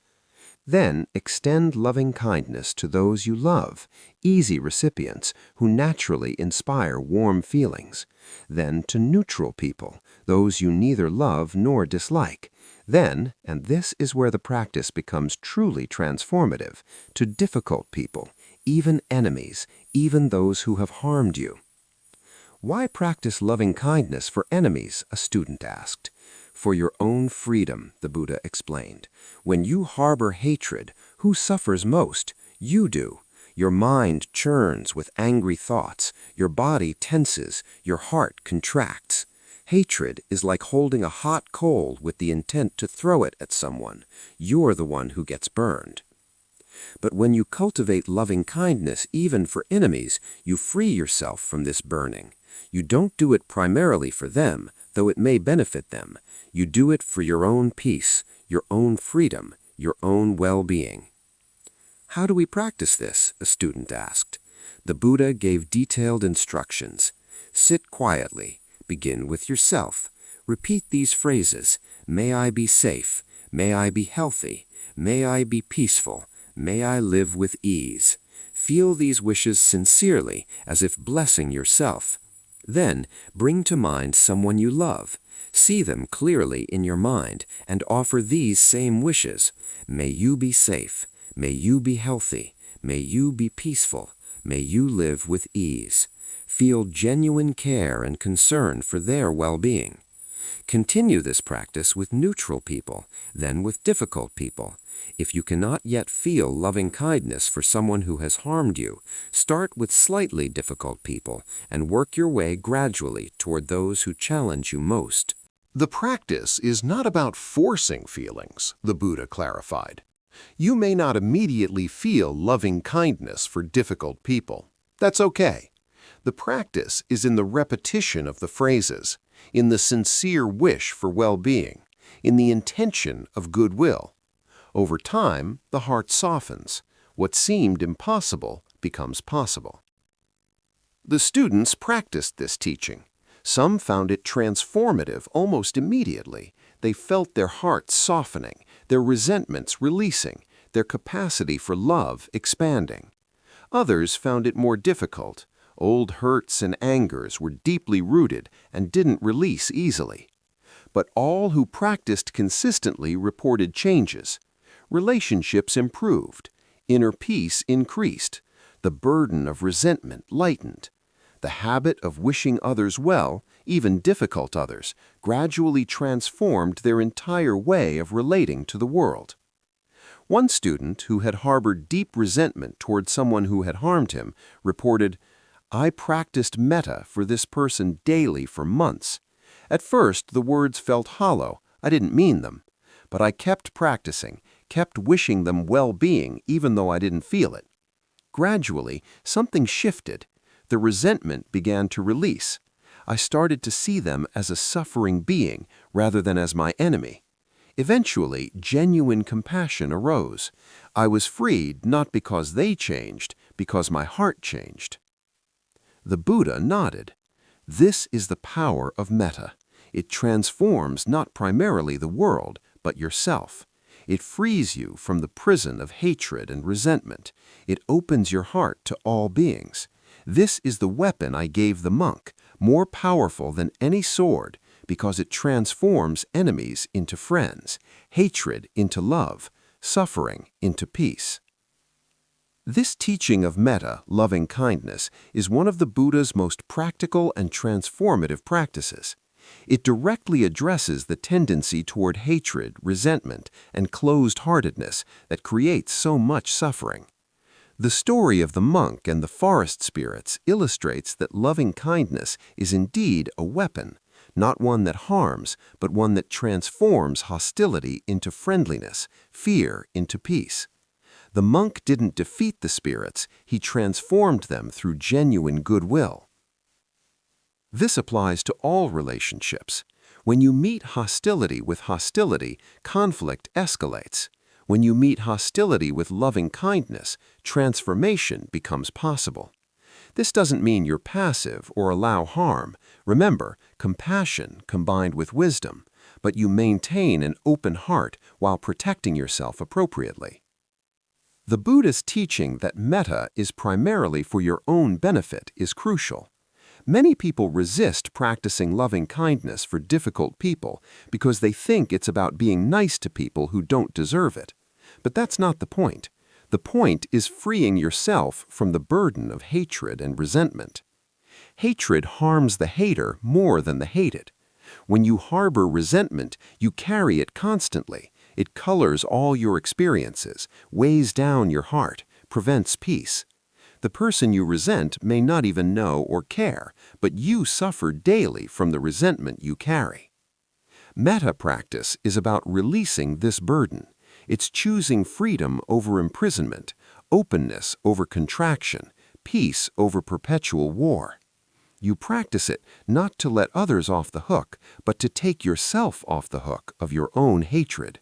Then extend loving kindness to those you love, easy recipients who naturally inspire warm feelings. Then to neutral people, those you neither love nor dislike. Then, and this is where the practice becomes truly transformative, to difficult people, even enemies, even those who have harmed you. "Why practice loving kindness for enemies?" a student asked. "For your own freedom," the Buddha explained. "When you harbor hatred, who suffers most? You do. Your mind churns with angry thoughts, your body tenses, your heart contracts. Hatred is like holding a hot coal with the intent to throw it at someone. You're the one who gets burned. But when you cultivate loving kindness even for enemies, you free yourself from this burning. You don't do it primarily for them, though it may benefit them. You do it for your own peace, your own freedom, your own well-being." "How do we practice this?" a student asked. The Buddha gave detailed instructions. Sit quietly. Begin with yourself. Repeat these phrases: "May I be safe. May I be healthy. May I be peaceful. May I live with ease." Feel these wishes sincerely, as if blessing yourself. Then, bring to mind someone you love. See them clearly in your mind and offer these same wishes. May you be safe. May you be healthy. May you be peaceful. May you live with ease. Feel genuine care and concern for their well-being. Continue this practice with neutral people, then with difficult people. If you cannot yet feel loving kindness for someone who has harmed you, start with slightly difficult people and work your way gradually toward those who challenge you most. The practice is not about forcing feelings, the Buddha clarified. You may not immediately feel loving kindness for difficult people. That's okay. The practice is in the repetition of the phrases, in the sincere wish for well-being, in the intention of goodwill. Over time, the heart softens. What seemed impossible becomes possible. The students practiced this teaching. Some found it transformative almost immediately. They felt their hearts softening, their resentments releasing, their capacity for love expanding. Others found it more difficult. Old hurts and angers were deeply rooted and didn't release easily. But all who practiced consistently reported changes. Relationships improved. Inner peace increased. The burden of resentment lightened. The habit of wishing others well, even difficult others, gradually transformed their entire way of relating to the world. One student who had harbored deep resentment toward someone who had harmed him reported, "I practiced metta for this person daily for months. At first, the words felt hollow. I didn't mean them. But I kept practicing, kept wishing them well-being even though I didn't feel it. Gradually, something shifted. The resentment began to release. I started to see them as a suffering being rather than as my enemy. Eventually, genuine compassion arose. I was freed not because they changed, because my heart changed. The Buddha nodded. This is the power of metta. It transforms not primarily the world, but yourself. It frees you from the prison of hatred and resentment. It opens your heart to all beings. This is the weapon I gave the monk, more powerful than any sword, because it transforms enemies into friends, hatred into love, suffering into peace. This teaching of metta, loving kindness, is one of the Buddha's most practical and transformative practices. It directly addresses the tendency toward hatred, resentment, and closed-heartedness that creates so much suffering. The story of the monk and the forest spirits illustrates that loving kindness is indeed a weapon, not one that harms, but one that transforms hostility into friendliness, fear into peace. The monk didn't defeat the spirits, he transformed them through genuine goodwill. This applies to all relationships. When you meet hostility with hostility, conflict escalates. When you meet hostility with loving kindness, transformation becomes possible. This doesn't mean you're passive or allow harm. Remember, compassion combined with wisdom, but you maintain an open heart while protecting yourself appropriately. The Buddha's teaching that metta is primarily for your own benefit is crucial. Many people resist practicing loving kindness for difficult people because they think it's about being nice to people who don't deserve it. But that's not the point. The point is freeing yourself from the burden of hatred and resentment. Hatred harms the hater more than the hated. When you harbor resentment, you carry it constantly. It colors all your experiences, weighs down your heart, prevents peace. The person you resent may not even know or care, but you suffer daily from the resentment you carry. Metta practice is about releasing this burden. It's choosing freedom over imprisonment, openness over contraction, peace over perpetual war. You practice it not to let others off the hook, but to take yourself off the hook of your own hatred.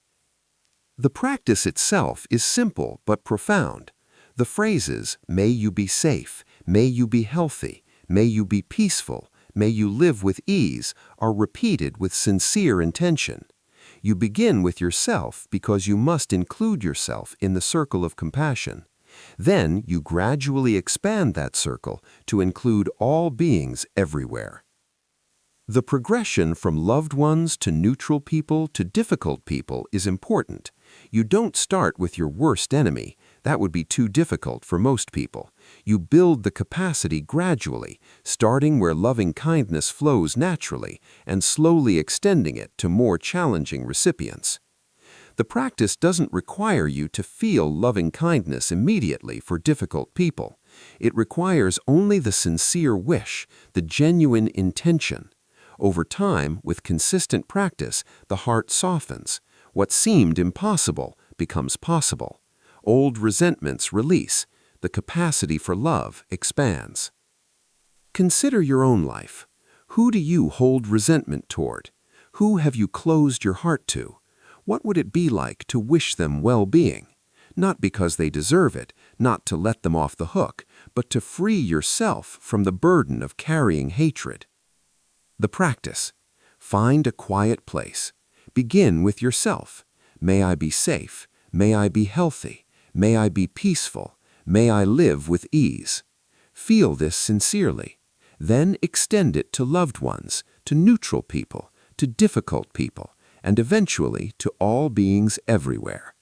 The practice itself is simple but profound. The phrases, "May you be safe," "May you be healthy," "May you be peaceful," "May you live with ease," are repeated with sincere intention. You begin with yourself because you must include yourself in the circle of compassion. Then you gradually expand that circle to include all beings everywhere. The progression from loved ones to neutral people to difficult people is important. You don't start with your worst enemy. That would be too difficult for most people. You build the capacity gradually, starting where loving kindness flows naturally and slowly extending it to more challenging recipients. The practice doesn't require you to feel loving kindness immediately for difficult people. It requires only the sincere wish, the genuine intention. Over time, with consistent practice, the heart softens. What seemed impossible becomes possible. Old resentments release. The capacity for love expands. Consider your own life. Who do you hold resentment toward? Who have you closed your heart to? What would it be like to wish them well-being? Not because they deserve it, not to let them off the hook, but to free yourself from the burden of carrying hatred. The practice. Find a quiet place. Begin with yourself. May I be safe. May I be healthy. May I be peaceful. May I live with ease. Feel this sincerely. Then extend it to loved ones, to neutral people, to difficult people, and eventually to all beings everywhere.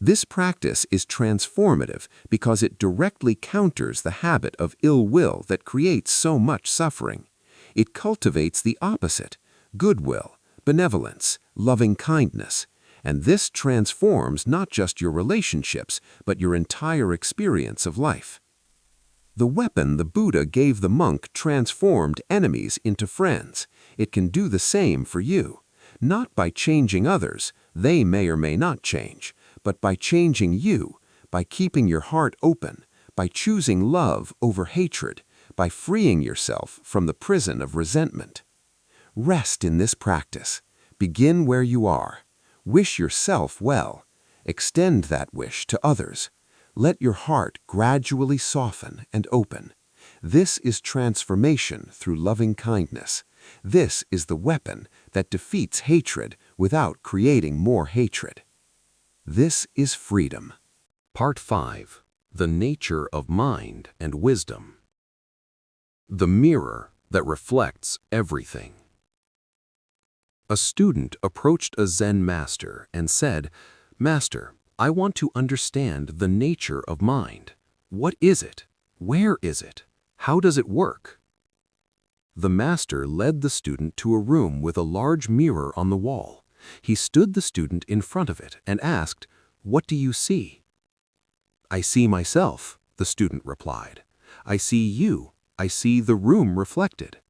This practice is transformative because it directly counters the habit of ill will that creates so much suffering. It cultivates the opposite, goodwill, benevolence, loving kindness, and this transforms not just your relationships, but your entire experience of life. The weapon the Buddha gave the monk transformed enemies into friends. It can do the same for you, not by changing others, they may or may not change, but by changing you, by keeping your heart open, by choosing love over hatred, by freeing yourself from the prison of resentment. Rest in this practice. Begin where you are. Wish yourself well. Extend that wish to others. Let your heart gradually soften and open. This is transformation through loving kindness. This is the weapon that defeats hatred without creating more hatred. This is freedom. Part 5. The Nature of Mind and Wisdom. The mirror that reflects everything. A student approached a Zen master and said, "Master, I want to understand the nature of mind. What is it? Where is it? How does it work?" The master led the student to a room with a large mirror on the wall. He stood the student in front of it and asked, "What do you see?" "I see myself," the student replied. "I see you. I see the room reflected."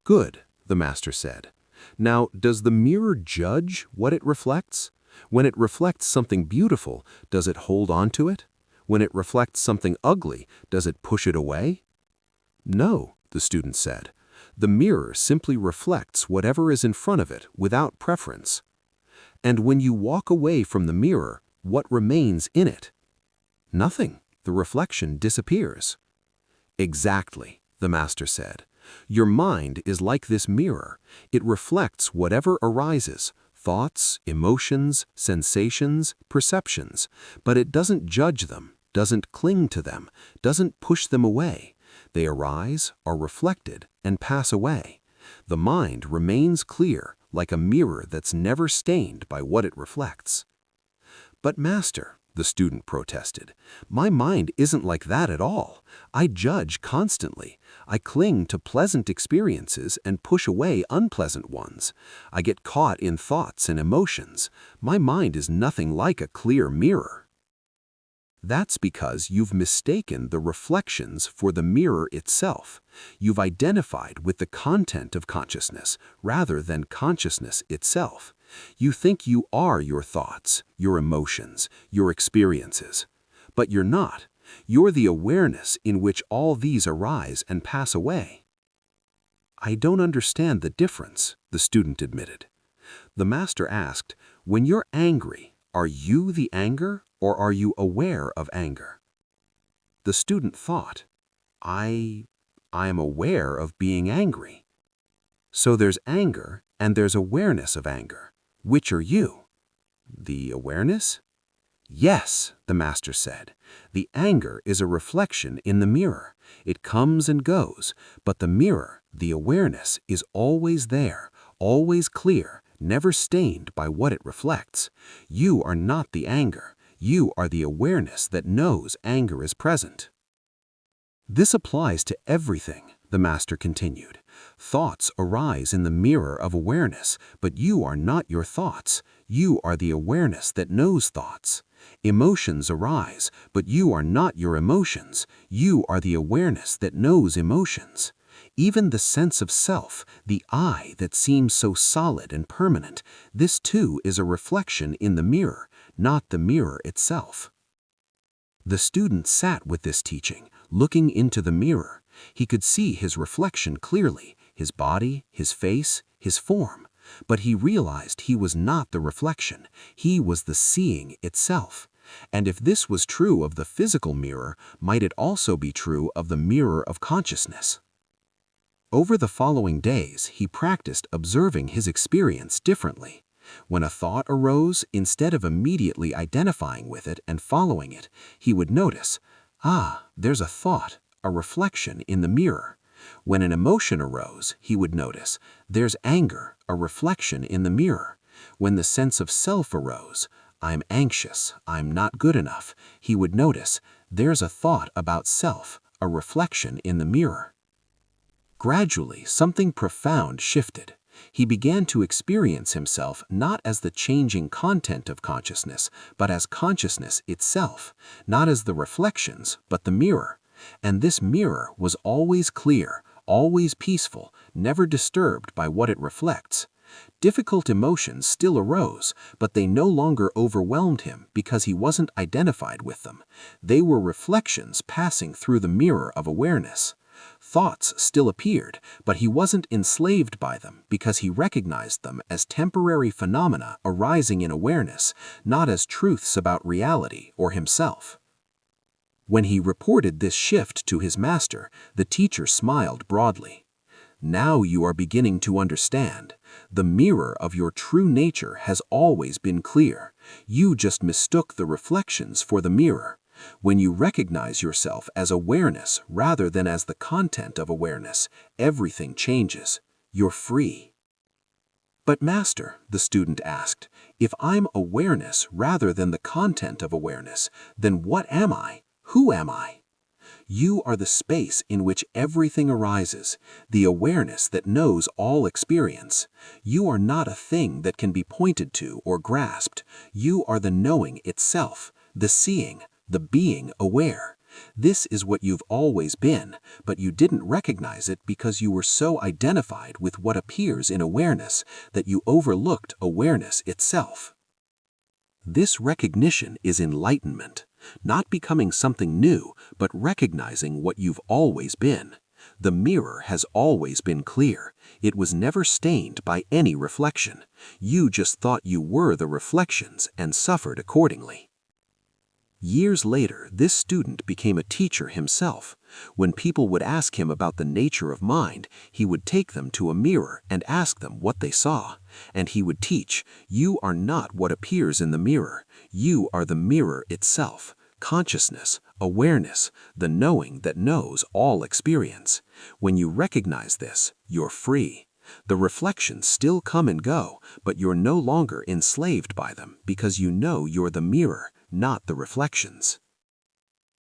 "Good," the master said. "Now, does the mirror judge what it reflects? When it reflects something beautiful, does it hold on to it? When it reflects something ugly, does it push it away?" "No," the student said. "The mirror simply reflects whatever is in front of it without preference." "And when you walk away from the mirror, what remains in it?" "Nothing. The reflection disappears." "Exactly," the master said. "Your mind is like this mirror. It reflects whatever arises, thoughts, emotions, sensations, perceptions, but it doesn't judge them, doesn't cling to them, doesn't push them away. They arise, are reflected, and pass away. The mind remains clear, like a mirror that's never stained by what it reflects." "But master," the student protested, "my mind isn't like that at all. I judge constantly. I cling to pleasant experiences and push away unpleasant ones. I get caught in thoughts and emotions. My mind is nothing like a clear mirror." "That's because you've mistaken the reflections for the mirror itself. You've identified with the content of consciousness rather than consciousness itself. You think you are your thoughts, your emotions, your experiences. But you're not. You're the awareness in which all these arise and pass away." "I don't understand the difference," the student admitted. The master asked, "When you're angry, are you the anger or are you aware of anger?" The student thought, I am aware of being angry." "So there's anger and there's awareness of anger. Which are you?" "The awareness?" "Yes," the master said. "The anger is a reflection in the mirror. It comes and goes, but the mirror, the awareness, is always there, always clear, never stained by what it reflects. You are not the anger. You are the awareness that knows anger is present." "This applies to everything," the master continued. "Thoughts arise in the mirror of awareness, but you are not your thoughts. You are the awareness that knows thoughts. Emotions arise, but you are not your emotions. You are the awareness that knows emotions. Even the sense of self, the I that seems so solid and permanent, this too is a reflection in the mirror, not the mirror itself." The student sat with this teaching, looking into the mirror. He could see his reflection clearly, his body, his face, his form. But he realized he was not the reflection. He was the seeing itself. And if this was true of the physical mirror, might it also be true of the mirror of consciousness? Over the following days, he practiced observing his experience differently. When a thought arose, instead of immediately identifying with it and following it, he would notice, there's a thought, a reflection in the mirror. When an emotion arose, he would notice, there's anger, a reflection in the mirror. When the sense of self arose, I'm anxious, I'm not good enough, he would notice, there's a thought about self, a reflection in the mirror. Gradually, something profound shifted. He began to experience himself not as the changing content of consciousness, but as consciousness itself, not as the reflections, but the mirror. And this mirror was always clear, always peaceful, never disturbed by what it reflects. Difficult emotions still arose, but they no longer overwhelmed him because he wasn't identified with them. They were reflections passing through the mirror of awareness. Thoughts still appeared, but he wasn't enslaved by them because he recognized them as temporary phenomena arising in awareness, not as truths about reality or himself. When he reported this shift to his master, the teacher smiled broadly. Now you are beginning to understand. The mirror of your true nature has always been clear. You just mistook the reflections for the mirror. When you recognize yourself as awareness rather than as the content of awareness, everything changes. You're free. But Master, the student asked, if I'm awareness rather than the content of awareness, then what am I? Who am I? You are the space in which everything arises, the awareness that knows all experience. You are not a thing that can be pointed to or grasped. You are the knowing itself, the seeing, the being aware. This is what you've always been, but you didn't recognize it because you were so identified with what appears in awareness that you overlooked awareness itself. This recognition is enlightenment, not becoming something new, but recognizing what you've always been. The mirror has always been clear. It was never stained by any reflection. You just thought you were the reflections and suffered accordingly. Years later, this student became a teacher himself. When people would ask him about the nature of mind, he would take them to a mirror and ask them what they saw. And he would teach, you are not what appears in the mirror. You are the mirror itself, consciousness, awareness, the knowing that knows all experience. When you recognize this, you're free. The reflections still come and go, but you're no longer enslaved by them because you know you're the mirror, not the reflections.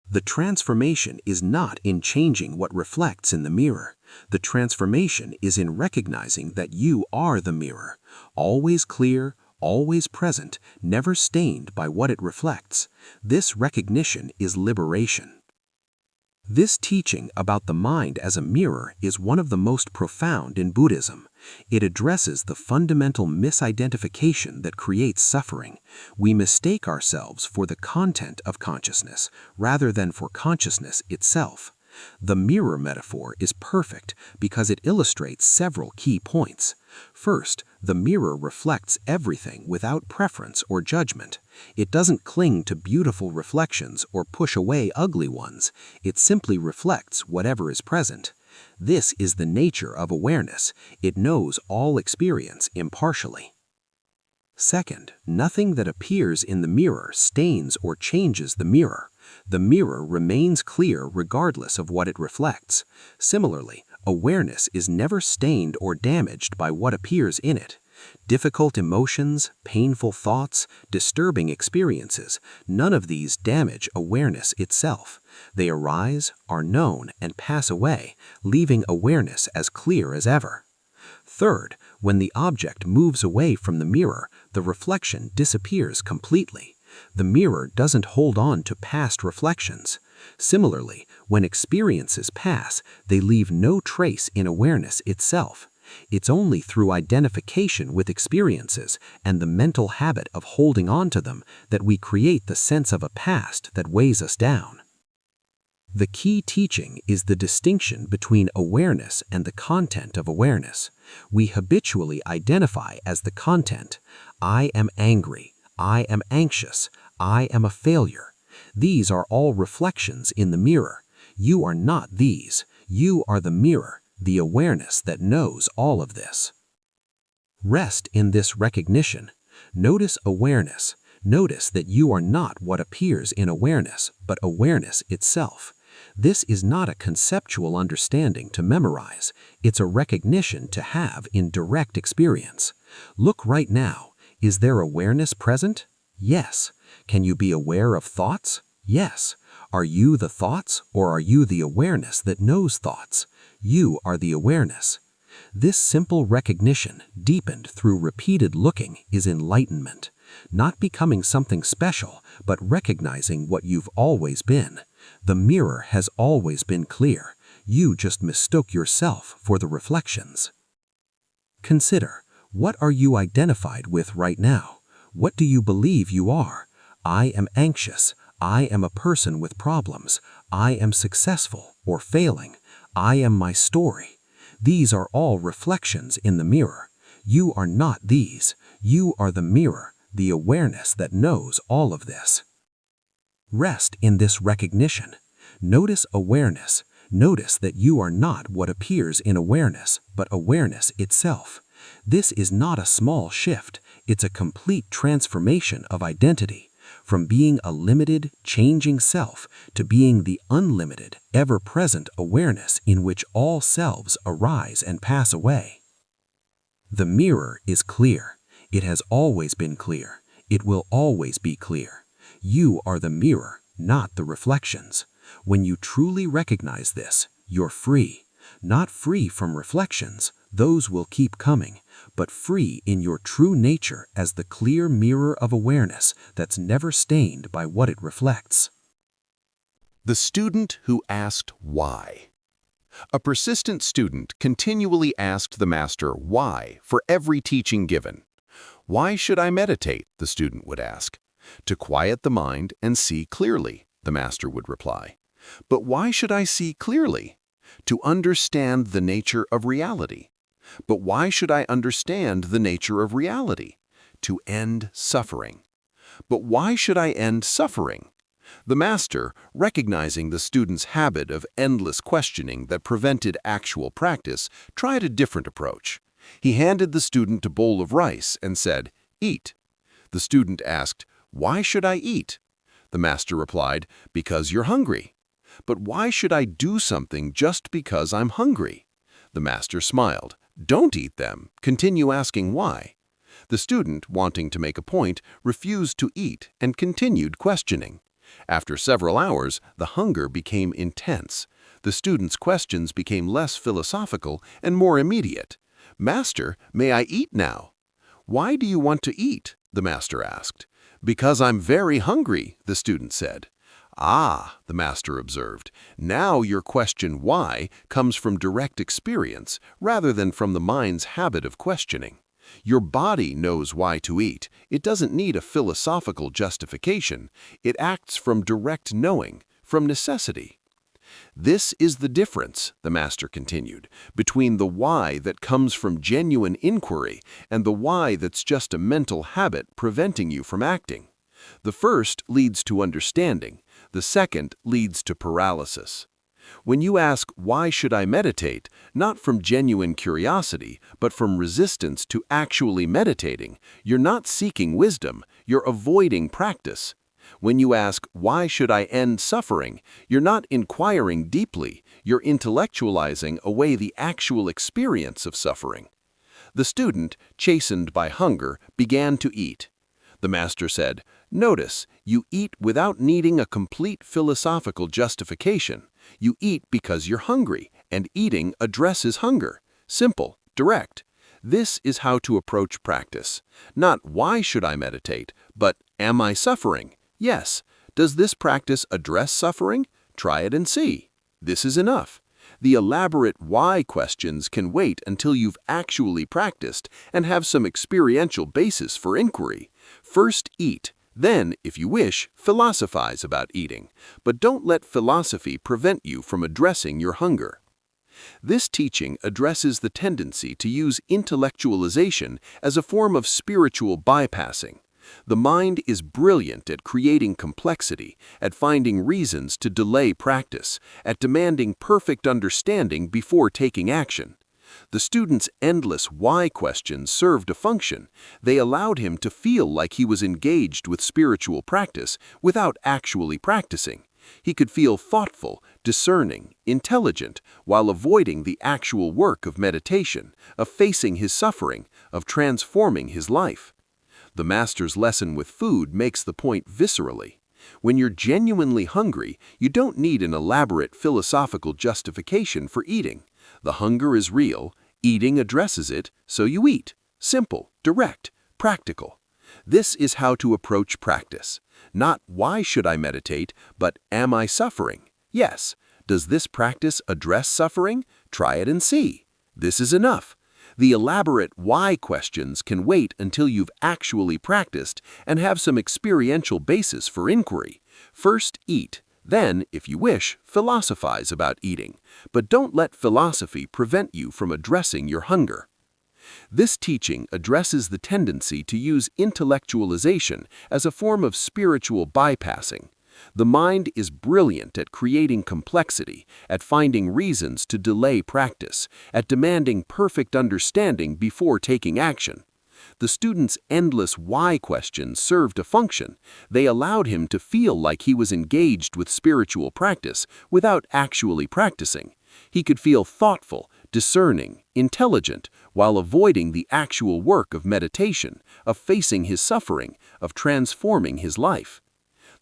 The transformation is not in changing what reflects in the mirror. The transformation is in recognizing that you are the mirror, always clear, always present, never stained by what it reflects. This recognition is liberation. This teaching about the mind as a mirror is one of the most profound in Buddhism. It addresses the fundamental misidentification that creates suffering. We mistake ourselves for the content of consciousness rather than for consciousness itself. The mirror metaphor is perfect because it illustrates several key points. First, the mirror reflects everything without preference or judgment. It doesn't cling to beautiful reflections or push away ugly ones. It simply reflects whatever is present. This is the nature of awareness. It knows all experience impartially. Second, nothing that appears in the mirror stains or changes the mirror. The mirror remains clear regardless of what it reflects. Similarly, awareness is never stained or damaged by what appears in it. Difficult emotions, painful thoughts, disturbing experiences, none of these damage awareness itself. They arise, are known, and pass away, leaving awareness as clear as ever. Third, when the object moves away from the mirror, the reflection disappears completely. The mirror doesn't hold on to past reflections. Similarly, when experiences pass, they leave no trace in awareness itself. It's only through identification with experiences and the mental habit of holding on to them that we create the sense of a past that weighs us down. The key teaching is the distinction between awareness and the content of awareness. We habitually identify as the content. I am angry. I am anxious. I am a failure. These are all reflections in the mirror. You are not these. You are the mirror, the awareness that knows all of this. Rest in this recognition. Notice awareness. Notice that you are not what appears in awareness, but awareness itself. This is not a conceptual understanding to memorize. It's a recognition to have in direct experience. Look right now. Is there awareness present? Yes. Can you be aware of thoughts? Yes. Are you the thoughts, or are you the awareness that knows thoughts? You are the awareness. This simple recognition, deepened through repeated looking, is enlightenment. Not becoming something special, but recognizing what you've always been. The mirror has always been clear. You just mistook yourself for the reflections. Consider, what are you identified with right now? What do you believe you are? I am anxious. I am a person with problems. I am successful or failing. I am my story. These are all reflections in the mirror. You are not these. You are the mirror, the awareness that knows all of this. Rest in this recognition. Notice awareness. Notice that you are not what appears in awareness, but awareness itself. This is not a small shift. It's a complete transformation of identity, from being a limited, changing self to being the unlimited, ever-present awareness in which all selves arise and pass away. The mirror is clear. It has always been clear. It will always be clear. You are the mirror, not the reflections. When you truly recognize this, you're free. Not free from reflections, those will keep coming, but free in your true nature as the clear mirror of awareness that's never stained by what it reflects. The student who asked why. A persistent student continually asked the master why for every teaching given. Why should I meditate? The student would ask. To quiet the mind and see clearly, the master would reply. But why should I see clearly? To understand the nature of reality. But why should I understand the nature of reality? To end suffering. But why should I end suffering? The master, recognizing the student's habit of endless questioning that prevented actual practice, tried a different approach. He handed the student a bowl of rice and said, "Eat." The student asked, "Why should I eat?" The master replied, "Because you're hungry." "But why should I do something just because I'm hungry?" The master smiled. "Don't eat them. Continue asking why." The student, wanting to make a point, refused to eat and continued questioning. After several hours, the hunger became intense. The student's questions became less philosophical and more immediate. "Master, may I eat now?" "Why do you want to eat?" the master asked. "Because I'm very hungry," the student said. "Ah," the master observed, "now your question why comes from direct experience rather than from the mind's habit of questioning. Your body knows why to eat. It doesn't need a philosophical justification. It acts from direct knowing, from necessity." "This is the difference," the master continued, "between the why that comes from genuine inquiry and the why that's just a mental habit preventing you from acting. The first leads to understanding. The second leads to paralysis. When you ask, why should I meditate, not from genuine curiosity, but from resistance to actually meditating, you're not seeking wisdom, you're avoiding practice. When you ask, why should I end suffering, you're not inquiring deeply, you're intellectualizing away the actual experience of suffering. The student, chastened by hunger, began to eat. The master said, "Notice, you eat without needing a complete philosophical justification. You eat because you're hungry, and eating addresses hunger. Simple, direct. This is how to approach practice. Not why should I meditate, but am I suffering? Yes. Does this practice address suffering? Try it and see. This is enough. The elaborate why questions can wait until you've actually practiced and have some experiential basis for inquiry. First eat, then, if you wish, philosophize about eating, but don't let philosophy prevent you from addressing your hunger." This teaching addresses the tendency to use intellectualization as a form of spiritual bypassing. The mind is brilliant at creating complexity, at finding reasons to delay practice, at demanding perfect understanding before taking action. The student's endless why questions served a function. They allowed him to feel like he was engaged with spiritual practice without actually practicing. He could feel thoughtful, discerning, intelligent, while avoiding the actual work of meditation, of facing his suffering, of transforming his life. The master's lesson with food makes the point viscerally. When you're genuinely hungry, you don't need an elaborate philosophical justification for eating. The hunger is real, eating addresses it, so you eat. Simple, direct, practical. This is how to approach practice. Not why should I meditate, but am I suffering? Yes. Does this practice address suffering? Try it and see. This is enough. The elaborate why questions can wait until you've actually practiced and have some experiential basis for inquiry. First eat, Then, if you wish, philosophize about eating, but don't let philosophy prevent you from addressing your hunger. This teaching addresses the tendency to use intellectualization as a form of spiritual bypassing. The mind is brilliant at creating complexity, at finding reasons to delay practice, at demanding perfect understanding before taking action. The student's endless why questions served a function. They allowed him to feel like he was engaged with spiritual practice without actually practicing. He could feel thoughtful, discerning, intelligent, while avoiding the actual work of meditation, of facing his suffering, of transforming his life.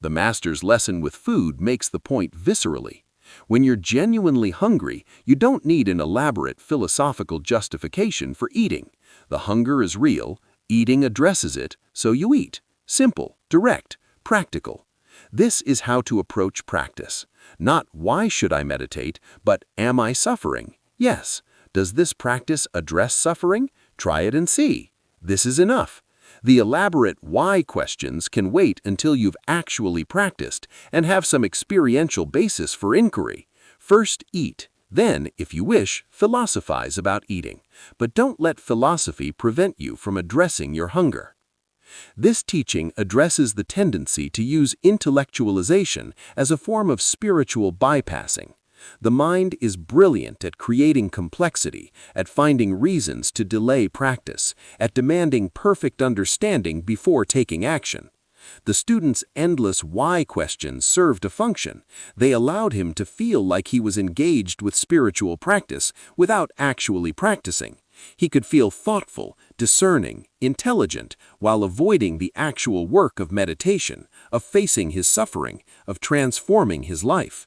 The master's lesson with food makes the point viscerally. When you're genuinely hungry, you don't need an elaborate philosophical justification for eating. The hunger is real, eating addresses it, so you eat. Simple, direct, practical. This is how to approach practice. Not why should I meditate, but am I suffering? Yes. Does this practice address suffering? Try it and see. This is enough. The elaborate why questions can wait until you've actually practiced and have some experiential basis for inquiry. First, eat. Then, if you wish, philosophize about eating. But don't let philosophy prevent you from addressing your hunger. This teaching addresses the tendency to use intellectualization as a form of spiritual bypassing. The mind is brilliant at creating complexity, at finding reasons to delay practice, at demanding perfect understanding before taking action. The student's endless why questions served a function. They allowed him to feel like he was engaged with spiritual practice without actually practicing. He could feel thoughtful, discerning, intelligent, while avoiding the actual work of meditation, of facing his suffering, of transforming his life.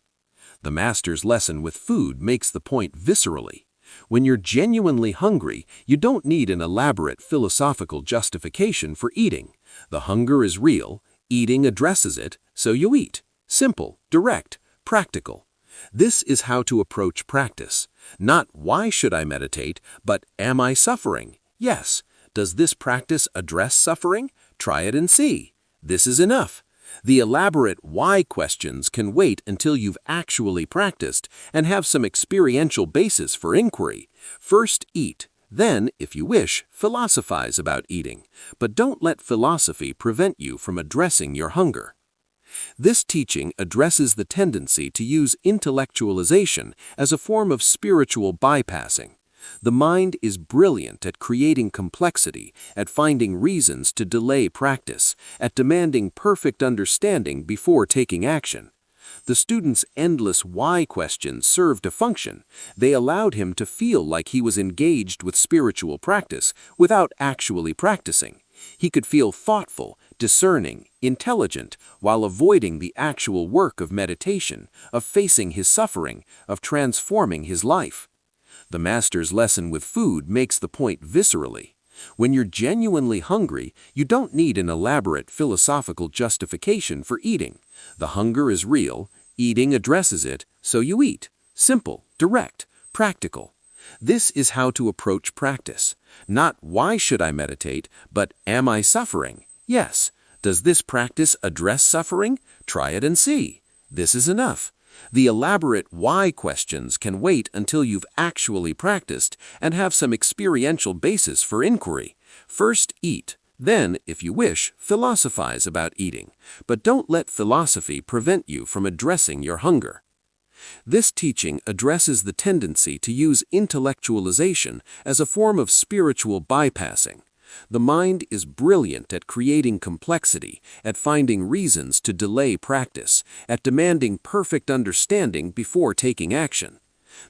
The master's lesson with food makes the point viscerally. When you're genuinely hungry, you don't need an elaborate philosophical justification for eating. The hunger is real, eating addresses it, so you eat. Simple, direct, practical. This is how to approach practice. Not why should I meditate, but am I suffering? Yes. Does this practice address suffering? Try it and see. This is enough. The elaborate why questions can wait until you've actually practiced and have some experiential basis for inquiry. First, eat. Then, if you wish, philosophize about eating. But don't let philosophy prevent you from addressing your hunger. This teaching addresses the tendency to use intellectualization as a form of spiritual bypassing. The mind is brilliant at creating complexity, at finding reasons to delay practice, at demanding perfect understanding before taking action. The student's endless why questions served a function. They allowed him to feel like he was engaged with spiritual practice without actually practicing. He could feel thoughtful, discerning, intelligent, while avoiding the actual work of meditation, of facing his suffering, of transforming his life. The master's lesson with food makes the point viscerally. When you're genuinely hungry, you don't need an elaborate philosophical justification for eating. The hunger is real, eating addresses it, so you eat. Simple, direct, practical. This is how to approach practice. Not why should I meditate, but am I suffering? Yes. Does this practice address suffering? Try it and see. This is enough. The elaborate why questions can wait until you've actually practiced and have some experiential basis for inquiry. First, eat. Then, if you wish, philosophize about eating. But don't let philosophy prevent you from addressing your hunger. This teaching addresses the tendency to use intellectualization as a form of spiritual bypassing. The mind is brilliant at creating complexity, at finding reasons to delay practice, at demanding perfect understanding before taking action.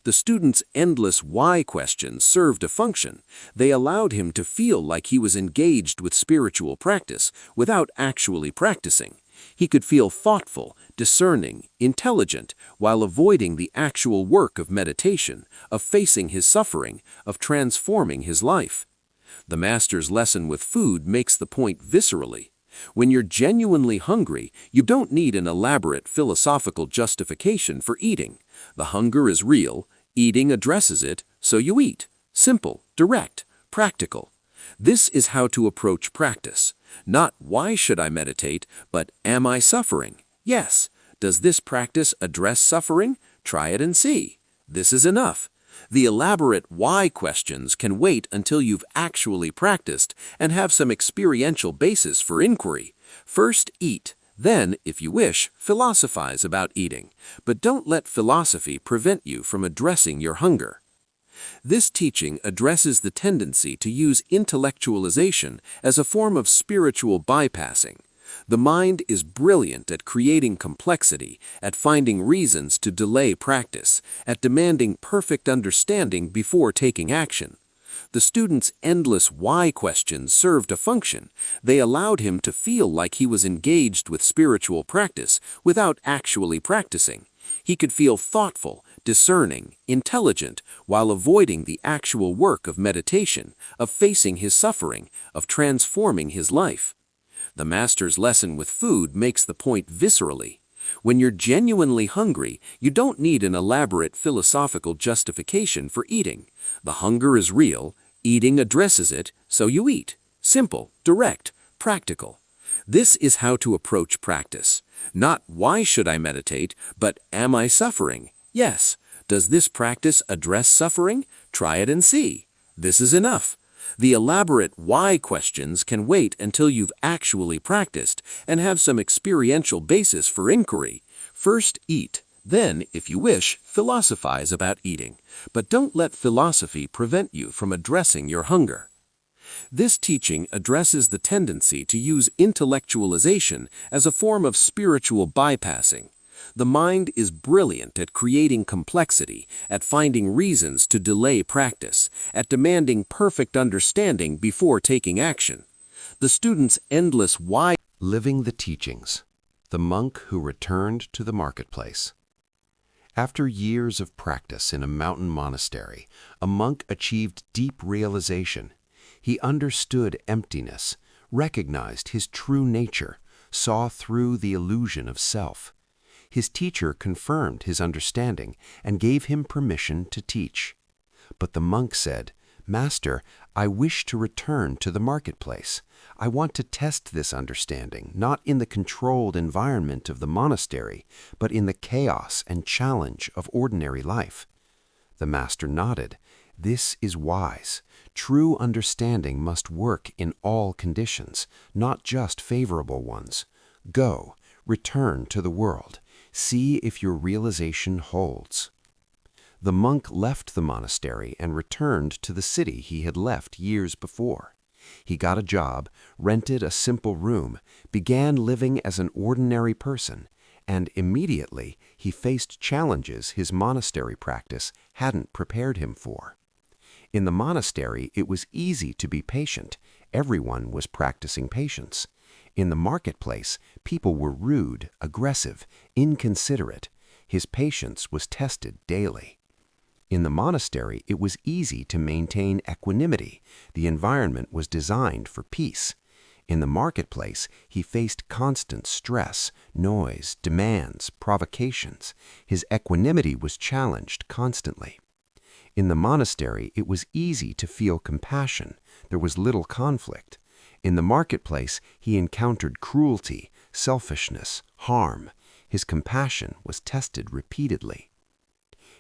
The student's endless why questions served a function. They allowed him to feel like he was engaged with spiritual practice without actually practicing. He could feel thoughtful, discerning, intelligent, while avoiding the actual work of meditation, of facing his suffering, of transforming his life. The master's lesson with food makes the point viscerally. When you're genuinely hungry, you don't need an elaborate philosophical justification for eating. The hunger is real, eating addresses it, so you eat. Simple, direct, practical. This is how to approach practice. Not why should I meditate, but am I suffering? Yes. Does this practice address suffering? Try it and see. This is enough. The elaborate why questions can wait until you've actually practiced and have some experiential basis for inquiry. First, eat. Then, if you wish, philosophize about eating. But don't let philosophy prevent you from addressing your hunger. This teaching addresses the tendency to use intellectualization as a form of spiritual bypassing. The mind is brilliant at creating complexity, at finding reasons to delay practice, at demanding perfect understanding before taking action. The student's endless why questions served a function. They allowed him to feel like he was engaged with spiritual practice without actually practicing. He could feel thoughtful, discerning, intelligent, while avoiding the actual work of meditation, of facing his suffering, of transforming his life. The master's lesson with food makes the point viscerally. When you're genuinely hungry, you don't need an elaborate philosophical justification for eating. The hunger is real, eating addresses it, so you eat. Simple, direct, practical. This is how to approach practice. Not why should I meditate, but am I suffering? Yes. Does this practice address suffering? Try it and see. This is enough. The elaborate why questions can wait until you've actually practiced and have some experiential basis for inquiry. First, eat. Then, if you wish, philosophize about eating. But don't let philosophy prevent you from addressing your hunger. This teaching addresses the tendency to use intellectualization as a form of spiritual bypassing. The mind is brilliant at creating complexity, at finding reasons to delay practice, at demanding perfect understanding before taking action. The student's endless why. Living the teachings. The monk who returned to the marketplace. After years of practice in a mountain monastery, a monk achieved deep realization. He understood emptiness, recognized his true nature, saw through the illusion of self. His teacher confirmed his understanding and gave him permission to teach. But the monk said, "Master, I wish to return to the marketplace. I want to test this understanding, not in the controlled environment of the monastery, but in the chaos and challenge of ordinary life." The master nodded. "This is wise. True understanding must work in all conditions, not just favorable ones. Go, return to the world. See if your realization holds." The monk left the monastery and returned to the city he had left years before. He got a job, rented a simple room, began living as an ordinary person, and immediately he faced challenges his monastery practice hadn't prepared him for. In the monastery, it was easy to be patient. Everyone was practicing patience. In the marketplace, people were rude, aggressive, inconsiderate. His patience was tested daily. In the monastery, it was easy to maintain equanimity. The environment was designed for peace. In the marketplace, he faced constant stress, noise, demands, provocations. His equanimity was challenged constantly. In the monastery, it was easy to feel compassion. There was little conflict. In the marketplace, he encountered cruelty, selfishness, harm. His compassion was tested repeatedly.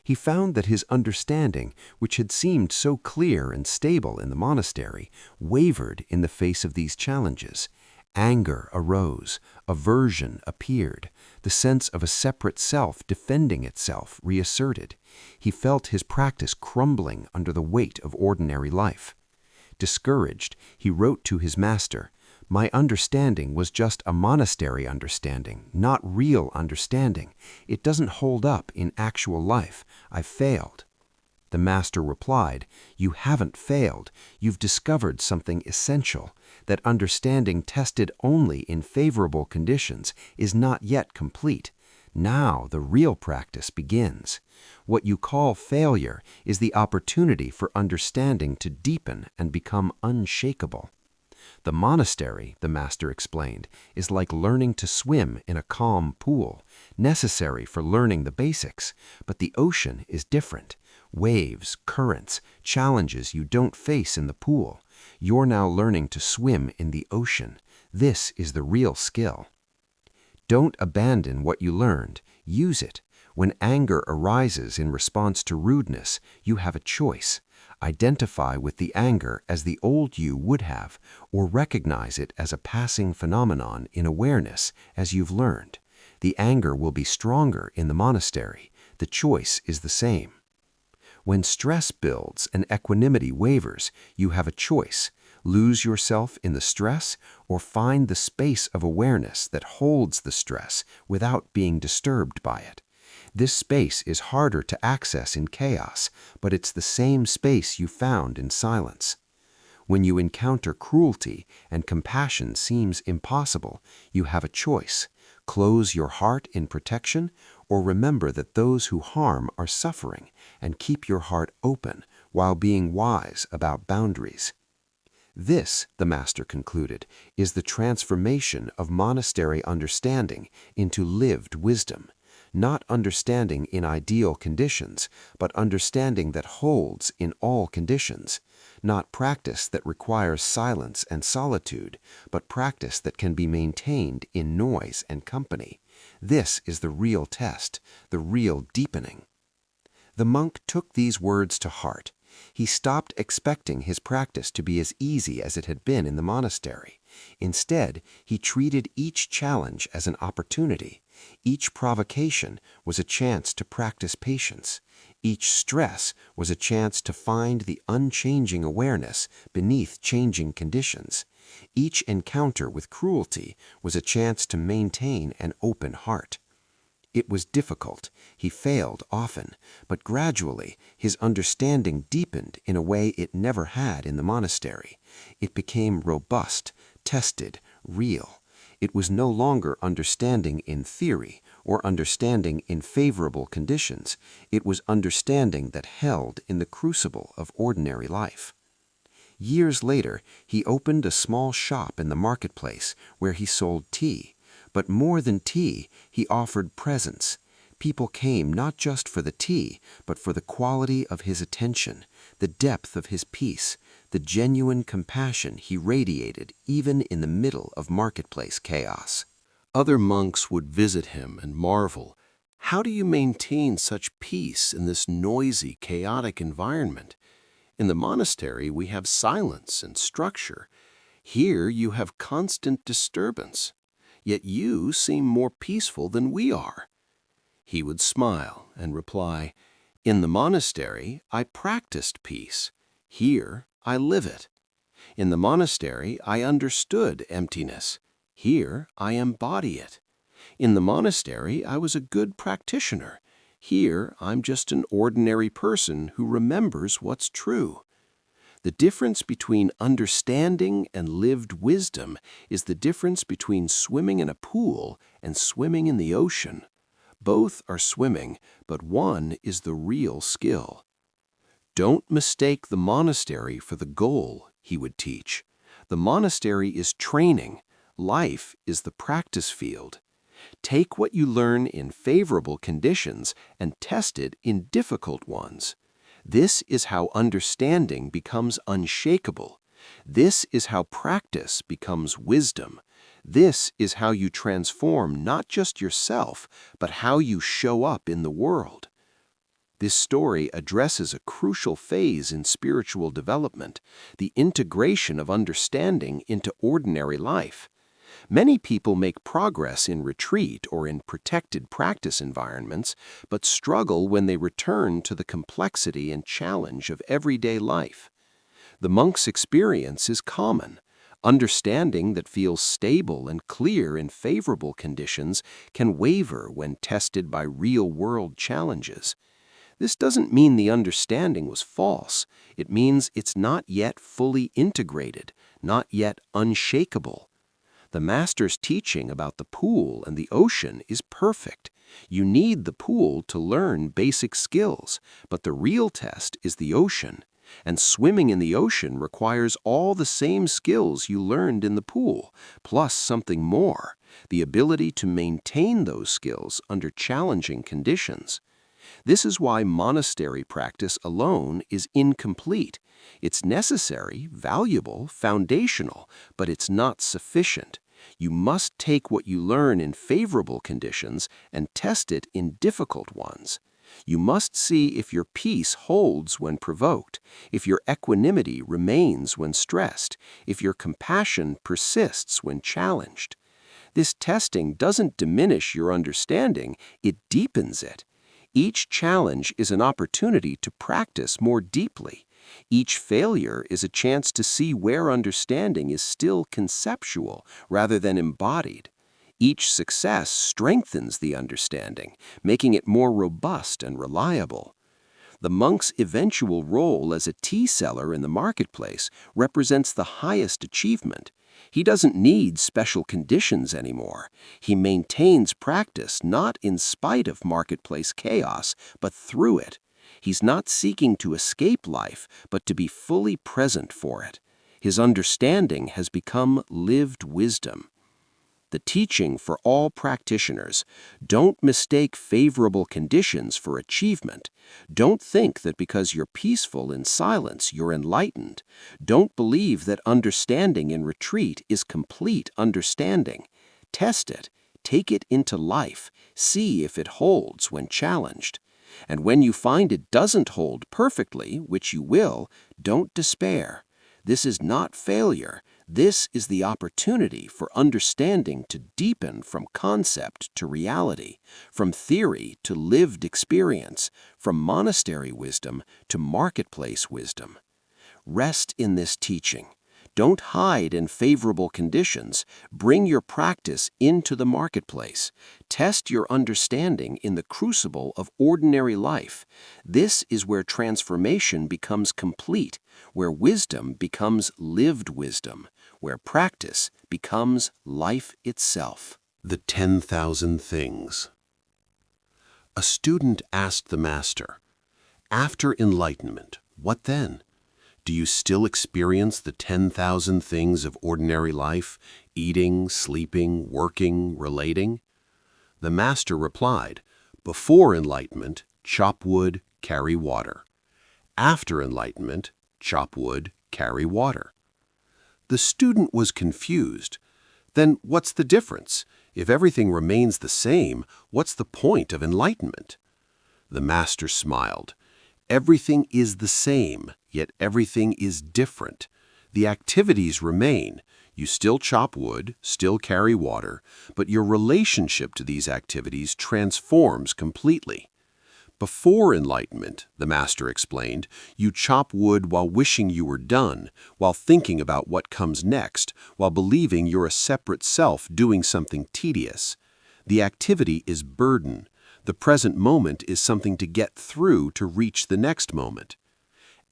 He found that his understanding, which had seemed so clear and stable in the monastery, wavered in the face of these challenges. Anger arose, aversion appeared, the sense of a separate self defending itself reasserted. He felt his practice crumbling under the weight of ordinary life. Discouraged, he wrote to his master, "My understanding was just a monastery understanding, not real understanding. It doesn't hold up in actual life. I've failed." The master replied, "You haven't failed. You've discovered something essential. That understanding tested only in favorable conditions is not yet complete. Now the real practice begins. What you call failure is the opportunity for understanding to deepen and become unshakable. The monastery," the master explained, "is like learning to swim in a calm pool, necessary for learning the basics, but the ocean is different. Waves, currents, challenges you don't face in the pool. You're now learning to swim in the ocean. This is the real skill." Don't abandon what you learned. Use it. When anger arises in response to rudeness, you have a choice. Identify with the anger as the old you would have, or recognize it as a passing phenomenon in awareness as you've learned. The anger will be stronger in the monastery. The choice is the same. When stress builds and equanimity wavers, you have a choice. Lose yourself in the stress or find the space of awareness that holds the stress without being disturbed by it. This space is harder to access in chaos, but it's the same space you found in silence. When you encounter cruelty and compassion seems impossible, you have a choice. Close your heart in protection, or remember that those who harm are suffering, and keep your heart open while being wise about boundaries. This, the Master concluded, is the transformation of monastery understanding into lived wisdom. Not understanding in ideal conditions, but understanding that holds in all conditions. Not practice that requires silence and solitude, but practice that can be maintained in noise and company. This is the real test, the real deepening. The monk took these words to heart. He stopped expecting his practice to be as easy as it had been in the monastery. Instead, he treated each challenge as an opportunity. Each provocation was a chance to practice patience. Each stress was a chance to find the unchanging awareness beneath changing conditions. Each encounter with cruelty was a chance to maintain an open heart. It was difficult. He failed often, but gradually his understanding deepened in a way it never had in the monastery. It became robust, tested, real. It was no longer understanding in theory or understanding in favorable conditions. It was understanding that held in the crucible of ordinary life. Years later, he opened a small shop in the marketplace where he sold tea. But more than tea, he offered presence. People came not just for the tea, but for the quality of his attention, the depth of his peace, the genuine compassion he radiated even in the middle of marketplace chaos. Other monks would visit him and marvel, how do you maintain such peace in this noisy, chaotic environment? In the monastery, we have silence and structure. Here you have constant disturbance. Yet you seem more peaceful than we are. He would smile and reply, in the monastery, I practiced peace. Here, I live it. In the monastery, I understood emptiness. Here, I embody it. In the monastery, I was a good practitioner. Here, I'm just an ordinary person who remembers what's true. The difference between understanding and lived wisdom is the difference between swimming in a pool and swimming in the ocean. Both are swimming, but one is the real skill. Don't mistake the monastery for the goal, he would teach. The monastery is training. Life is the practice field. Take what you learn in favorable conditions and test it in difficult ones. This is how understanding becomes unshakable. This is how practice becomes wisdom. This is how you transform not just yourself, but how you show up in the world. This story addresses a crucial phase in spiritual development, the integration of understanding into ordinary life. Many people make progress in retreat or in protected practice environments, but struggle when they return to the complexity and challenge of everyday life. The monk's experience is common. Understanding that feels stable and clear in favorable conditions can waver when tested by real-world challenges. This doesn't mean the understanding was false. It means it's not yet fully integrated, not yet unshakable. The Master's teaching about the pool and the ocean is perfect. You need the pool to learn basic skills, but the real test is the ocean. And swimming in the ocean requires all the same skills you learned in the pool, plus something more, the ability to maintain those skills under challenging conditions. This is why monastery practice alone is incomplete. It's necessary, valuable, foundational, but it's not sufficient. You must take what you learn in favorable conditions and test it in difficult ones. You must see if your peace holds when provoked, if your equanimity remains when stressed, if your compassion persists when challenged. This testing doesn't diminish your understanding, it deepens it. Each challenge is an opportunity to practice more deeply. Each failure is a chance to see where understanding is still conceptual rather than embodied. Each success strengthens the understanding, making it more robust and reliable. The monk's eventual role as a tea seller in the marketplace represents the highest achievement. He doesn't need special conditions anymore. He maintains practice not in spite of marketplace chaos, but through it. He's not seeking to escape life, but to be fully present for it. His understanding has become lived wisdom. The teaching for all practitioners: don't mistake favorable conditions for achievement. Don't think that because you're peaceful in silence, you're enlightened. Don't believe that understanding in retreat is complete understanding. Test it, take it into life, see if it holds when challenged. And when you find it doesn't hold perfectly, which you will, don't despair. This is not failure. This is the opportunity for understanding to deepen from concept to reality, from theory to lived experience, from monastery wisdom to marketplace wisdom. Rest in this teaching. Don't hide in favorable conditions. Bring your practice into the marketplace. Test your understanding in the crucible of ordinary life. This is where transformation becomes complete, where wisdom becomes lived wisdom, where practice becomes life itself. The 10,000 Things. A student asked the master, "After enlightenment, what then? Do you still experience the 10,000 things of ordinary life, eating, sleeping, working, relating?" The master replied, "Before enlightenment, chop wood, carry water. After enlightenment, chop wood, carry water." The student was confused. Then what's the difference? If everything remains the same, what's the point of enlightenment? The master smiled. Everything is the same, yet everything is different. The activities remain. You still chop wood, still carry water, but your relationship to these activities transforms completely. Before enlightenment, the master explained, you chop wood while wishing you were done, while thinking about what comes next, while believing you're a separate self doing something tedious. The activity is burden. The present moment is something to get through to reach the next moment.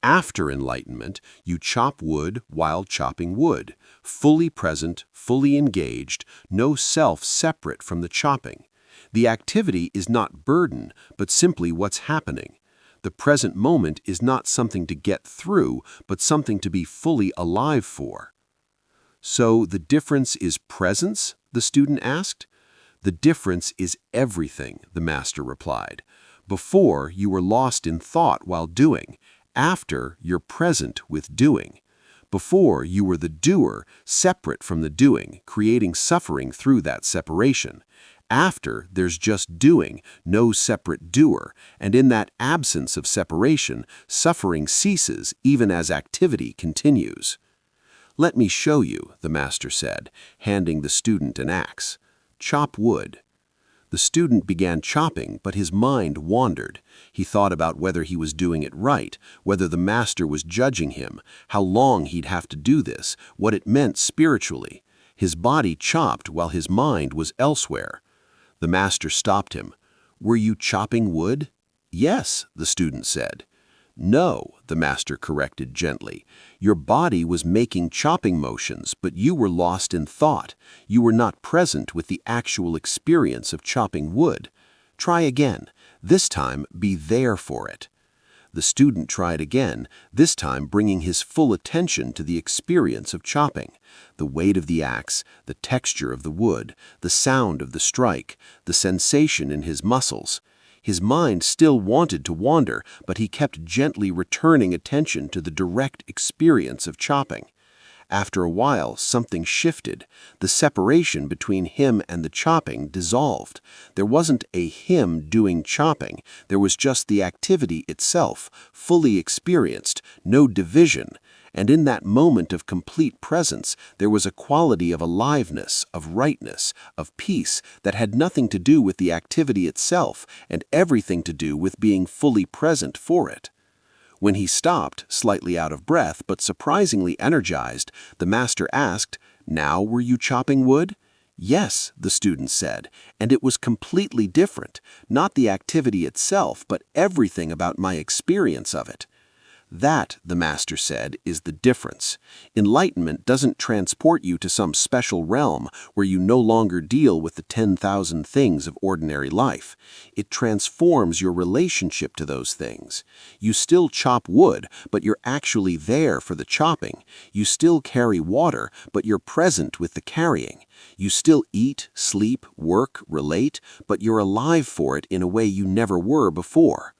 After enlightenment, you chop wood while chopping wood, fully present, fully engaged, no self separate from the chopping. The activity is not burden, but simply what's happening. The present moment is not something to get through, but something to be fully alive for. So the difference is presence? The student asked. The difference is everything, the master replied. Before, you were lost in thought while doing. After, you're present with doing. Before, you were the doer, separate from the doing, creating suffering through that separation. After, there's just doing, no separate doer, and in that absence of separation, suffering ceases even as activity continues. "Let me show you," the master said, handing the student an axe. "Chop wood." The student began chopping, but his mind wandered. He thought about whether he was doing it right, whether the master was judging him, how long he'd have to do this, what it meant spiritually. His body chopped while his mind was elsewhere. The master stopped him. "Were you chopping wood?" "Yes," the student said. "No," the master corrected gently. "Your body was making chopping motions, but you were lost in thought. You were not present with the actual experience of chopping wood. Try again. This time, be there for it." The student tried again, this time bringing his full attention to the experience of chopping. The weight of the axe, the texture of the wood, the sound of the strike, the sensation in his muscles. His mind still wanted to wander, but he kept gently returning attention to the direct experience of chopping. After a while, something shifted. The separation between him and the chopping dissolved. There wasn't a him doing chopping. There was just the activity itself, fully experienced, no division. And in that moment of complete presence, there was a quality of aliveness, of rightness, of peace that had nothing to do with the activity itself and everything to do with being fully present for it. When he stopped, slightly out of breath but surprisingly energized, the master asked, "Now were you chopping wood?" "Yes," the student said, "and it was completely different, not the activity itself, but everything about my experience of it." That, the master said, is the difference. Enlightenment doesn't transport you to some special realm where you no longer deal with the 10,000 things of ordinary life. It transforms your relationship to those things. You still chop wood, but you're actually there for the chopping. You still carry water, but you're present with the carrying. You still eat, sleep, work, relate, but you're alive for it in a way you never were before.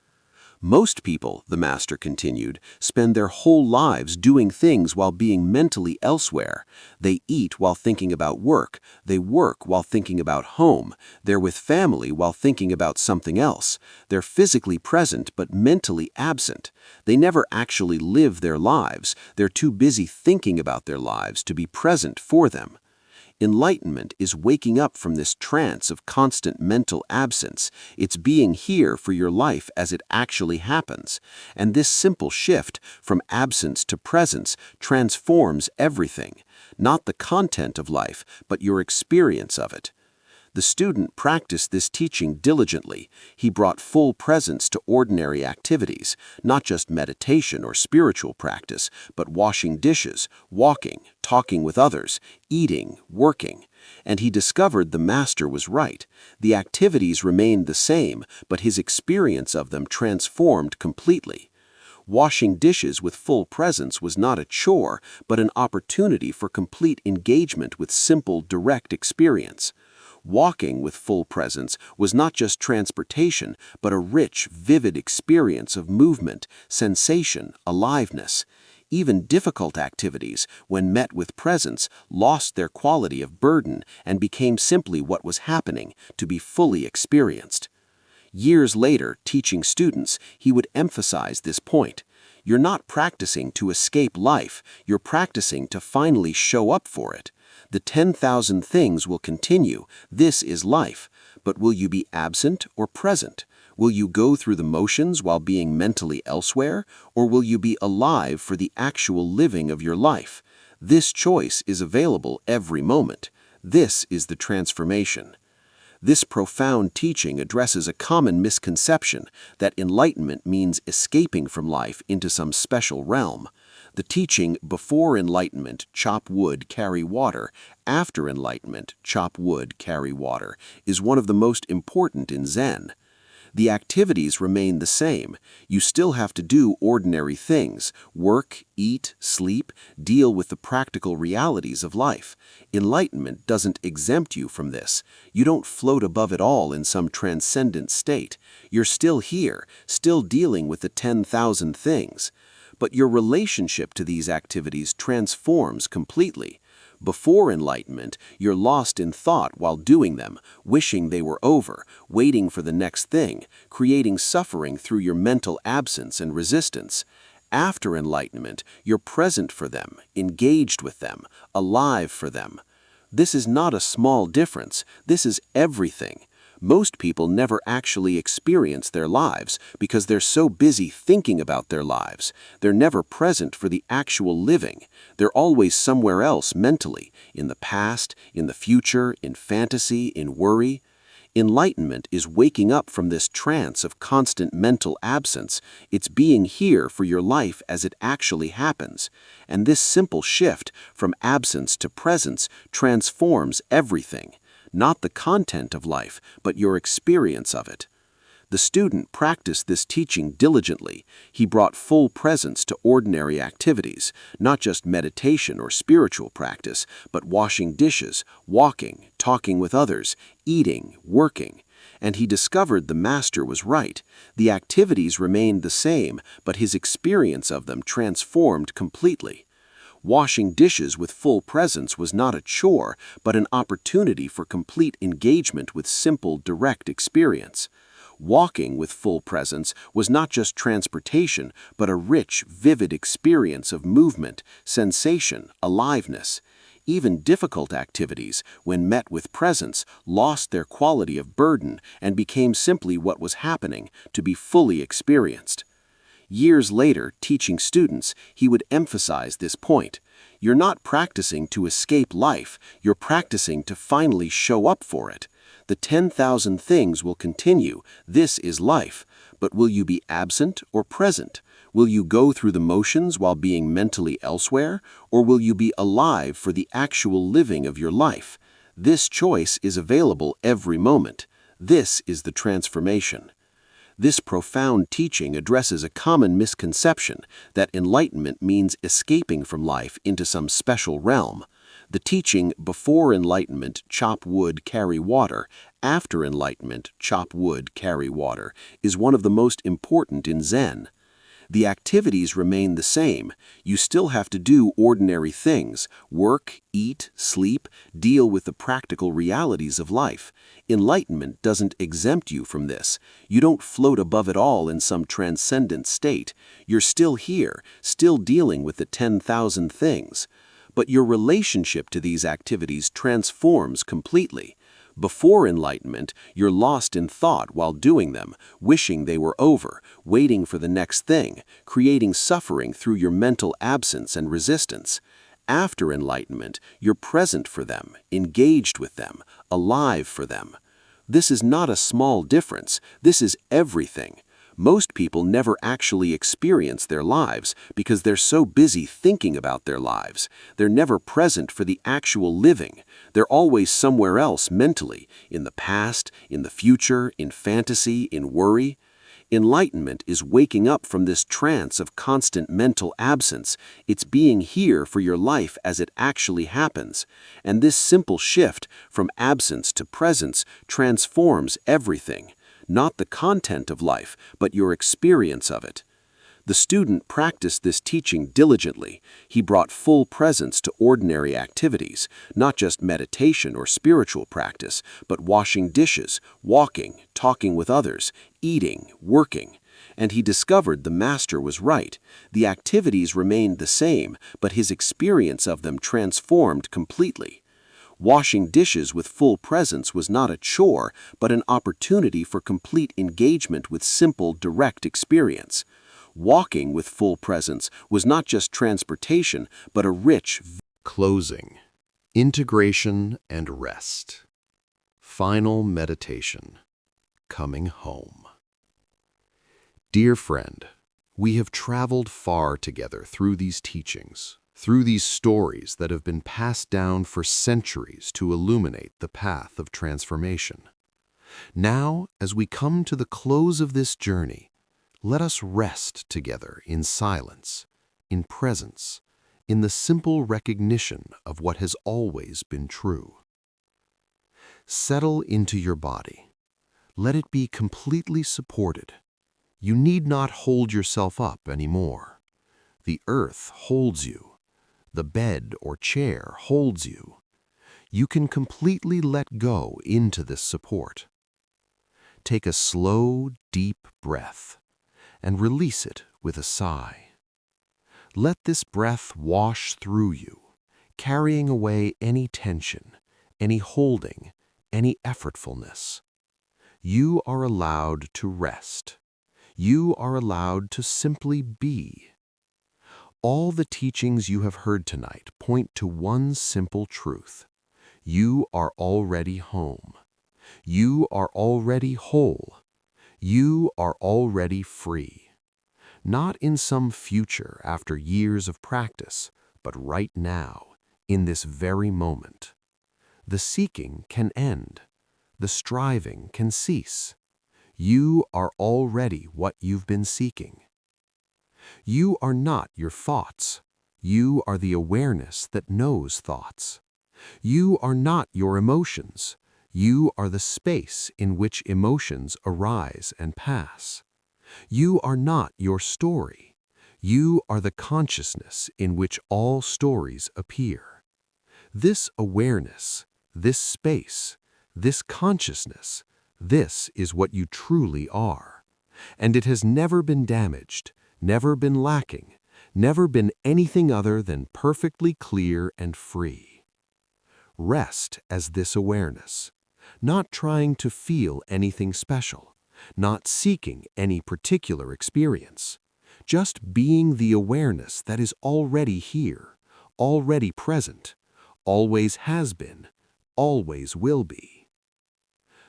Most people, the master continued, spend their whole lives doing things while being mentally elsewhere. They eat while thinking about work. They work while thinking about home. They're with family while thinking about something else. They're physically present but mentally absent. They never actually live their lives. They're too busy thinking about their lives to be present for them. Enlightenment is waking up from this trance of constant mental absence. It's being here for your life as it actually happens. And this simple shift from absence to presence transforms everything. Not the content of life, but your experience of it. The student practiced this teaching diligently. He brought full presence to ordinary activities, not just meditation or spiritual practice, but washing dishes, walking, talking with others, eating, working. And he discovered the master was right. The activities remained the same, but his experience of them transformed completely. Washing dishes with full presence was not a chore, but an opportunity for complete engagement with simple, direct experience. Walking with full presence was not just transportation, but a rich, vivid experience of movement, sensation, aliveness. Even difficult activities, when met with presence, lost their quality of burden and became simply what was happening, to be fully experienced. Years later, teaching students, he would emphasize this point. You're not practicing to escape life, you're practicing to finally show up for it. The 10,000 things will continue. This is life. But will you be absent or present? Will you go through the motions while being mentally elsewhere? Or will you be alive for the actual living of your life? This choice is available every moment. This is the transformation. This profound teaching addresses a common misconception that enlightenment means escaping from life into some special realm. The teaching, before enlightenment, chop wood, carry water, after enlightenment, chop wood, carry water, is one of the most important in Zen. The activities remain the same. You still have to do ordinary things, work, eat, sleep, deal with the practical realities of life. Enlightenment doesn't exempt you from this. You don't float above it all in some transcendent state. You're still here, still dealing with the 10,000 things. But your relationship to these activities transforms completely. Before enlightenment, you're lost in thought while doing them, wishing they were over, waiting for the next thing, creating suffering through your mental absence and resistance. After enlightenment, you're present for them, engaged with them, alive for them. This is not a small difference. This is everything. Most people never actually experience their lives because they're so busy thinking about their lives. They're never present for the actual living. They're always somewhere else mentally, in the past, in the future, in fantasy, in worry. Enlightenment is waking up from this trance of constant mental absence. It's being here for your life as it actually happens. And this simple shift from absence to presence transforms everything. Not the content of life, but your experience of it. The student practiced this teaching diligently. He brought full presence to ordinary activities, not just meditation or spiritual practice, but washing dishes, walking, talking with others, eating, working. And he discovered the master was right. The activities remained the same, but his experience of them transformed completely. Washing dishes with full presence was not a chore, but an opportunity for complete engagement with simple, direct experience. Walking with full presence was not just transportation, but a rich, vivid experience of movement, sensation, aliveness. Even difficult activities, when met with presence, lost their quality of burden and became simply what was happening, to be fully experienced. Years later, teaching students, he would emphasize this point. You're not practicing to escape life, you're practicing to finally show up for it. The 10,000 things will continue, this is life, but will you be absent or present? Will you go through the motions while being mentally elsewhere, or will you be alive for the actual living of your life? This choice is available every moment. This is the transformation. This profound teaching addresses a common misconception that enlightenment means escaping from life into some special realm. The teaching, before enlightenment, chop wood, carry water, after enlightenment, chop wood, carry water, is one of the most important in Zen. The activities remain the same. You still have to do ordinary things, work, eat, sleep, deal with the practical realities of life. Enlightenment doesn't exempt you from this. You don't float above it all in some transcendent state. You're still here, still dealing with the 10,000 things. But your relationship to these activities transforms completely. Before enlightenment, you're lost in thought while doing them, wishing they were over, waiting for the next thing, creating suffering through your mental absence and resistance. After enlightenment, you're present for them, engaged with them, alive for them. This is not a small difference, this is everything. Most people never actually experience their lives because they're so busy thinking about their lives. They're never present for the actual living. They're always somewhere else mentally, in the past, in the future, in fantasy, in worry. Enlightenment is waking up from this trance of constant mental absence. It's being here for your life as it actually happens. And this simple shift from absence to presence transforms everything. Not the content of life, but your experience of it. The student practiced this teaching diligently. He brought full presence to ordinary activities, not just meditation or spiritual practice, but washing dishes, walking, talking with others, eating, working. And he discovered the master was right. The activities remained the same, but his experience of them transformed completely. Washing dishes with full presence was not a chore, but an opportunity for complete engagement with simple, direct experience. Walking with full presence was not just transportation, but a rich. Closing. Integration and rest. Final meditation. Coming home. Dear friend, we have traveled far together through these teachings, through these stories that have been passed down for centuries to illuminate the path of transformation. Now, as we come to the close of this journey, let us rest together in silence, in presence, in the simple recognition of what has always been true. Settle into your body. Let it be completely supported. You need not hold yourself up anymore. The earth holds you. The bed or chair holds you. You can completely let go into this support. Take a slow, deep breath and release it with a sigh. Let this breath wash through you, carrying away any tension, any holding, any effortfulness. You are allowed to rest. You are allowed to simply be. All the teachings you have heard tonight point to one simple truth. You are already home. You are already whole. You are already free. Not in some future after years of practice, but right now, in this very moment. The seeking can end. The striving can cease. You are already what you've been seeking. You are not your thoughts. You are the awareness that knows thoughts. You are not your emotions. You are the space in which emotions arise and pass. You are not your story. You are the consciousness in which all stories appear. This awareness, this space, this consciousness, this is what you truly are. And it has never been damaged, never been lacking, never been anything other than perfectly clear and free. Rest as this awareness, not trying to feel anything special, not seeking any particular experience, just being the awareness that is already here, already present, always has been, always will be.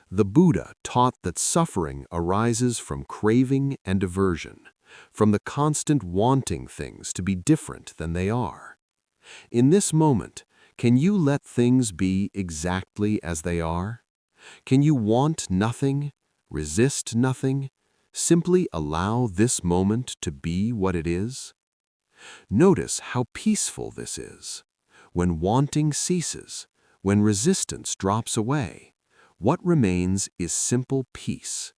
The Buddha taught that suffering arises from craving and aversion, from the constant wanting things to be different than they are. In this moment, can you let things be exactly as they are? Can you want nothing, resist nothing, simply allow this moment to be what it is? Notice how peaceful this is. When wanting ceases, when resistance drops away, what remains is simple peace.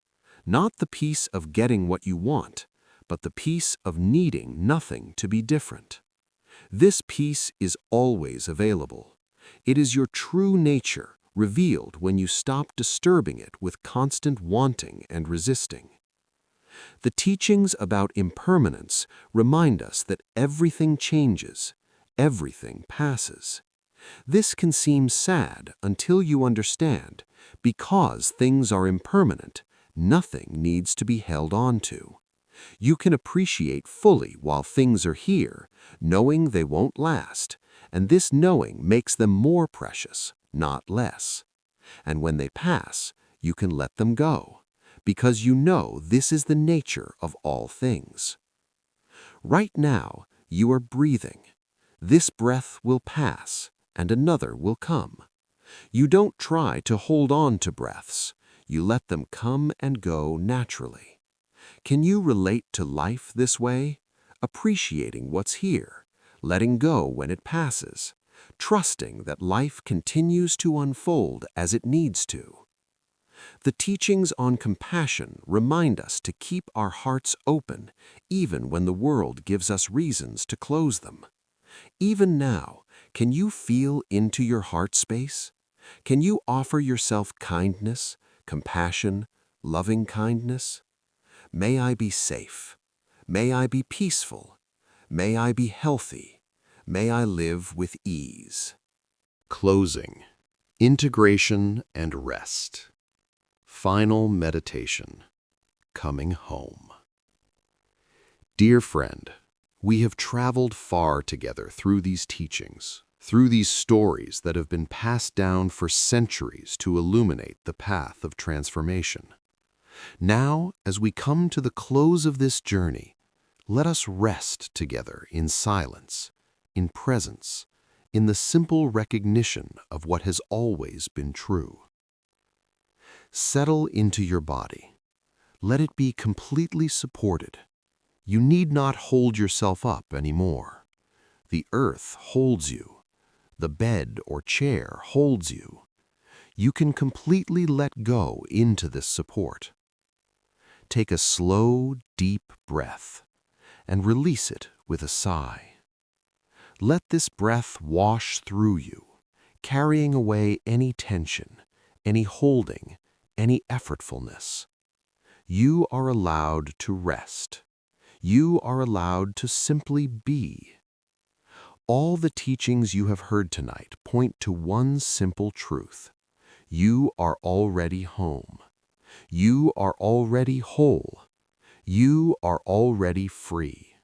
Not the peace of getting what you want, but the peace of needing nothing to be different. This peace is always available. It is your true nature, revealed when you stop disturbing it with constant wanting and resisting. The teachings about impermanence remind us that everything changes, everything passes. This can seem sad until you understand, because things are impermanent, nothing needs to be held on to. You can appreciate fully while things are here, knowing they won't last, and this knowing makes them more precious, not less. And when they pass, you can let them go, because you know this is the nature of all things. Right now, you are breathing. This breath will pass, and another will come. You don't try to hold on to breaths. You let them come and go naturally. Can you relate to life this way? Appreciating what's here, letting go when it passes, trusting that life continues to unfold as it needs to. The teachings on compassion remind us to keep our hearts open even when the world gives us reasons to close them. Even now, can you feel into your heart space? Can you offer yourself kindness, compassion, loving kindness? May I be safe. May I be peaceful. May I be healthy. May I live with ease. Closing. Integration and rest. Final meditation. Coming home. Dear friend, we have traveled far together through these teachings, through these stories that have been passed down for centuries to illuminate the path of transformation. Now, as we come to the close of this journey, let us rest together in silence, in presence, in the simple recognition of what has always been true. Settle into your body. Let it be completely supported. You need not hold yourself up anymore. The earth holds you. The bed or chair holds you. You can completely let go into this support. Take a slow, deep breath and release it with a sigh. Let this breath wash through you, carrying away any tension, any holding, any effortfulness. You are allowed to rest. You are allowed to simply be. All the teachings you have heard tonight point to one simple truth. You are already home. You are already whole. You are already free.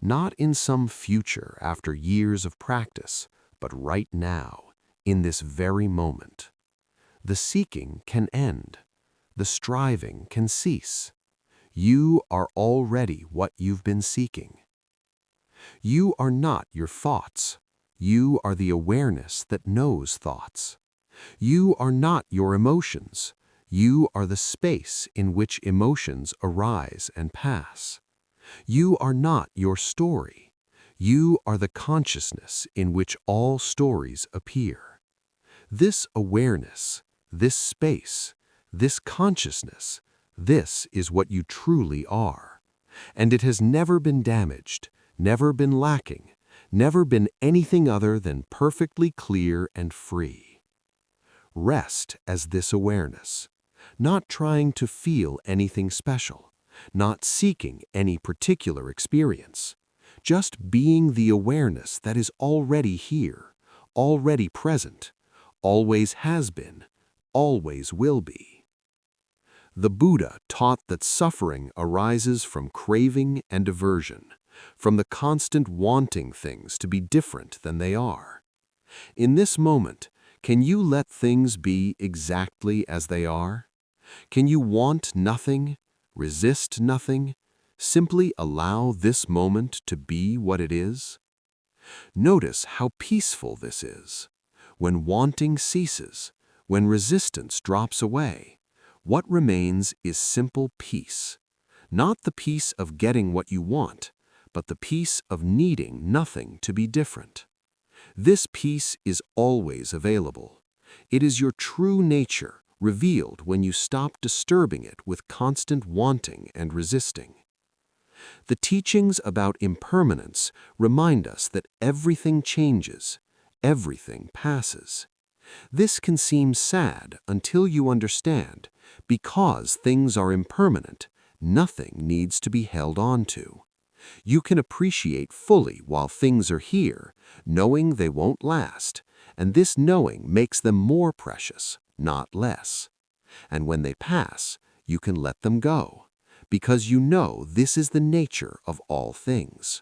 Not in some future after years of practice, but right now, in this very moment. The seeking can end. The striving can cease. You are already what you've been seeking. You are not your thoughts. You are the awareness that knows thoughts. You are not your emotions. You are the space in which emotions arise and pass. You are not your story. You are the consciousness in which all stories appear. This awareness, this space, this consciousness, this is what you truly are. And it has never been damaged, never been lacking, never been anything other than perfectly clear and free. Rest as this awareness, not trying to feel anything special, not seeking any particular experience, just being the awareness that is already here, already present, always has been, always will be. The Buddha taught that suffering arises from craving and aversion, from the constant wanting things to be different than they are. In this moment, can you let things be exactly as they are? Can you want nothing, resist nothing, simply allow this moment to be what it is? Notice how peaceful this is. When wanting ceases, when resistance drops away, what remains is simple peace. Not the peace of getting what you want, but the peace of needing nothing to be different. This peace is always available. It is your true nature, revealed when you stop disturbing it with constant wanting and resisting. The teachings about impermanence remind us that everything changes, everything passes. This can seem sad until you understand, because things are impermanent, nothing needs to be held on to. You can appreciate fully while things are here, knowing they won't last, and this knowing makes them more precious, not less. And when they pass, you can let them go, because you know this is the nature of all things.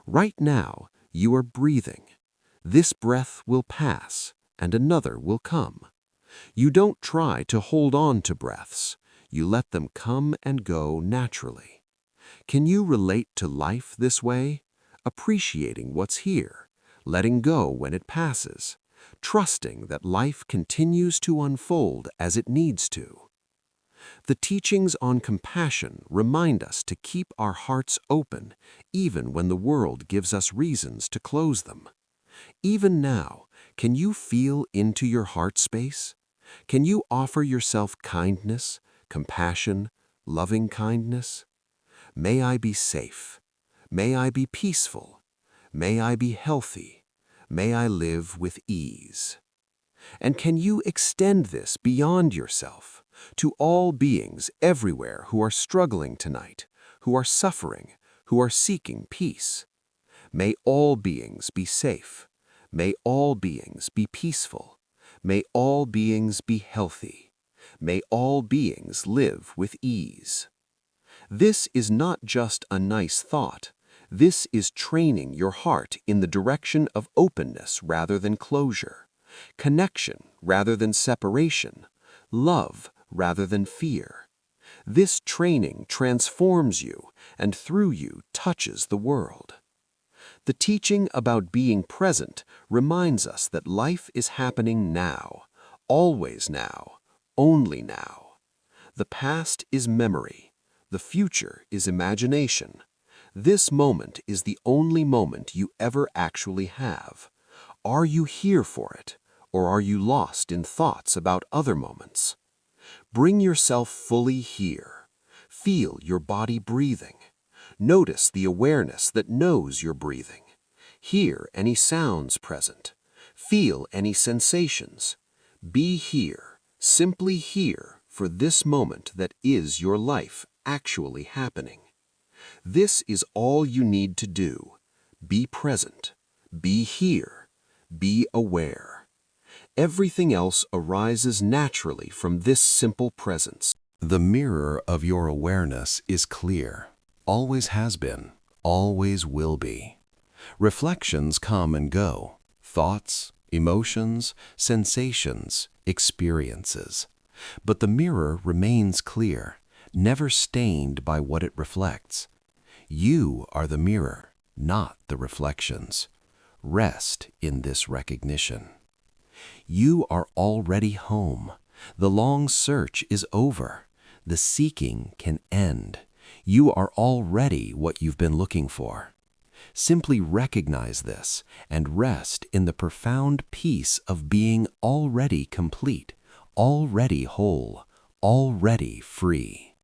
Right now, you are breathing. This breath will pass, and another will come. You don't try to hold on to breaths. You let them come and go naturally. Can you relate to life this way? Appreciating what's here, letting go when it passes, trusting that life continues to unfold as it needs to. The teachings on compassion remind us to keep our hearts open even when the world gives us reasons to close them. Even now, can you feel into your heart space? Can you offer yourself kindness, compassion, loving kindness? May I be safe. May I be peaceful. May I be healthy. May I live with ease. And can you extend this beyond yourself, to all beings everywhere who are struggling tonight, who are suffering, who are seeking peace? May all beings be safe. May all beings be peaceful. May all beings be healthy. May all beings live with ease. This is not just a nice thought. This is training your heart in the direction of openness rather than closure, connection rather than separation, love rather than fear. This training transforms you and through you touches the world. The teaching about being present reminds us that life is happening now, always now, only now. The past is memory. The future is imagination. This moment is the only moment you ever actually have. Are you here for it, or are you lost in thoughts about other moments? Bring yourself fully here. Feel your body breathing. Notice the awareness that knows you're breathing. Hear any sounds present. Feel any sensations. Be here, simply here, for this moment that is your life actually happening. This is all you need to do. Be present. Be here. Be aware. Everything else arises naturally from this simple presence. The mirror of your awareness is clear, always has been, always will be. Reflections come and go, thoughts, emotions, sensations, experiences. But the mirror remains clear, never stained by what it reflects. You are the mirror, not the reflections. Rest in this recognition. You are already home. The long search is over. The seeking can end. You are already what you've been looking for. Simply recognize this and rest in the profound peace of being already complete, already whole, already free.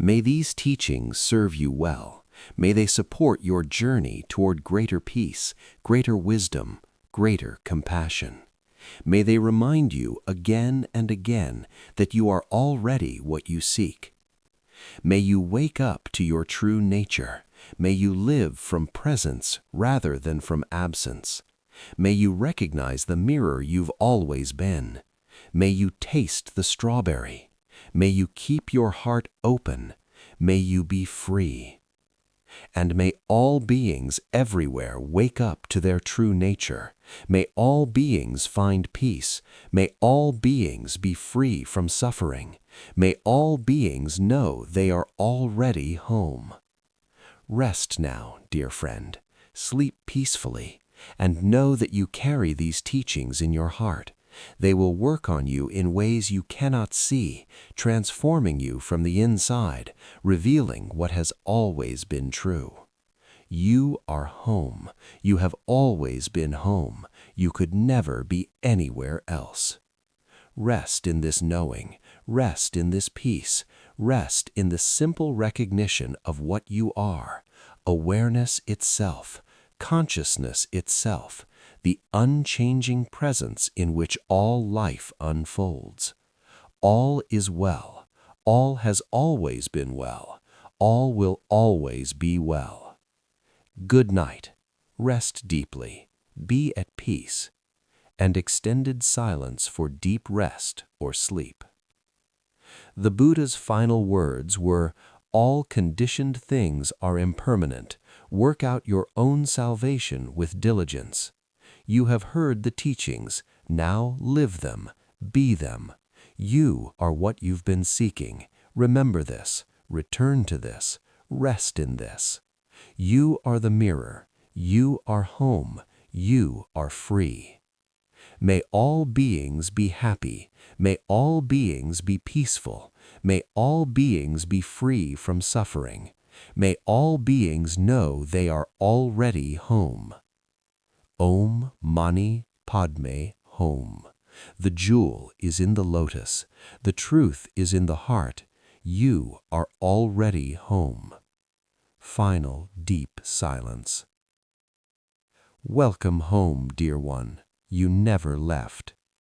May these teachings serve you well. May they support your journey toward greater peace, greater wisdom, greater compassion. May they remind you again and again that you are already what you seek. May you wake up to your true nature. May you live from presence rather than from absence. May you recognize the mirror you've always been. May you taste the strawberry. May you keep your heart open. May you be free. And may all beings everywhere wake up to their true nature. May all beings find peace. May all beings be free from suffering. May all beings know they are already home. Rest now, dear friend. Sleep peacefully, and know that you carry these teachings in your heart. They will work on you in ways you cannot see, transforming you from the inside, revealing what has always been true. You are home. You have always been home. You could never be anywhere else. Rest in this knowing. Rest in this peace. Rest in the simple recognition of what you are, awareness itself, consciousness itself, the unchanging presence in which all life unfolds. All is well. All has always been well. All will always be well. Good night. Rest deeply. Be at peace. And extended silence for deep rest or sleep. The Buddha's final words were, "All conditioned things are impermanent. Work out your own salvation with diligence." You have heard the teachings. Now live them. Be them. You are what you've been seeking. Remember this. Return to this. Rest in this. You are the mirror. You are home. You are free. May all beings be happy. May all beings be peaceful. May all beings be free from suffering. May all beings know they are already home. Om Mani Padme Hum. The jewel is in the lotus. The truth is in the heart. You are already home. Final deep silence. Welcome home, dear one. You never left.